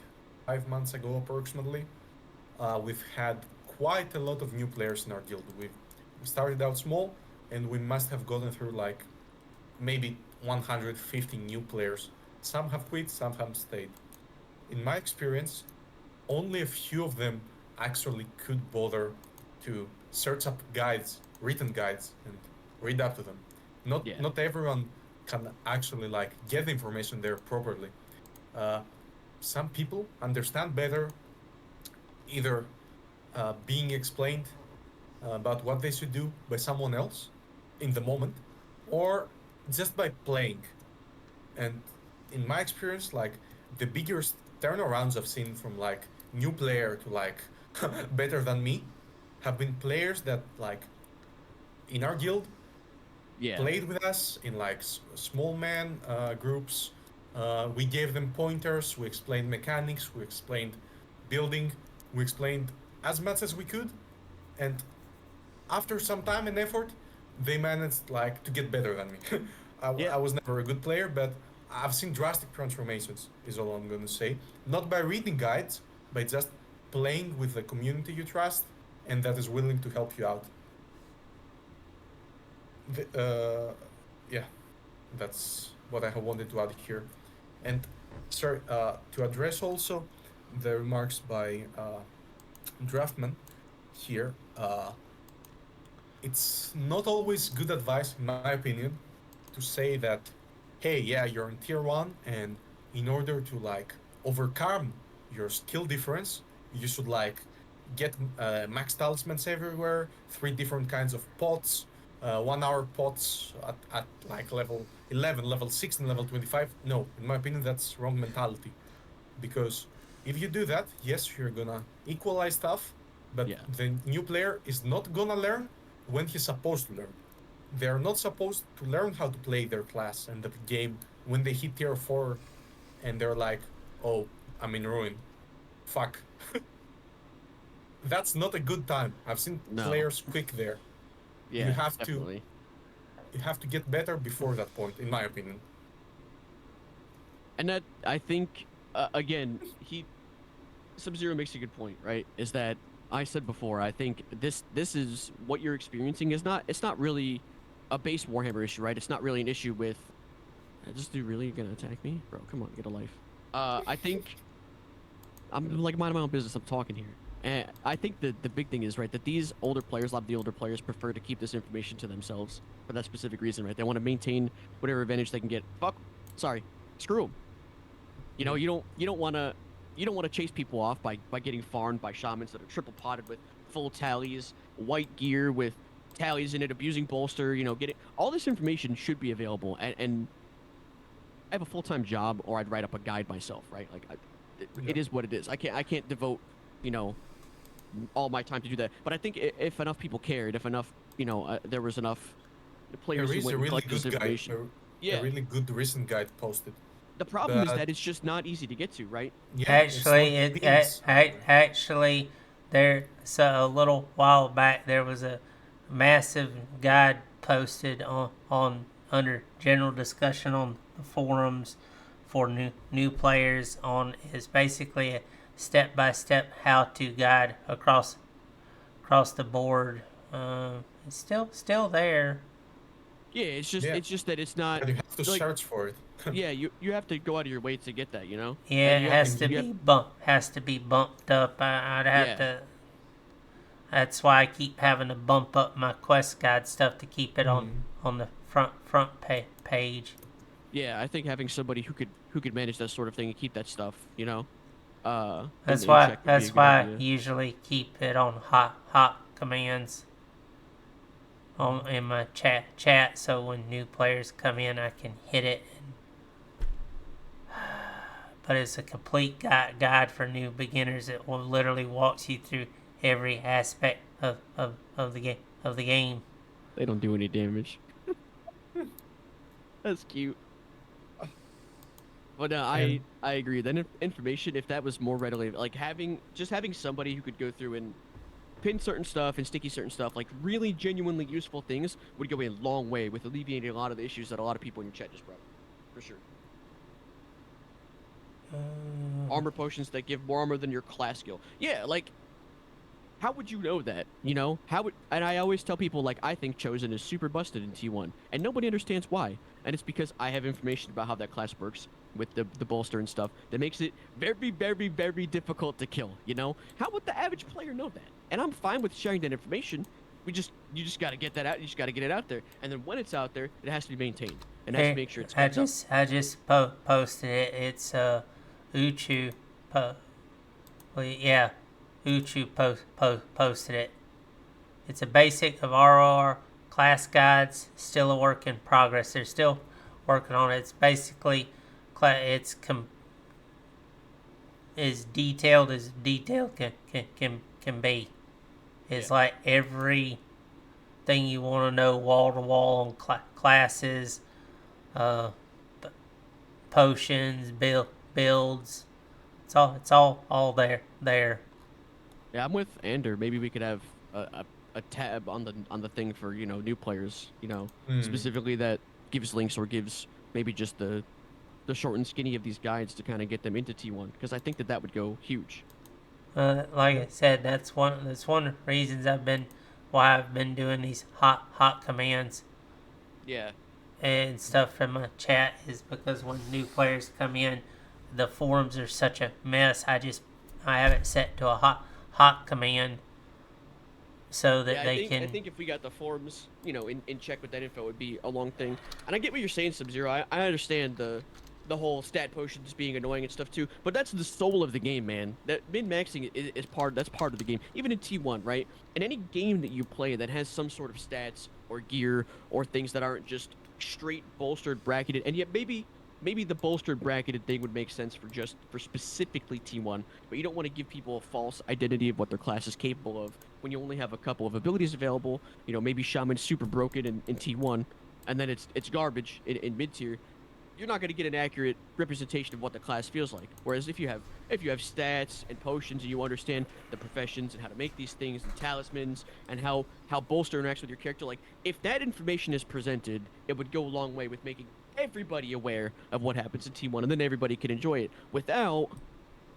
5 months ago approximately, we've had quite a lot of new players in our guild. We started out small, and we must have gotten through like maybe 150 new players. Some have quit, some have stayed. In my experience, only a few of them actually could bother to search up guides, written guides, and read up to them. Not everyone can actually like get the information there properly. Some people understand better either being explained about what they should do by someone else in the moment, or just by playing. And in my experience, like, the biggest turnarounds I've seen from like new player to like better than me have been players that, like, in our guild played with us in like small man groups. We gave them pointers, we explained mechanics, we explained building, we explained as much as we could, and after some time and effort, they managed like to get better than me. I was never a good player, but I've seen drastic transformations, is all I'm gonna say. Not by reading guides, by just playing with the community you trust and that is willing to help you out. Yeah, that's what I wanted to add here. And sorry, to address also the remarks by Draftman here, it's not always good advice, in my opinion, to say that, hey, yeah, you're in tier 1, and in order to like overcome your skill difference, you should like get max talismans everywhere, 3 different kinds of pots, 1 hour pots at like level 11, level 16, level 25. No, in my opinion, that's wrong mentality. Because if you do that, yes, you're gonna equalize stuff, but Yeah. the new player is not gonna learn when he's supposed to learn. They're not supposed to learn how to play their class and the game when they hit tier 4 and they're like, oh, I'm in ruin. Fuck. That's not a good time. I've seen No. players quick there. Yeah. You have definitely. You have to get better before that point, in my opinion. And that, I think, again, Sub-Zero makes a good point, right? Is that I said before, I think this is what you're experiencing is not, it's not really a base Warhammer issue, right? It's not really an issue with, is this dude really gonna attack me? Bro, come on, get a life. I think, I'm like minding my own business, I'm talking here. And I think the big thing is, right, that these older players, a lot of the older players prefer to keep this information to themselves for that specific reason, right? They want to maintain whatever advantage they can get. Screw them. You know, you don't want to chase people off by getting farmed by shamans that are triple potted with full tallies, white gear with tallies in it, abusing bolster. You know, getting all this information should be available. And I have a full-time job, or I'd write up a guide myself, right? Like, it is what it is. I can't devote, you know, all my time to do that. But I think if enough people cared, if enough, you know, there was enough players There who is went a and really collected this good guide, information. a really good recent guide posted. The problem is But- that it's just not easy to get to, right? Yeah, it's not themes. Actually, a little while back there was a massive guide posted on under general discussion on the forums for new players. On is basically a step-by-step how-to guide across the board. It's still there. Yeah, it's just Yeah. it's just that it's not. But you have to like, search for it. Yeah, you have to go out of your way to get that, you know. Yeah, And it you has have- to you be have- bumped up. I'd have Yeah. to. That's why I keep having to bump up my quest guide stuff to keep it on the front page. Yeah, I think having somebody who could manage that sort of thing and keep that stuff, you know. That's in why check would be a good I idea. usually keep it on hot commands in my chat, so when new players come in, I can hit it. But it's a complete guide for new beginners. It will literally walks you through every aspect of the game. They don't do any damage. That's cute. But no, I agree. That information, if that was more readily, like having somebody who could go through and pin certain stuff and sticky certain stuff, like really genuinely useful things, would go a long way with alleviating a lot of the issues that a lot of people in your chat just brought up, for sure. Armor potions that give more armor than your class skill. Yeah, like, how would you know that? You know, and I always tell people, like, I think Chosen is super busted in T1, and nobody understands why. And it's because I have information about how that class works with the bolster and stuff that makes it very, very, very difficult to kill, you know? How would the average player know that? And I'm fine with sharing that information. You just got to get that out. You just got to get it out there. And then when it's out there, it has to be maintained. And has to make sure it's kept up. I just posted it. It's Uchu posted it. It's a basic of RoR class guides, still a work in progress. They're still working on it. It's basically as detailed as detail can be. It's like everything you want to know, wall to wall on classes, potions, builds. It's all there. Yeah, I'm with Ander. Maybe we could have a tab on the thing for, you know, new players, you know, specifically that gives links or gives maybe just the short and skinny of these guides to kind of get them into T1, because I think that would go huge. Like I said, that's one of the reasons why I've been doing these hot commands Yeah. and stuff from my chat, is because when new players come in, the forums are such a mess. I have it set to a hot command so that I think if we got the forums, you know, in check with that info, it would be a long thing. And I get what you're saying, Sub-Zero. I understand the whole stat potions being annoying and stuff too, but that's the soul of the game, man. That min-maxing is part of the game, even in T1, right? In any game that you play that has some sort of stats or gear or things that aren't just straight bolstered bracketed. And yet maybe the bolstered bracketed thing would make sense for specifically T1, but you don't want to give people a false identity of what their class is capable of when you only have a couple of abilities available. Maybe Shaman's super broken in T1, and then it's garbage in mid tier. You're not going to get an accurate representation of what the class feels like. Whereas if you have stats and potions and you understand the professions and how to make these things and talismans and how bolster interacts with your character, like if that information is presented, it would go a long way with making everybody aware of what happens in T1, and then everybody can enjoy it without,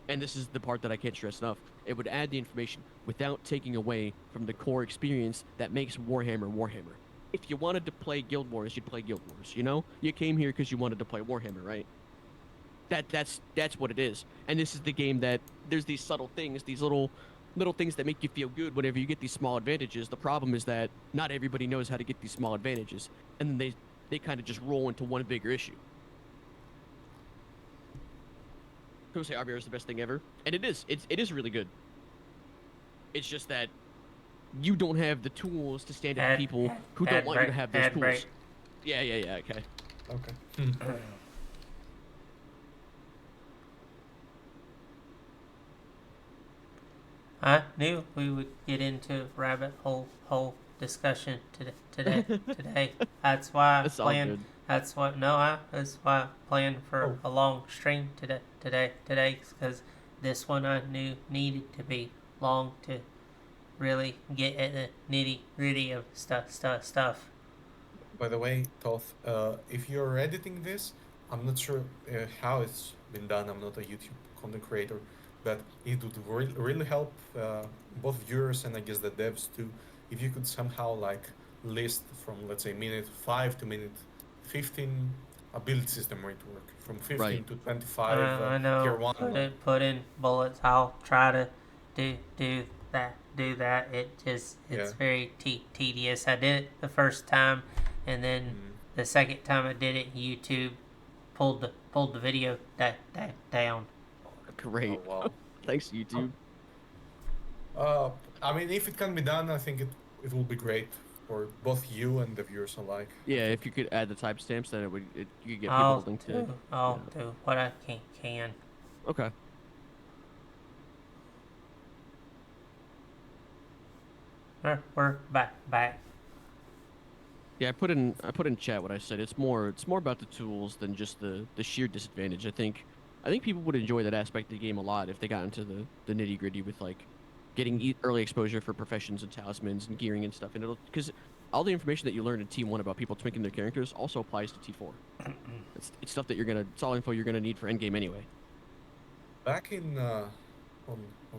and this is the part that I can't stress enough, it would add the information without taking away from the core experience that makes Warhammer Warhammer. If you wanted to play Guild Wars, you'd play Guild Wars, You came here because you wanted to play Warhammer, right? That's what it is. And this is the game that there's these subtle things, these little things that make you feel good whenever you get these small advantages. The problem is that not everybody knows how to get these small advantages, and then they kind of just roll into one bigger issue. People say RBR is the best thing ever, and it is. It is really good. It's just that you don't have the tools to stand up to people who don't want you to have those tools. Break. Yeah, okay. Okay. I knew we would get into rabbit hole discussion today. That's why I planned. That's why I planned for a long stream today because this one I knew needed to be long to really get at the nitty gritty of stuff. By the way, Toth, if you're editing this, I'm not sure how it's been done. I'm not a YouTube content creator, but it would really help both viewers and I guess the devs too, if you could somehow list from, let's say, minute 5 to minute 15 a build system where it work from 15 to 25 I know. tier 1. Put in bullets. I'll try to do that. It's very tedious. I did it the first time, and then the second time I did it, YouTube pulled the video down. Great. Oh, wow. Thanks, YouTube. I mean, if it can be done, I think it will be great for both you and the viewers alike. Yeah, if you could add the timestamps, then you could get I'll people linked to. I'll do what I can. Okay. We're back. Yeah, I put in chat what I said. It's more about the tools than just the sheer disadvantage. I think people would enjoy that aspect of the game a lot if they got into the nitty gritty with getting early exposure for professions and talismans and gearing and stuff. And it'll, because all the information that you learn in T1 about people tweaking their characters also applies to T4. It's stuff that it's all info you're gonna need for endgame anyway. Back in on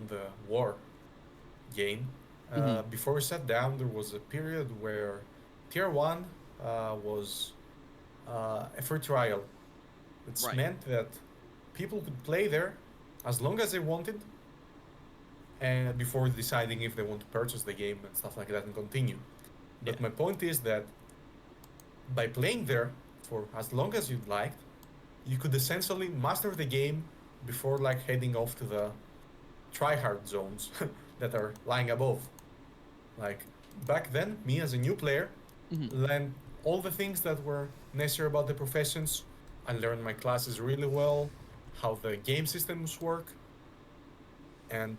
the war game, before we sat down, there was a period where tier 1 was a free trial. It's meant that people could play there as long as they wanted, and before deciding if they want to purchase the game and stuff like that and continue. But my point is that by playing there for as long as you'd liked, you could essentially master the game before heading off to the tryhard zones that are lying above. Back then, me as a new player learned all the things that were necessary about the professions. I learned my classes really well, how the game systems work, and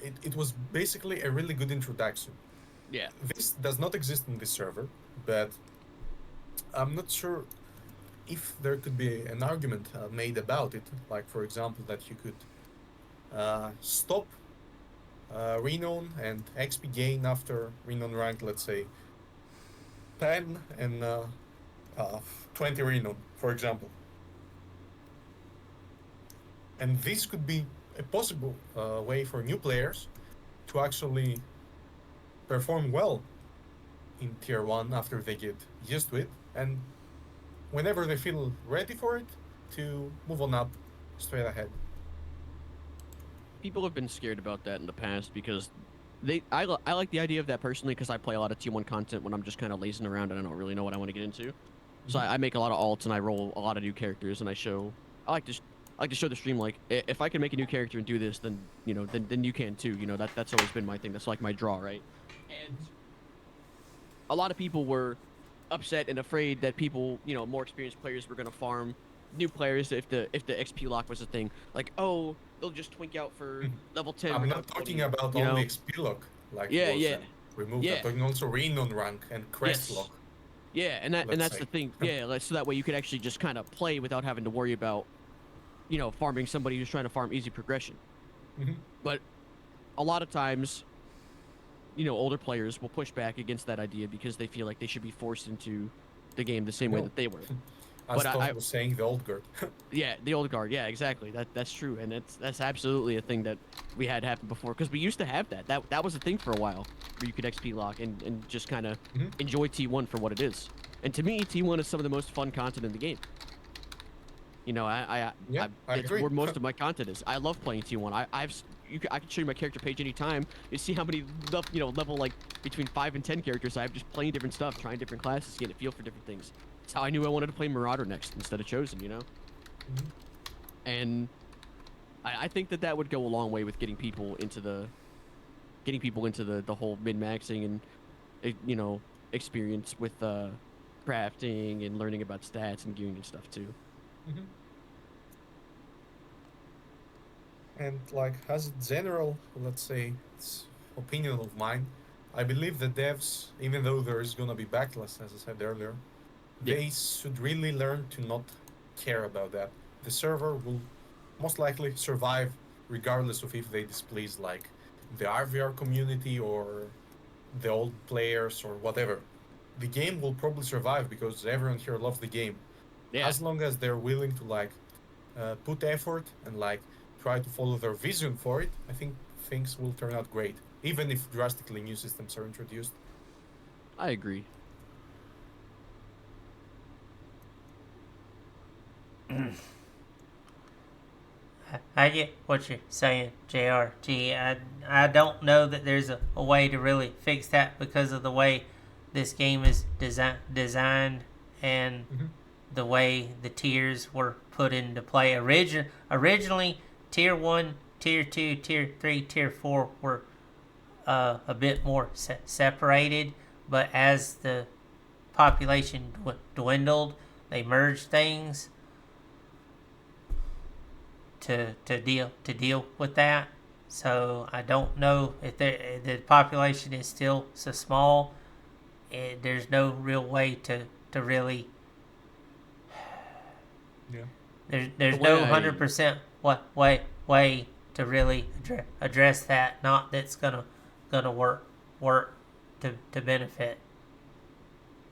it was basically a really good introduction. Yeah. This does not exist in this server, but I'm not sure if there could be an argument made about it. For example, that you could stop renown and XP gain after renown rank, let's say 10 and 20 renown, for example. And this could be a possible way for new players to actually perform well in tier 1 after they get used to it, and whenever they feel ready for it, to move on up straight ahead. People have been scared about that in the past because I like the idea of that personally because I play a lot of T1 content when I'm just kind of lazing around and I don't really know what I want to get into. So I make a lot of alts and I roll a lot of new characters and I like to show the stream if I can make a new character and do this, then then you can too. That's always been my thing. That's my draw, right? And a lot of people were upset and afraid that people, more experienced players were going to farm new players if the XP lock was a thing. Like, oh, they'll just twink out for level 10 I'm without not talking voting, about only XP lock, like Yeah, was yeah, removed. I'm yeah, talking also Rune rank and crest yes, lock, yeah, and let's that's the say. thing. Yeah, like, so that way you could actually just kind of play without having to worry about, farming somebody who's trying to farm easy progression. Mhm. But a lot of times, older players will push back against that idea because they feel like they should be forced into the game the same way No. that they were. As But Tom was saying, the old guard. yeah, the old guard, yeah, exactly. That's true, and that's absolutely a thing that we had happen before because we used to have that. That was a thing for a while where you could XP lock and just kind of Mhm. enjoy T1 for what it is. And to me, T1 is some of the most fun content in the game. Yeah, I That's agree. where most of my content is. I love playing T1. I can show you my character page anytime. You see how many level like between 5 and 10 characters I have just playing different stuff, trying different classes, getting a feel for different things. It's how I knew I wanted to play Marauder next instead of Chosen, Mhm. And I think that would go a long way with getting people into the whole min-maxing and experience with crafting and learning about stats and gearing and stuff too. Mhm. And like as a general, let's say, it's opinion of mine, I believe the devs, even though there is gonna be backlash, as I said earlier, Yeah. they should really learn to not care about that. The server will most likely survive regardless of if they displease like the RVR community or the old players or whatever. The game will probably survive because everyone here loves the game. Yeah. As long as they're willing to like put effort and like try to follow their vision for it, I think things will turn out great. Even if drastically new systems are introduced. I agree. I get what you're saying, JRG. I don't know that there's a way to really fix that because of the way this game is designed and Mm-hmm. the way the tiers were put into play. Originally, Tier 1, Tier 2, Tier 3, Tier 4 were a bit more separated, but as the population dwindled, they merged things to deal with that. So I don't know if the population is still so small. There's no real way to really. Yeah. There's The no way 100% way to really address that. Not that's gonna work to benefit.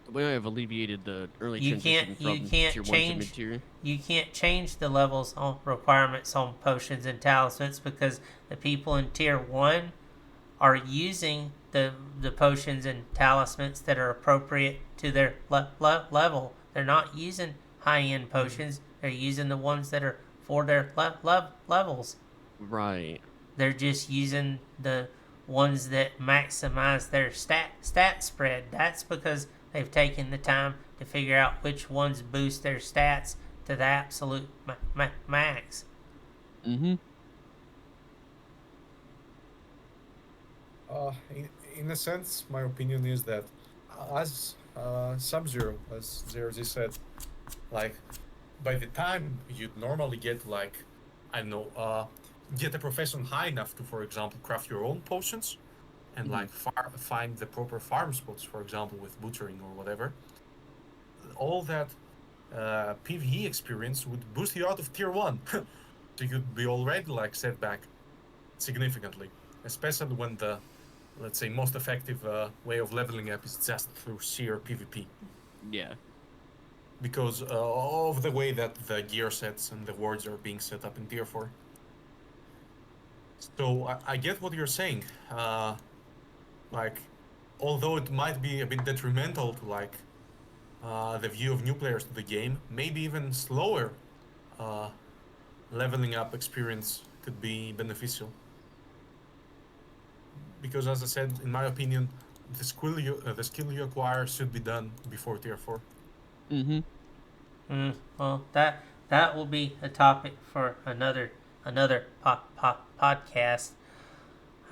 The way I've alleviated the early You transition can't from you tier can't 1 to change mid-tier. you can't change the levels on requirements on potions and talismans because the people in tier 1 are using the potions and talismans that are appropriate to their level. They're not using high-end potions. They're using the ones that are for their levels. Right. They're just using the ones that maximize their stat spread. That's because they've taken the time to figure out which ones boost their stats to the absolute max. Mm-hmm. In a sense, my opinion is that as Sub-Zero, as ZRZ said, like by the time you'd normally get like, I don't know, get a profession high enough to, for example, craft your own potions and like find the proper farm spots, for example, with butchering or whatever, all that PvE experience would boost you out of tier 1. So you'd be already like set back significantly, especially when the, let's say, most effective way of leveling up is just through sheer PvP. Yeah. Because of the way that the gear sets and the wards are being set up in tier 4. So I get what you're saying. Like, although it might be a bit detrimental to like the view of new players to the game, maybe even slower leveling up experience could be beneficial. Because as I said, in my opinion, the skill you acquire should be done before tier 4. Mm-hmm. Well, that will be a topic for another podcast.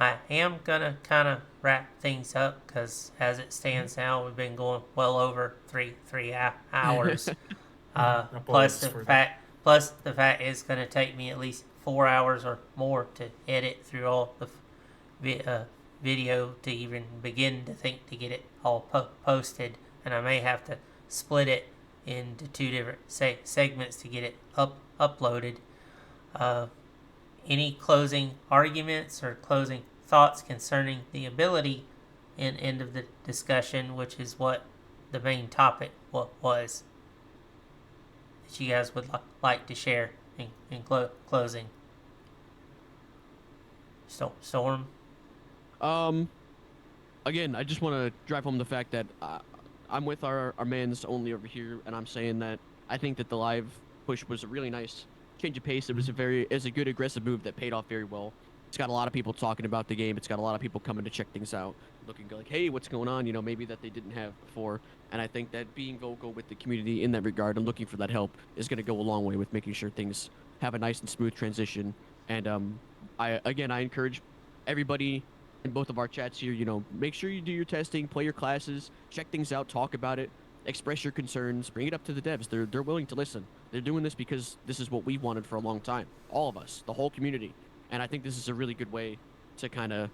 I am gonna kind of wrap things up because as it stands now, we've been going well over three hours. Plus Apologies for that. the fact it's gonna take me at least 4 hours or more to edit through all the video to even begin to think to get it all posted, and I may have to split it into 2 different segments to get it uploaded. Any closing arguments or closing thoughts concerning the ability and end of the discussion, which is what the main topic was, that you guys would like to share in closing? Storm? Again, I just want to drive home the fact that I'm with our mans only over here, and I'm saying that I think that the live push was a really nice change of pace. It was a good aggressive move that paid off very well. It's got a lot of people talking about the game. It's got a lot of people coming to check things out, looking like, hey, what's going on? You know, maybe that they didn't have before. And I think that being vocal with the community in that regard and looking for that help is going to go a long way with making sure things have a nice and smooth transition. And I encourage everybody in both of our chats here, you know, make sure you do your testing, play your classes, check things out, talk about it, express your concerns, bring it up to the devs. They're willing to listen. They're doing this because this is what we wanted for a long time. All of us, the whole community. And I think this is a really good way to kind of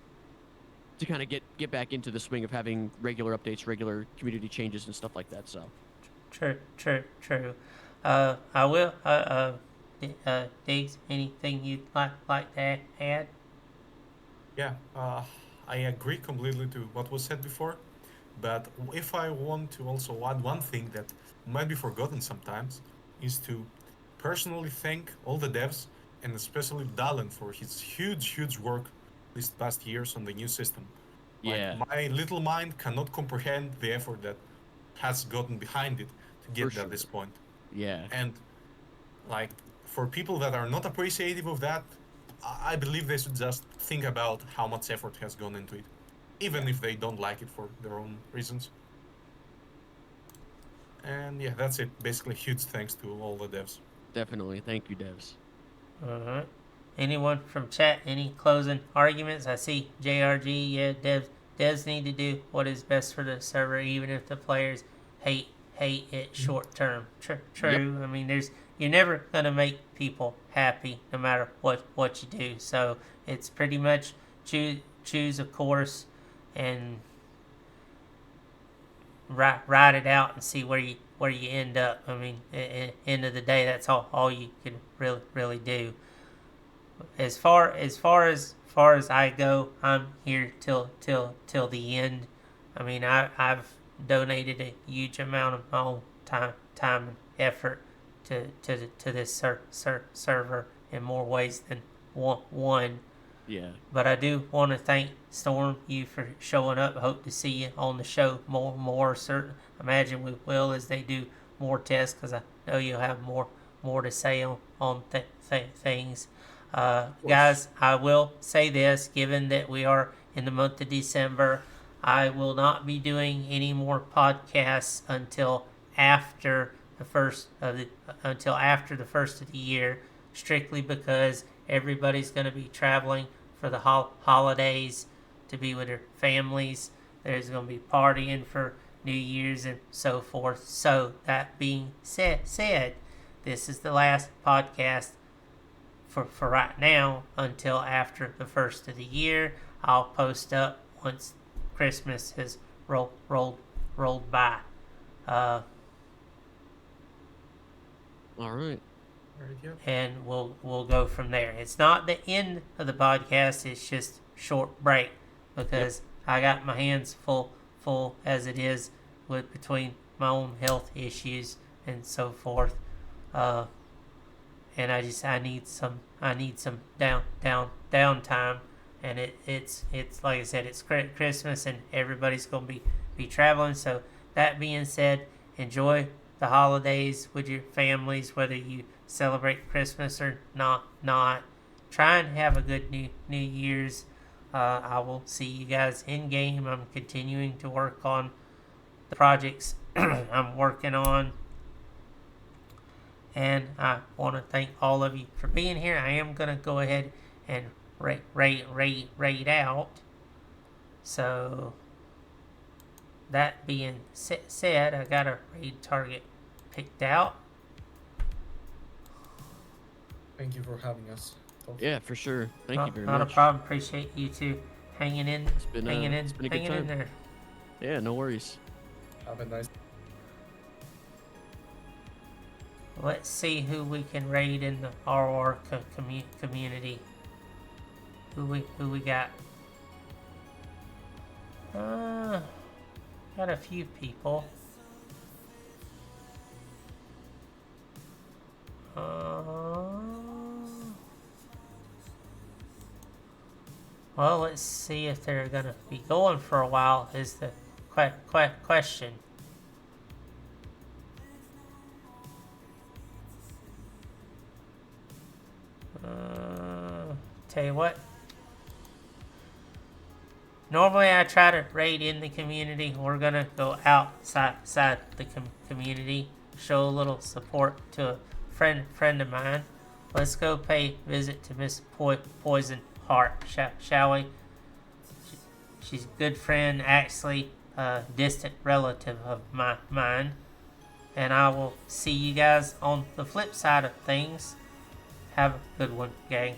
get back into the swing of having regular updates, regular community changes and stuff like that. So True. I will Diggs, anything you'd like to add? Yeah, I agree completely to what was said before, but if I want to also add one thing that might be forgotten sometimes, is to personally thank all the devs, and especially Dallin for his huge work these past years on the new system. yeah, Like, my little mind cannot comprehend the effort that has gotten behind it to get For to this point. yeah, And like, for people that are not appreciative of that, I believe they should just think about how much effort has gone into it, even if they don't like it for their own reasons. And yeah, that's it. Basically, huge thanks to all the devs. definitely. Thank you, devs. Alright. Anyone from chat, any closing arguments? I see JRG, yeah, devs need to do what is best for the server, even if the players hate it short term. True. I mean, you're never gonna make people happy no matter what you do. So it's pretty much choose a course and ride it out and see where you end up. I mean, at end of the day, that's all you can really do. As far as I go, I'm here till the end. I mean, I've donated a huge amount of my own time and effort to this server in more ways than one. Yeah, But I do want to thank Storm, you for showing up. I hope to see you on the show more. Certain, imagine we will as they do more tests, because I know you'll have more to say on things. Guys, I will say this: given that we are in the month of December, I will not be doing any more podcasts until after the first of the year, strictly because everybody's going to be traveling for the holidays to be with their families. There's going to be partying for New Year's and so forth. So that being said, this is the last podcast for right now until after the first of the year. I'll post up once Christmas has rolled by. all right. And we'll go from there. It's not the end of the podcast. It's just short break because I got my hands full as it is with between my own health issues and so forth. And I need some downtime. And it's like I said, it's Christmas and everybody's gonna be traveling. So that being said, enjoy the holidays with your families, whether you celebrate Christmas or not. Try and have a good New Year's. I will see you guys in game. I'm continuing to work on the projects I'm working on, and I want to thank all of you for being here. I am going to go ahead and raid out. So that being said, I got a raid target picked out. Thank you for having us. Yeah, for sure. Thank you very Not much. a problem. Appreciate you two hanging in. It's been a good hanging time. in there. Yeah, no worries. Have a nice. Let's see who we can raid in the RoR community. Who we got? Got a few people. Well, let's see if they're gonna be going for a while. Is the question. Tell you what. Normally I try to raid in the community. We're gonna go outside the community, show a little support to a friend of mine. Let's go pay visit to Miss Poison Heart, shall we? She's a good friend, actually a distant relative of mine. And I will see you guys on the flip side of things. Have a good one, gang.